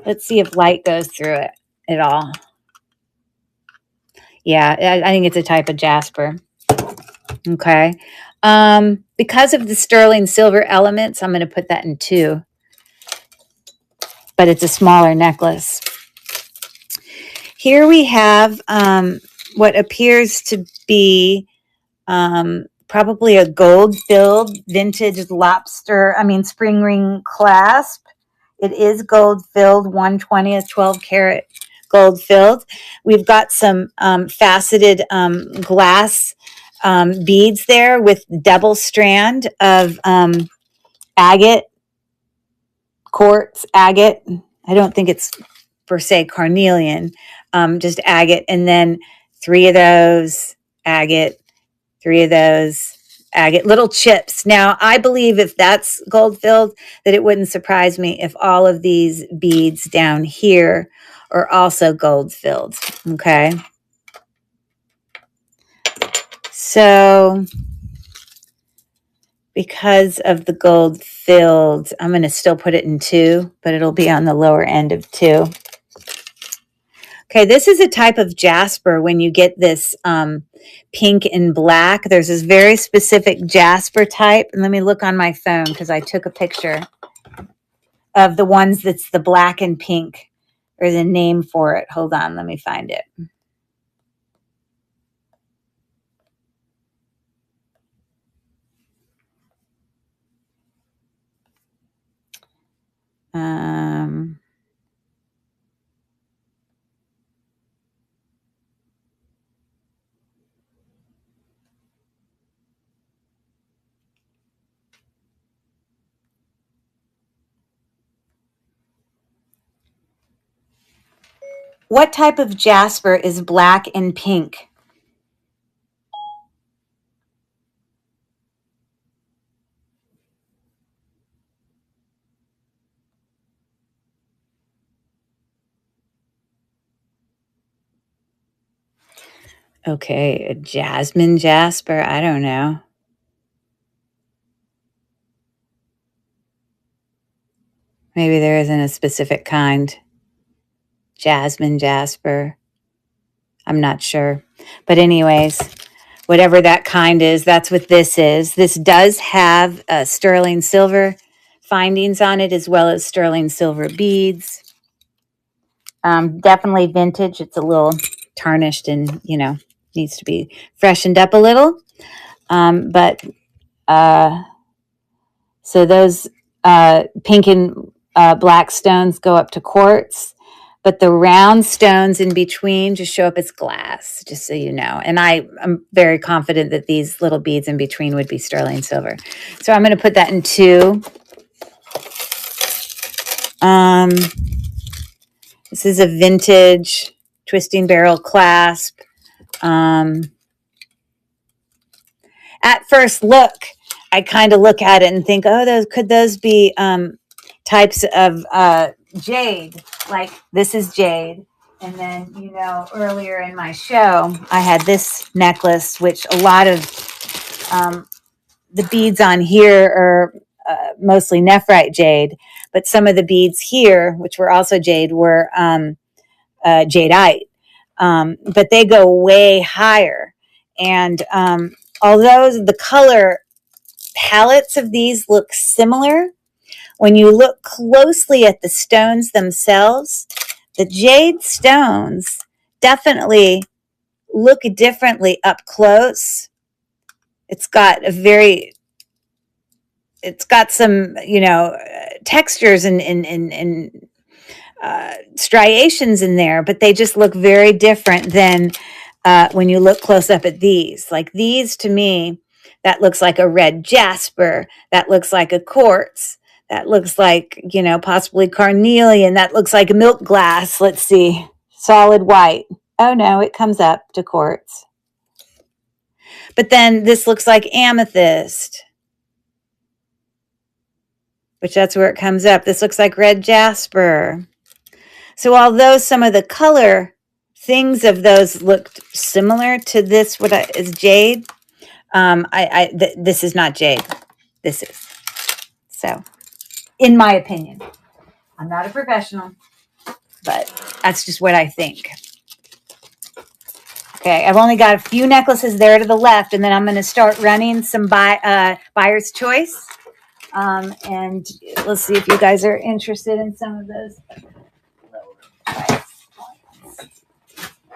Let's see if light goes through it at all. Yeah, I think it's a type of jasper. Okay. Because of the sterling silver elements, I'm going to put that in 2. But it's a smaller necklace. Here we have what appears to be probably a gold-filled vintage spring ring clasp. It is gold-filled, 1/20th, 12-karat gold-filled. We've got some faceted glass beads there with double strand of agate, quartz agate. I don't think it's per se carnelian, just agate. And then 3 of those agate, 3 of those agate, little chips. Now, I believe if that's gold filled, that it wouldn't surprise me if all of these beads down here are also gold filled. Okay. So because of the gold filled, I'm going to still put it in 2, but it'll be on the lower end of 2. Okay, this is a type of jasper when you get this pink and black. There's this very specific jasper type. And let me look on my phone because I took a picture of the ones that's the black and pink. There's a name for it. Hold on, let me find it. What type of jasper is black and pink? Okay, a jasmine jasper. I don't know. Maybe there isn't a specific kind. Jasmine jasper. I'm not sure. But anyways, whatever that kind is, that's what this is. This does have sterling silver findings on it, as well as sterling silver beads. Definitely vintage. It's a little tarnished and, needs to be freshened up a little. But so those pink and black stones go up to quartz, but the round stones in between just show up as glass, just so you know. And I'm very confident that these little beads in between would be sterling silver. So I'm going to put that in 2. This is a vintage twisting barrel clasp. At first look, I kind of look at it and think, oh, could those be types of jade? Like this is jade. And then, earlier in my show, I had this necklace, which a lot of the beads on here are mostly nephrite jade, but some of the beads here, which were also jade, were jadeite. But they go way higher. And although the color palettes of these look similar, when you look closely at the stones themselves, the jade stones definitely look differently up close. It's got some, textures and striations in there, but they just look very different than when you look close up at these. Like these, to me, that looks like a red jasper. That looks like a quartz. That looks like, possibly carnelian. That looks like a milk glass. Let's see. Solid white. Oh, no, it comes up to quartz. But then this looks like amethyst, which that's where it comes up. This looks like red jasper. So although some of the color things of those looked similar to this, what is jade, this is not jade. This is. So, in my opinion, I'm not a professional, but that's just what I think. Okay, I've only got a few necklaces there to the left, and then I'm going to start running some buyer's choice. And let's see if you guys are interested in some of those.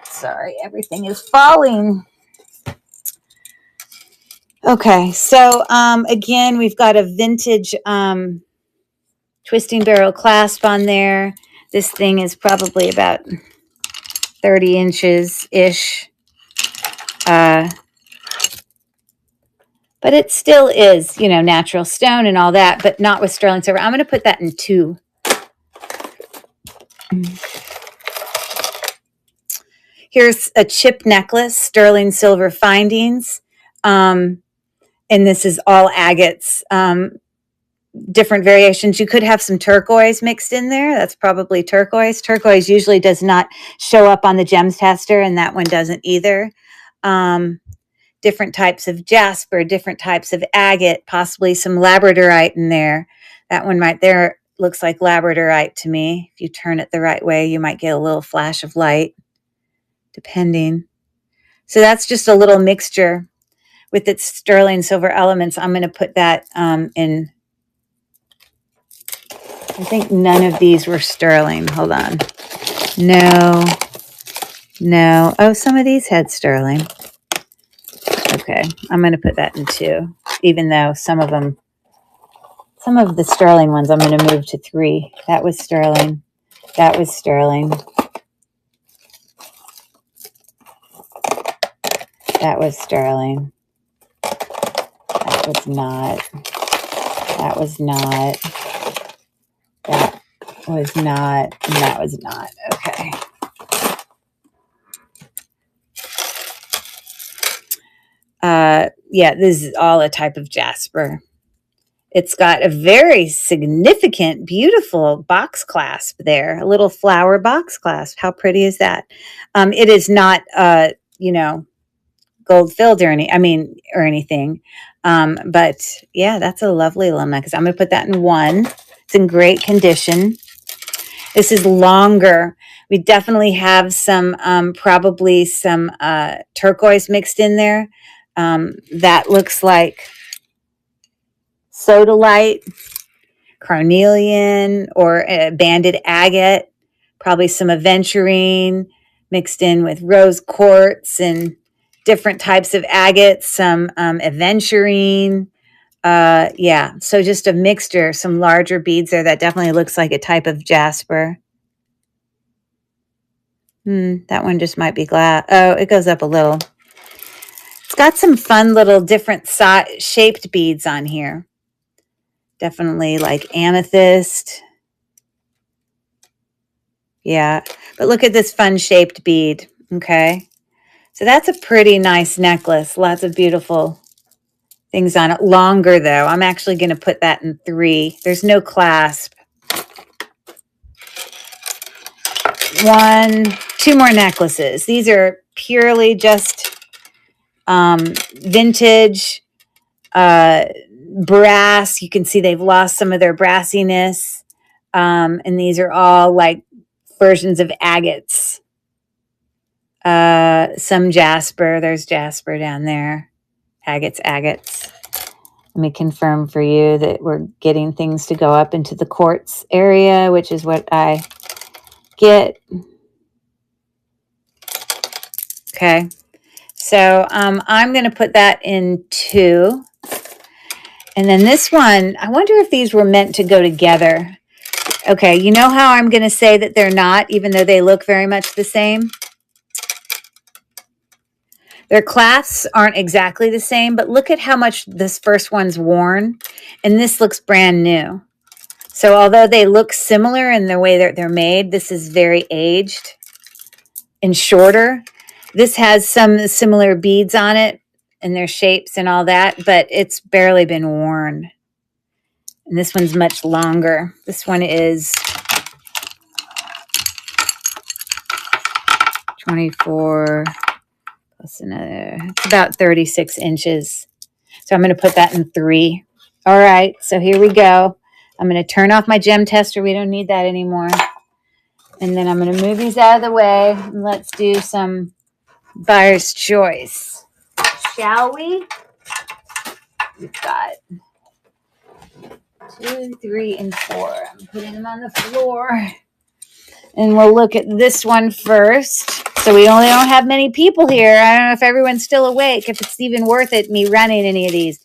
Sorry, everything is falling. Okay, so again, we've got a vintage twisting barrel clasp on there. This thing is probably about 30 inches-ish. But it still is, natural stone and all that, but not with sterling silver. I'm going to put that in 2. Here's a chip necklace, sterling silver findings. And this is all agates, different variations. You could have some turquoise mixed in there. That's probably turquoise. Turquoise usually does not show up on the gems tester, and that one doesn't either. Different types of jasper, different types of agate, possibly some labradorite in there. That one right there looks like labradorite to me. If you turn it the right way, you might get a little flash of light, depending. So that's just a little mixture with its sterling silver elements. I'm going to put that in. I think none of these were sterling. Hold on. No. Oh, some of these had sterling. Okay, I'm going to put that in 2, even though some of the sterling ones, I'm going to move to 3. That was sterling. That was sterling. That was sterling. That was not. That was not. That was not. And that was not. Okay. Yeah, this is all a type of jasper. It's got a very significant, beautiful box clasp there, a little flower box clasp. How pretty is that? It is not, gold filled or anything. But yeah, that's a lovely little necklace. I'm going to put that in one. It's in great condition. This is longer. We definitely have some, probably some turquoise mixed in there. That looks like sodalite, carnelian, or banded agate. Probably some aventurine mixed in with rose quartz and different types of agates, some aventurine. Yeah, so just a mixture, some larger beads there. That definitely looks like a type of jasper. That one just might be glass. Oh, it goes up a little. It's got some fun little different shaped beads on here. Definitely like amethyst. Yeah, but look at this fun shaped bead. Okay, so that's a pretty nice necklace. Lots of beautiful things on it. Longer though. I'm actually going to put that in 3. There's no clasp. 2 more necklaces. These are purely just vintage brass. You can see they've lost some of their brassiness. And these are all like versions of agates. Some jasper. There's jasper down there. Agates. Let me confirm for you that we're getting things to go up into the quartz area, which is what I get. Okay. So I'm going to put that in 2. And then this one, I wonder if these were meant to go together. Okay, you know how I'm going to say that they're not, even though they look very much the same? Their clasps aren't exactly the same, but look at how much this first one's worn, and this looks brand new. So although they look similar in the way that they're made, this is very aged and shorter. This has some similar beads on it and their shapes and all that, but it's barely been worn. And this one's much longer. This one is 24 plus another. It's about 36 inches. So I'm going to put that in 3. All right, so here we go. I'm going to turn off my gem tester. We don't need that anymore. And then I'm going to move these out of the way. And let's do some buyer's choice. Shall we? We've got 2, 3, and 4. I'm putting them on the floor. And we'll look at this one first. So we only don't have many people here. I don't know if everyone's still awake, if it's even worth it, me running any of these.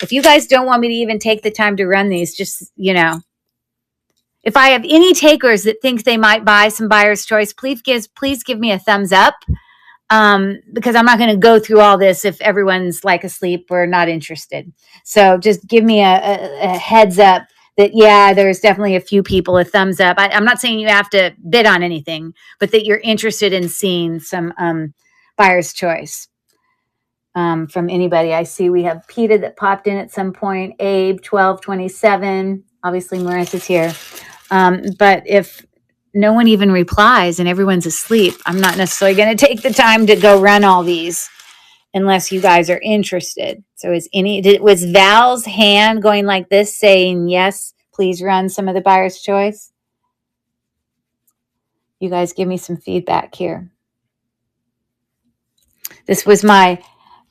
If you guys don't want me to even take the time to run these, just, if I have any takers that think they might buy some buyer's choice, please give me a thumbs up. Because I'm not going to go through all this if everyone's like asleep or not interested. So just give me a heads up that, yeah, there's definitely a few people, a thumbs up. I'm not saying you have to bid on anything, but that you're interested in seeing some buyer's choice from anybody. I see we have Peter that popped in at some point, Abe, 1227. Obviously, Marissa's here. But if no one even replies and everyone's asleep, I'm not necessarily going to take the time to go run all these unless you guys are interested. So was Val's hand going like this saying, yes, please run some of the buyer's choice? You guys give me some feedback here. This was my,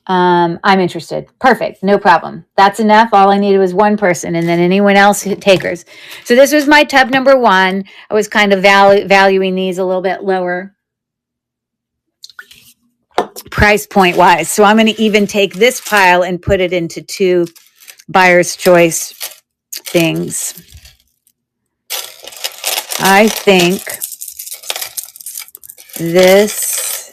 I'm interested. Perfect. No problem. That's enough. All I needed was one person and then anyone else takers. So this was my tub number 1. I was kind of valuing these a little bit lower price point wise. So I'm going to even take this pile and put it into 2 buyer's choice things. I think this.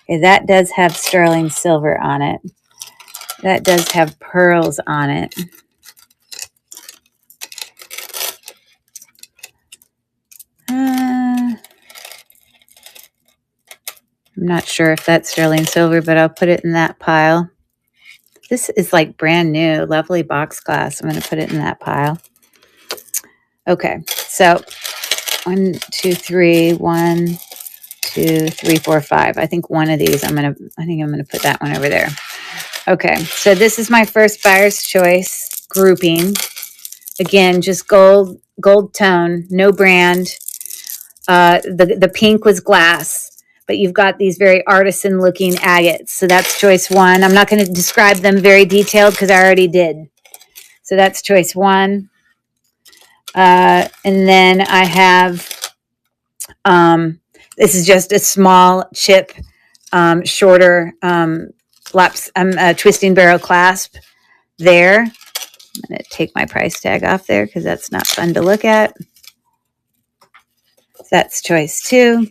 Okay, that does have sterling silver on it. That does have pearls on it. I'm not sure if that's sterling silver, but I'll put it in that pile. This is like brand new, lovely box glass. I'm going to put it in that pile. Okay, so 1, 2, 3, 1, 2, 3, 4, 5. I think one of these I think I'm gonna put that one over there. Okay, so this is my first buyer's choice grouping. Again, just gold tone, no brand. The pink was glass, but you've got these very artisan looking agates. So that's choice 1. I'm not going to describe them very detailed because I already did. So that's choice 1. And then I have, this is just a small chip, shorter twisting barrel clasp there. I'm going to take my price tag off there because that's not fun to look at. So that's choice 2.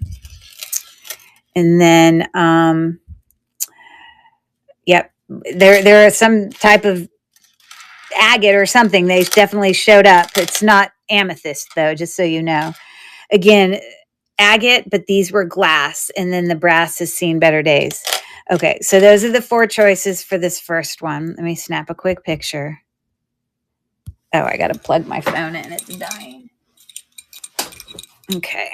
And then, yep, there are some type of agate or something. They definitely showed up. It's not amethyst, though, just so you know. Again, agate, but these were glass, and then the brass has seen better days. Okay, so those are the 4 choices for this first one. Let me snap a quick picture. Oh, I got to plug my phone in. It's dying. Okay.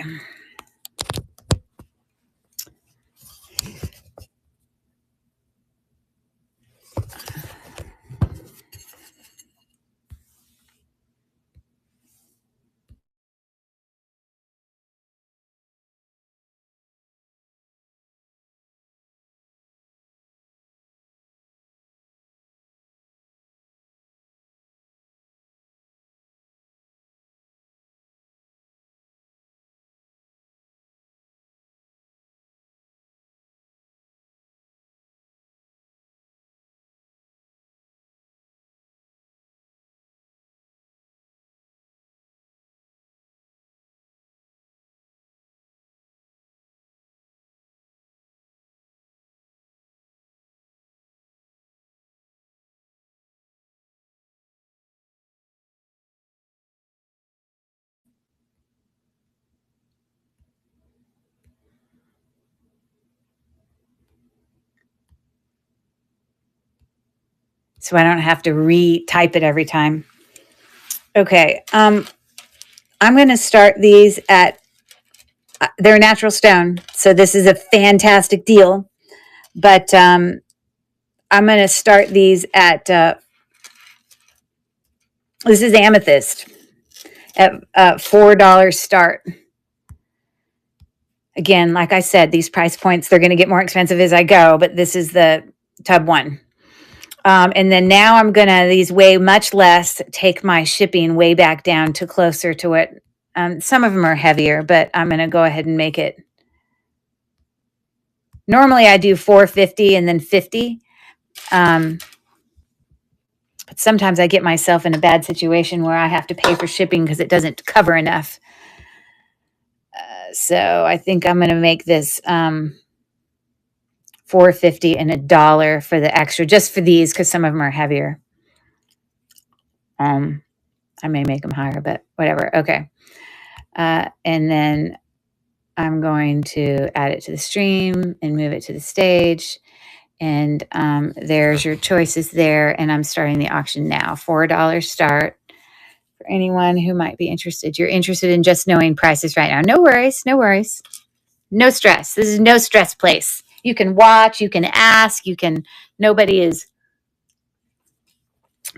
So I don't have to retype it every time. Okay. I'm going to start these at, they're natural stone. So this is a fantastic deal. But I'm going to start these at, this is amethyst at $4 start. Again, like I said, these price points, they're going to get more expensive as I go, but this is the tub one. And then now I'm going to, these weigh much less, take my shipping way back down to closer to what, some of them are heavier, but I'm going to go ahead and make it. Normally I do $4.50 and then $50. But sometimes I get myself in a bad situation where I have to pay for shipping because it doesn't cover enough. So I think I'm going to make this $4.50 and $1 for the extra, just for these, because some of them are heavier. I may make them higher, but whatever. Okay. And then I'm going to add it to the stream and move it to the stage. And there's your choices there. And I'm starting the auction now. $4 start for anyone who might be interested. You're interested in just knowing prices right now. No worries. No worries. No stress. This is no stress place. You can watch. You can ask. Nobody is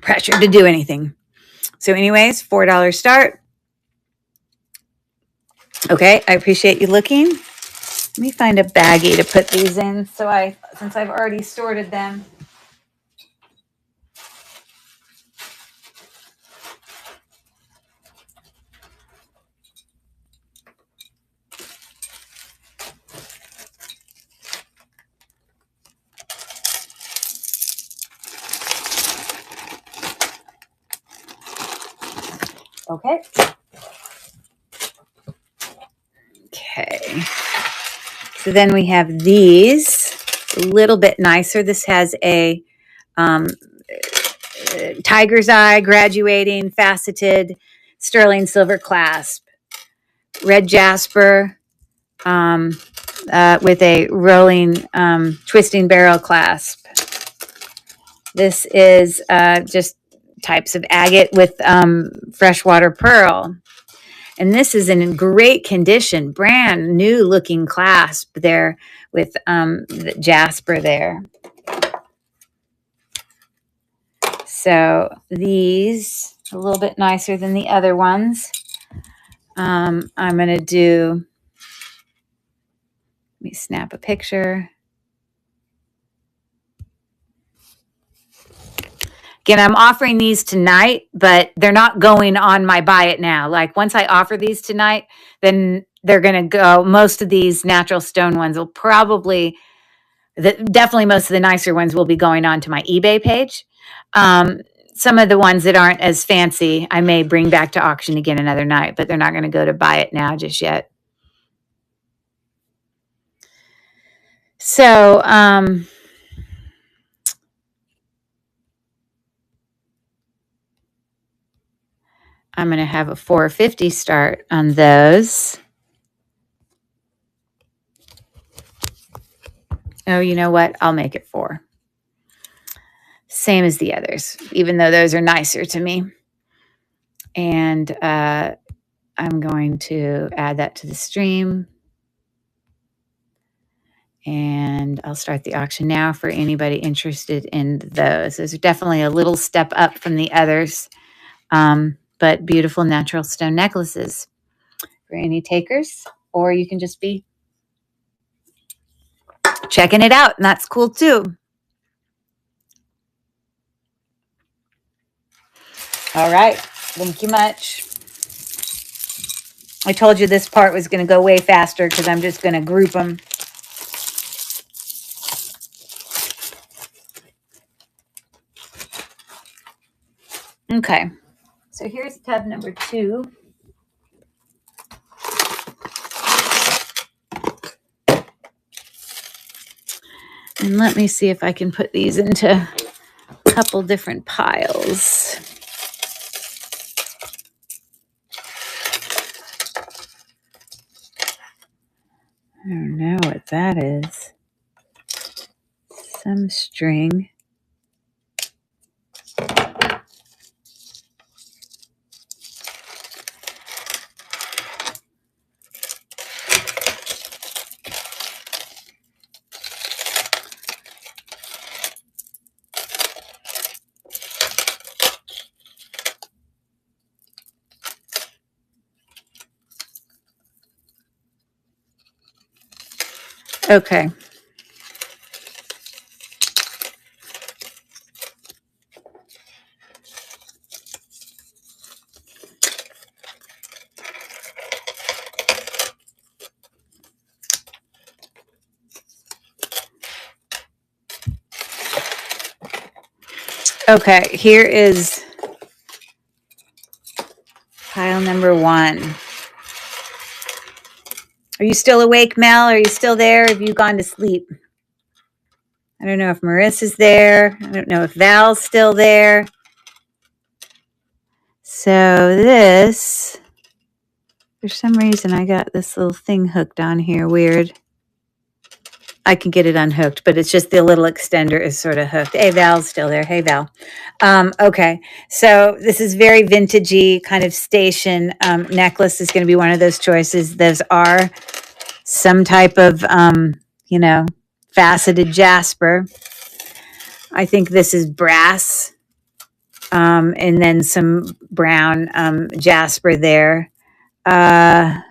pressured to do anything. So anyways, $4 start. Okay, I appreciate you looking. Let me find a baggie to put these in. Since I've already sorted them. Okay. Okay. So then we have these, a little bit nicer. This has a tiger's eye, graduating, faceted, sterling silver clasp, red jasper with a rolling twisting barrel clasp. This is just types of agate with freshwater pearl. And this is in great condition, brand new looking clasp there with the jasper there. So these a little bit nicer than the other ones. I'm going to do, let me snap a picture. Again, I'm offering these tonight, but they're not going on my buy it now. Like once I offer these tonight, then they're going to go. Most of these natural stone ones will probably, definitely most of the nicer ones will be going on to my eBay page. Some of the ones that aren't as fancy, I may bring back to auction again another night, but they're not going to go to buy it now just yet. So, I'm going to have a 450 start on those. Oh, you know what? I'll make it 4. Same as the others, even though those are nicer to me. And I'm going to add that to the stream. And I'll start the auction now for anybody interested in those. Those are definitely a little step up from the others, but beautiful natural stone necklaces for any takers, or you can just be checking it out, and that's cool too. All right, thank you much. I told you this part was going to go way faster because I'm just going to group them. Okay, so here's tub number 2. And let me see if I can put these into a couple different piles. I don't know what that is. Some string. Okay. Okay, here is pile number 1. Are you still awake, Mel? Are you still there? Have you gone to sleep? I don't know if Marissa's there. I don't know if Val's still there. So this, for some reason, I got this little thing hooked on here. Weird. I can get it unhooked, but it's just the little extender is sort of hooked. Hey, Val's still there. Hey, Val. Okay, so this is very vintagey kind of station necklace is going to be one of those choices. Those are some type of, faceted jasper. I think this is brass, and then some brown jasper there. That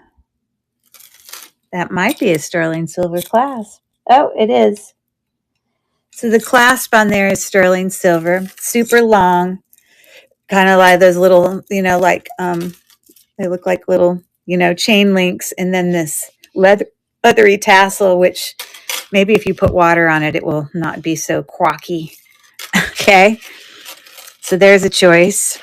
might be a sterling silver clasp. Oh, it is. So the clasp on there is sterling silver, super long, kind of like those little, they look like little, chain links, and then this leathery tassel, which maybe if you put water on it, it will not be so crocky. Okay, so there's a choice.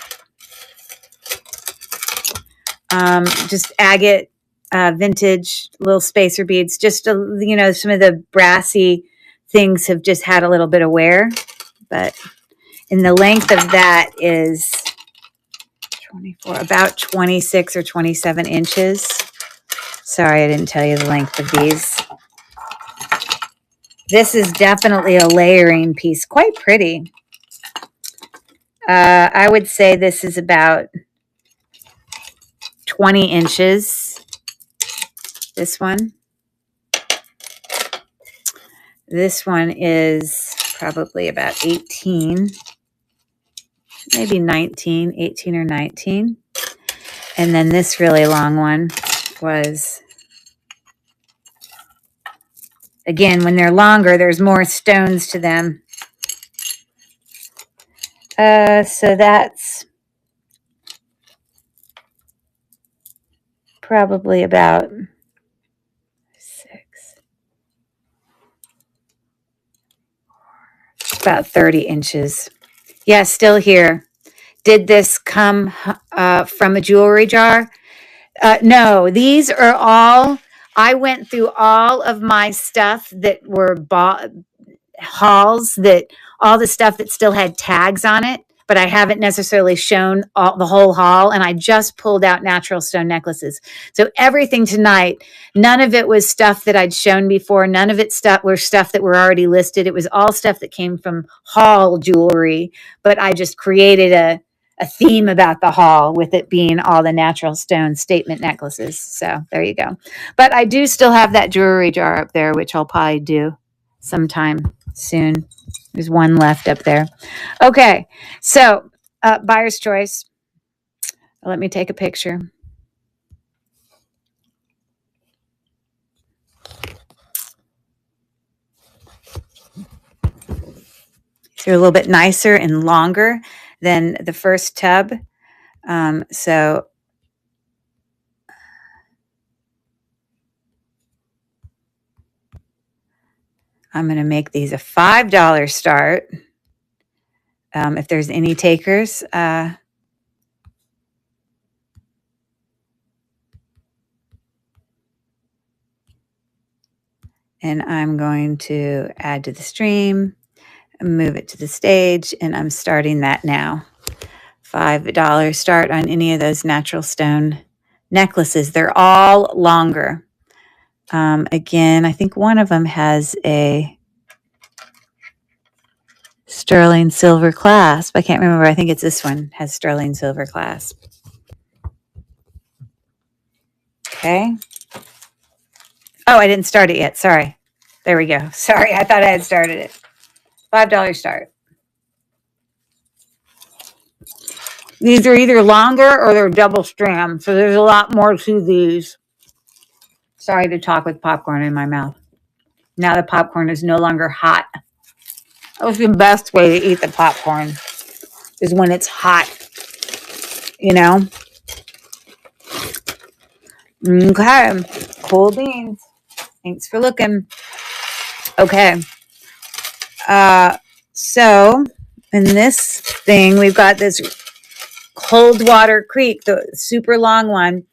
Just agate, vintage little spacer beads. Just some of the brassy things have just had a little bit of wear, but in the length of that is 24, about 26 or 27 inches. Sorry, I didn't tell you the length of these. This is definitely a layering piece, quite pretty. I would say this is about 20 inches. This one. This one is probably about 18, maybe 19, 18 or 19. And then this really long one was, again, when they're longer, there's more stones to them. So that's probably about 30 inches. Yeah, still here. Did this come from a jewelry jar? No, these are all, I went through all of my stuff that were hauls, that all the stuff that still had tags on it, but I haven't necessarily shown the whole haul. And I just pulled out natural stone necklaces. So everything tonight, none of it was stuff that I'd shown before. None of it were stuff that were already listed. It was all stuff that came from haul jewelry, but I just created a theme about the haul with it being all the natural stone statement necklaces. So there you go. But I do still have that jewelry jar up there, which I'll probably do sometime soon. There's one left up there. Okay, so buyer's choice. Let me take a picture. They're a little bit nicer and longer than the first tub. So I'm going to make these a $5 start. If there's any takers, and I'm going to add to the stream, move it to the stage, and I'm starting that now. $5 start on any of those natural stone necklaces. They're all longer. Again, I think one of them has a sterling silver clasp. I can't remember. I think it's this one has sterling silver clasp. Okay. Oh, I didn't start it yet. Sorry. There we go. Sorry. I thought I had started it. $5 start. These are either longer or they're double strand. So there's a lot more to these. Sorry to talk with popcorn in my mouth. Now the popcorn is no longer hot. That was the best way to eat the popcorn, is when it's hot, you know? Okay. Cool beans. Thanks for looking. Okay. So in this thing, we've got this Coldwater Creek, the super long one,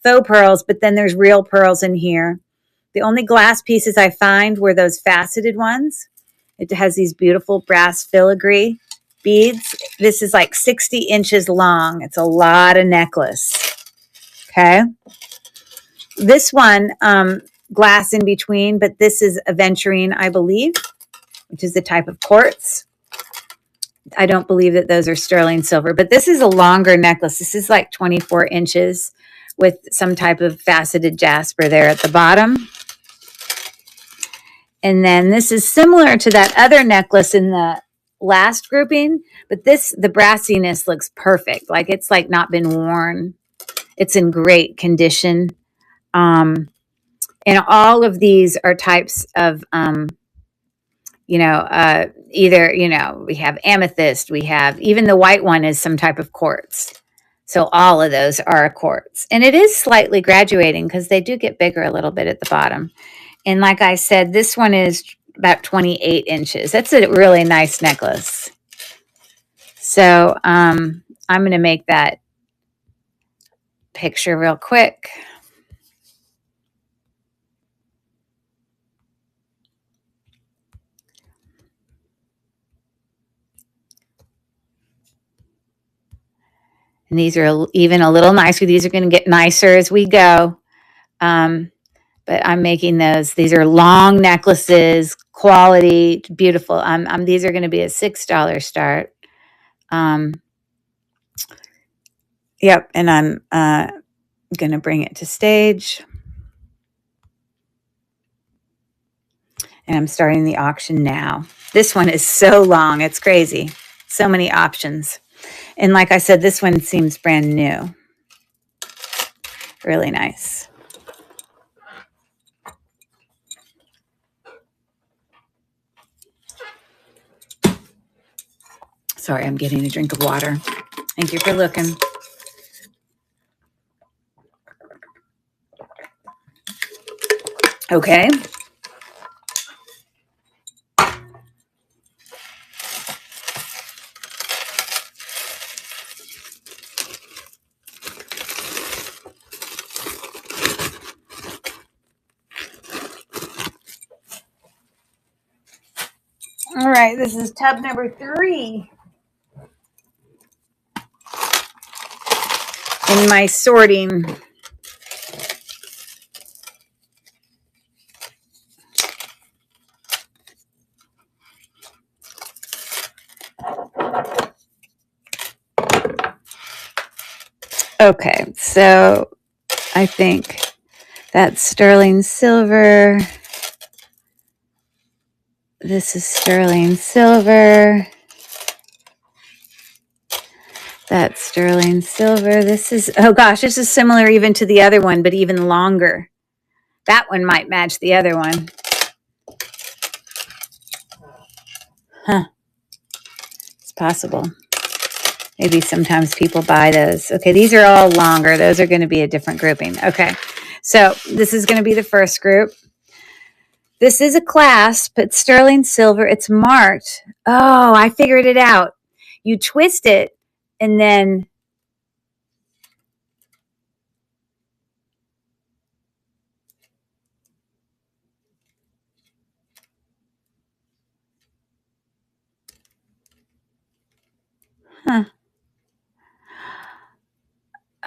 faux pearls, but then there's real pearls in here. The only glass pieces I find were those faceted ones. It has these beautiful brass filigree beads. This is like 60 inches long. It's a lot of necklace. Okay. This one, glass in between, but this is aventurine, I believe, which is the type of quartz. I don't believe that those are sterling silver, but this is a longer necklace. This is like 24 inches with some type of faceted jasper there at the bottom. And then this is similar to that other necklace in the last grouping, but the brassiness looks perfect. Like it's like not been worn. It's in great condition. And all of these are types of, either, we have amethyst, we have, even the white one is some type of quartz. So all of those are a quartz. And it is slightly graduating because they do get bigger a little bit at the bottom. And like I said, this one is about 28 inches. That's a really nice necklace. So I'm going to make that picture real quick. And these are even a little nicer. These are going to get nicer as we go. But I'm making those. These are long necklaces, quality, beautiful. These are going to be a $6 start. Yep. And I'm going to bring it to stage. And I'm starting the auction now. This one is so long. It's crazy. So many options. And like I said, this one seems brand new. Really nice. Sorry, I'm getting a drink of water. Thank you for looking. Okay. All right, this is tub number 3 in my sorting. Okay, so I think that's sterling silver. This is sterling silver. That's sterling silver. This is, oh gosh, this is similar even to the other one, but even longer. That one might match the other one. Huh. It's possible. Maybe sometimes people buy those. Okay, these are all longer. Those are going to be a different grouping. Okay, so this is going to be the first group. This is a clasp. It's sterling silver. It's marked. Oh, I figured it out. You twist it and then huh.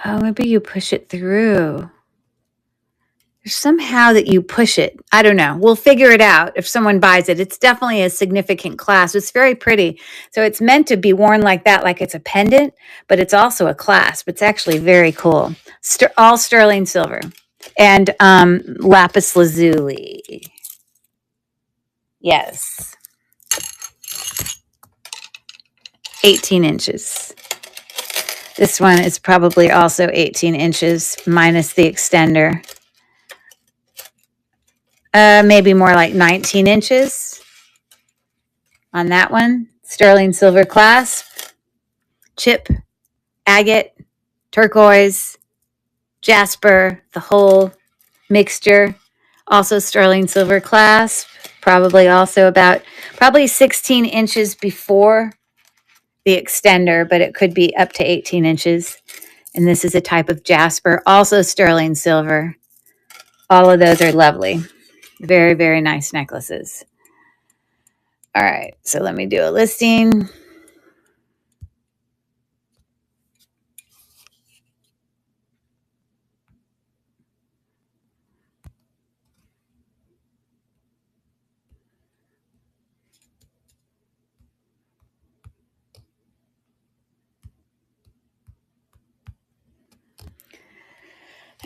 Oh, maybe you push it through. There's somehow that you push it. I don't know. We'll figure it out if someone buys it. It's definitely a significant clasp. It's very pretty. So it's meant to be worn like that, like it's a pendant, but it's also a clasp. It's actually very cool. All sterling silver and lapis lazuli. Yes. 18 inches. This one is probably also 18 inches minus the extender. Maybe more like 19 inches on that one. Sterling silver clasp, chip, agate, turquoise, jasper, the whole mixture. Also sterling silver clasp, probably 16 inches before the extender, but it could be up to 18 inches. And this is a type of jasper, also sterling silver. All of those are lovely. Very, very nice necklaces. All right, so let me do a listing.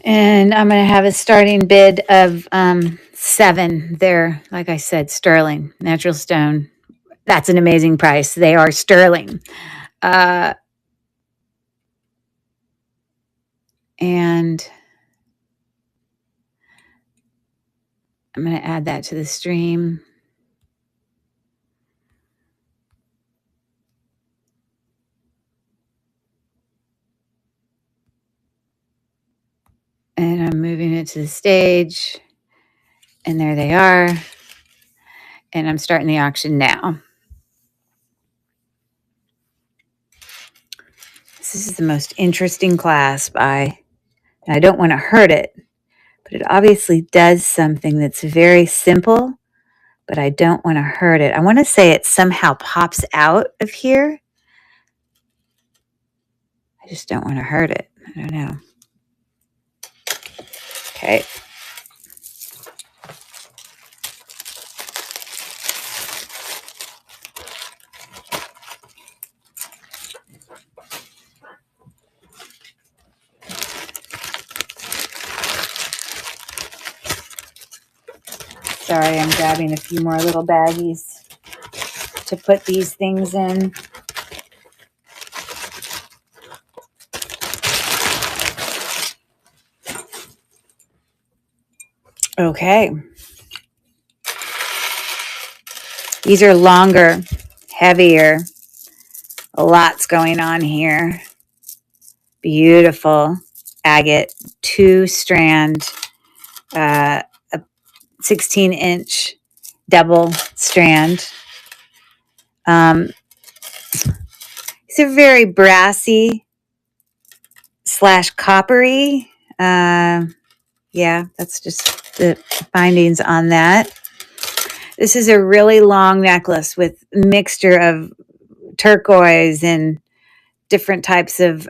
And I'm going to have a starting bid of 7 there. Like I said, sterling, natural stone. That's an amazing price. They are sterling. And I'm going to add that to the stream. And I'm moving it to the stage. And there they are. And I'm starting the auction now. This is the most interesting clasp. I don't want to hurt it, but it obviously does something that's very simple, but I don't want to hurt it. I want to say it somehow pops out of here. I just don't want to hurt it. I don't know. Okay. Sorry, I'm grabbing a few more little baggies to put these things in. Okay. These are longer, heavier. A lot's going on here. Beautiful agate, 2-strand, a 16-inch double strand. These are very brassy / coppery. Yeah, that's just the findings on that. This is a really long necklace with a mixture of turquoise and different types of,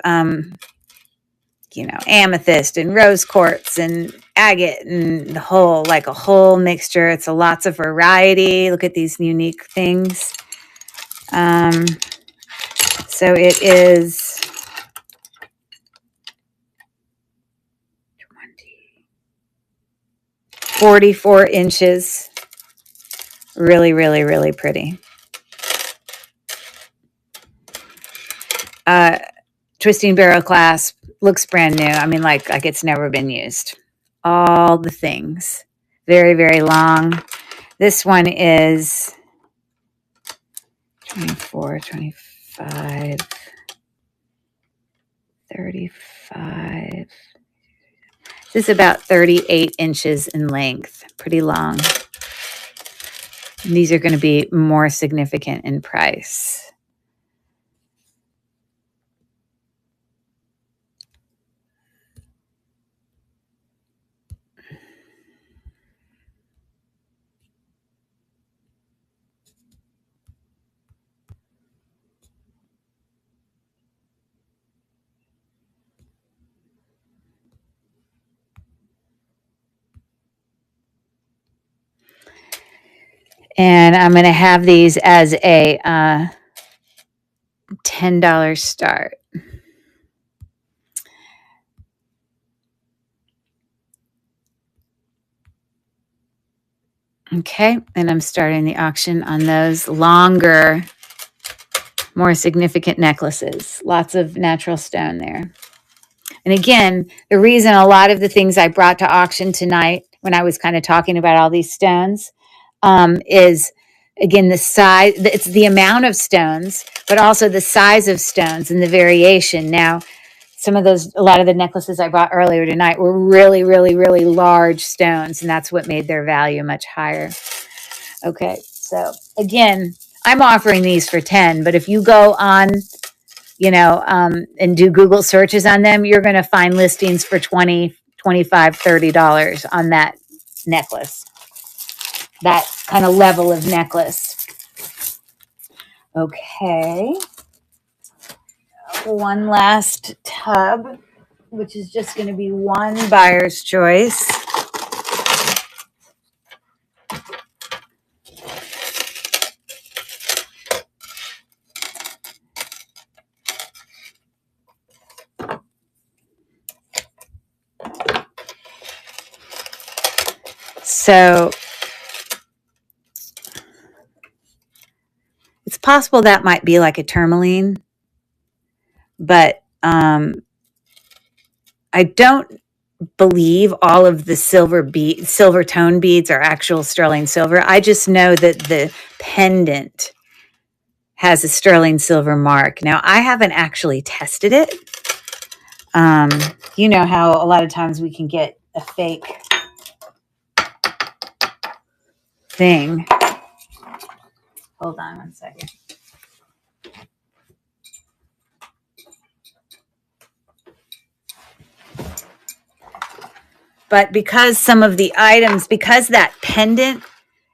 amethyst and rose quartz and agate and the whole, like a whole mixture. It's lots of variety. Look at these unique things. So it is 44 inches. Really, really, really pretty. Twisting barrel clasp, looks brand new. I mean, like it's never been used. All the things. Very, very long. This one is 24, 25, 35. This is about 38 inches in length. Pretty long. And these are going to be more significant in price. And I'm going to have these as a $10 start. Okay, and I'm starting the auction on those longer, more significant necklaces. Lots of natural stone there. And again, the reason a lot of the things I brought to auction tonight, when I was kind of talking about all these stones, is, again, the size. It's the amount of stones, but also the size of stones and the variation. Now, a lot of the necklaces I bought earlier tonight were really, really, really large stones, and that's what made their value much higher. Okay, so again, I'm offering these for 10, but if you go on, and do Google searches on them, you're going to find listings for $20, $25, $30 on that necklace, that kind of level of necklace. Okay. One last tub, which is just going to be one buyer's choice. So it's possible that might be like a tourmaline, but I don't believe all of the silver tone beads are actual sterling silver. I just know that the pendant has a sterling silver mark. Now, I haven't actually tested it. You know how a lot of times we can get a fake thing. Hold on one second. But because some of the items, because that pendant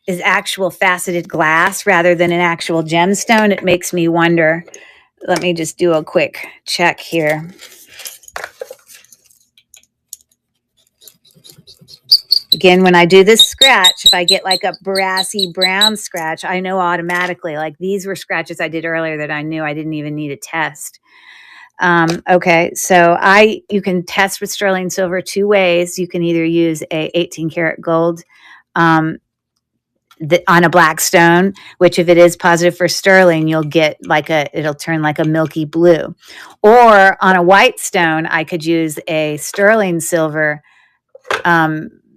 is actual faceted glass rather than an actual gemstone, it makes me wonder. Let me just do a quick check here. Again, when I do this scratch, if I get like a brassy brown scratch, I know automatically, like these were scratches I did earlier that I knew I didn't even need a test. Okay, so you can test with sterling silver two ways. You can either use a 18 karat gold on a black stone, which if it is positive for sterling, you'll get it'll turn like a milky blue. Or on a white stone, I could use a sterling silver.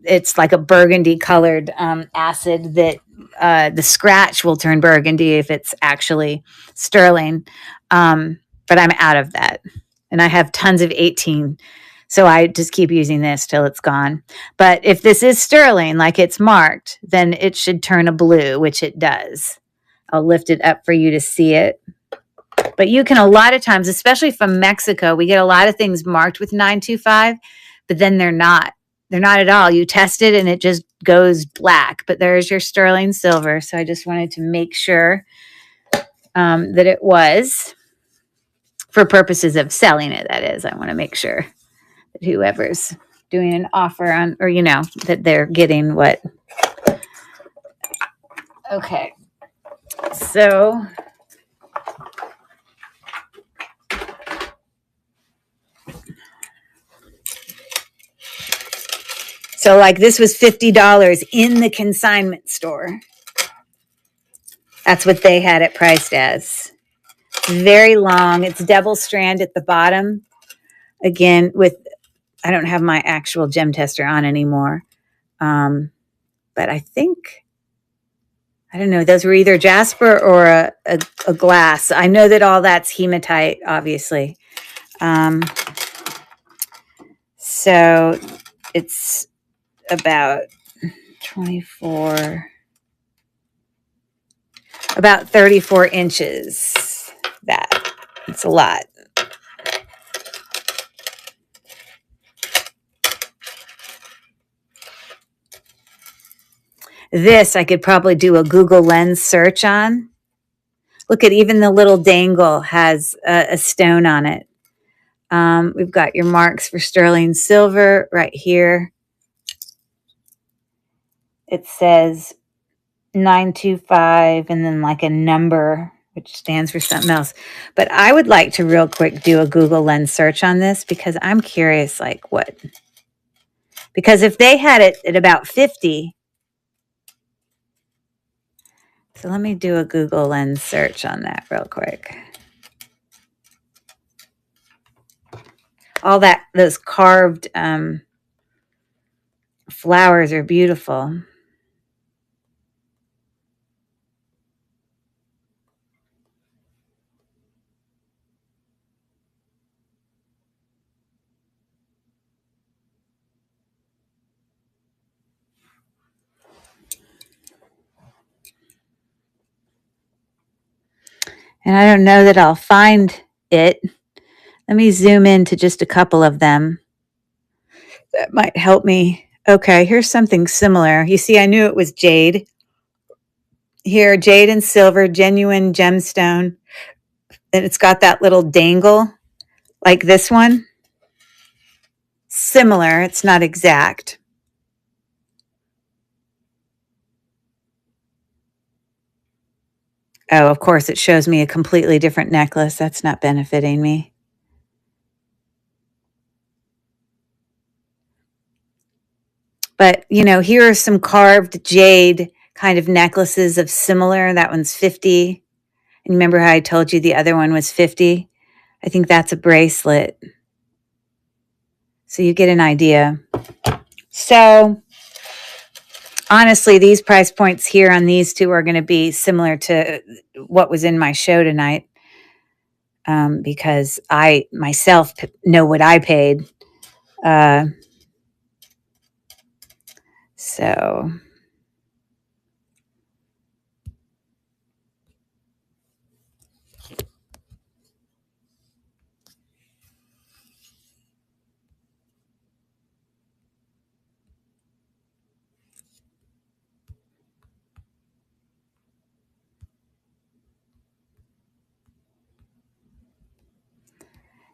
It's like a burgundy colored acid that the scratch will turn burgundy if it's actually sterling. But I'm out of that. And I have tons of 18. So I just keep using this till it's gone. But if this is sterling, like it's marked, then it should turn a blue, which it does. I'll lift it up for you to see it. But you can, a lot of times, especially from Mexico, we get a lot of things marked with 925, but then they're not. They're not at all. You test it and it just goes black. But there's your sterling silver. So I just wanted to make sure that it was, for purposes of selling it, that is. I want to make sure that whoever's doing an offer on, or, that they're getting what. Okay. So like this was $50 in the consignment store. That's what they had it priced as. Very long. It's double strand at the bottom. Again, I don't have my actual gem tester on anymore. But I think, I don't know, those were either jasper or a glass. I know that all that's hematite, obviously. So it's about 34 inches. It's a lot. This I could probably do a Google Lens search on. Look at, even the little dangle has a stone on it. We've got your marks for sterling silver right here. It says 925 and then like a number, which stands for something else. But I would like to real quick do a Google Lens search on this because I'm curious, like what? Because if they had it at about 50, so let me do a Google Lens search on that real quick. All those carved flowers are beautiful. And I don't know that I'll find it. Let me zoom into just a couple of them. That might help me. Okay, here's something similar. You see, I knew it was jade. Here, jade and silver, genuine gemstone. And it's got that little dangle, like this one. Similar, it's not exact. Oh, of course, it shows me a completely different necklace. That's not benefiting me. But, here are some carved jade kind of necklaces of similar. That one's 50. And remember how I told you the other one was 50? I think that's a bracelet. So you get an idea. So honestly, these price points here on these two are going to be similar to what was in my show tonight. Because I myself know what I paid. So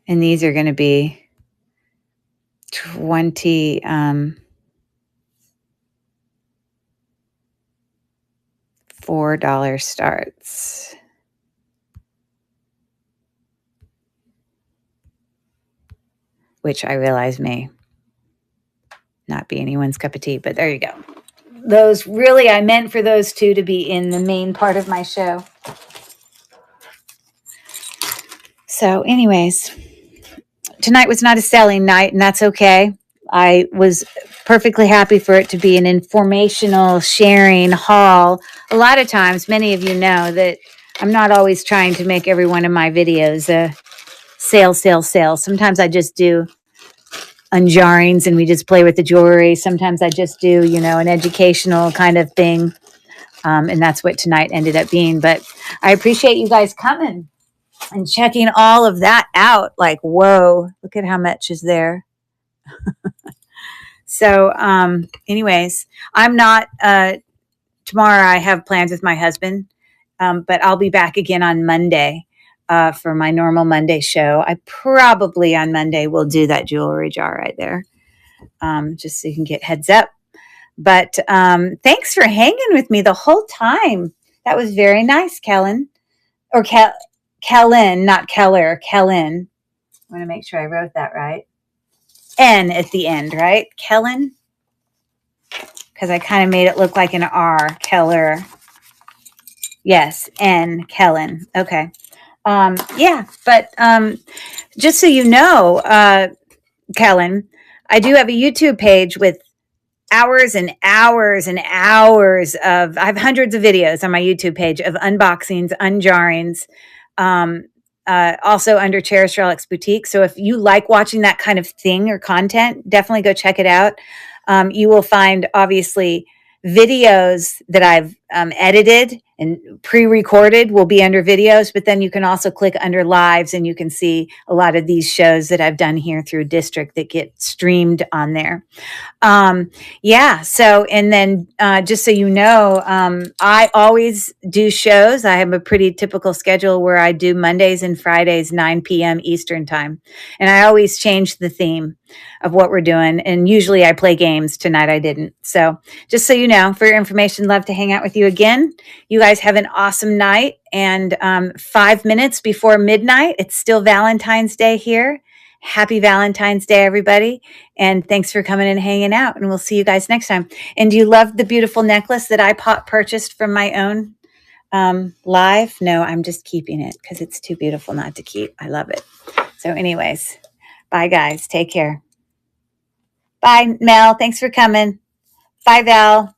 and these are going to be 20 $4 starts. Which I realize may not be anyone's cup of tea, but there you go. those really, I meant for those two to be in the main part of my show. So anyways, tonight was not a selling night, and that's okay. I was perfectly happy for it to be an informational sharing haul. A lot of times, many of you know that I'm not always trying to make every one of my videos a sale. Sometimes I just do unjarrings and we just play with the jewelry. Sometimes I just do, an educational kind of thing. And that's what tonight ended up being. But I appreciate you guys coming and checking all of that out. Like, whoa, look at how much is there. So, anyways, I'm not, tomorrow I have plans with my husband, but I'll be back again on Monday for my normal Monday show. I probably on Monday will do that jewelry jar right there, just so you can get heads up. But thanks for hanging with me the whole time. That was very nice, Kellen. Or Kellen, not Keller, Kellen. I want to make sure I wrote that right. N at the end, right? Kellen? Because I kind of made it look like an R. Keller. Yes, N, Kellen. Okay. Yeah, but just so you know, Kellen, I do have a YouTube page with hours and hours and hours of, I have hundreds of videos on my YouTube page of unboxings, unjarrings, also under Cherish Relics Boutique. So if you like watching that kind of thing or content, definitely go check it out. You will find, obviously, videos that I've edited and pre-recorded will be under videos, but then you can also click under lives and you can see a lot of these shows that I've done here through District that get streamed on there. Yeah. So, and then, just so you know, I always do shows. I have a pretty typical schedule where I do Mondays and Fridays, 9 p.m. Eastern time. And I always change the theme of what we're doing. And usually I play games. Tonight I didn't. So just so you know, for your information, love to hang out with you again. You guys have an awesome night. And 5 minutes before midnight, it's still Valentine's Day here. Happy Valentine's Day, everybody. And thanks for coming and hanging out. And we'll see you guys next time. And do you love the beautiful necklace that I purchased from my own live? No, I'm just keeping it because it's too beautiful not to keep. I love it. So anyways, bye, guys. Take care. Bye, Mel. Thanks for coming. Bye, Val.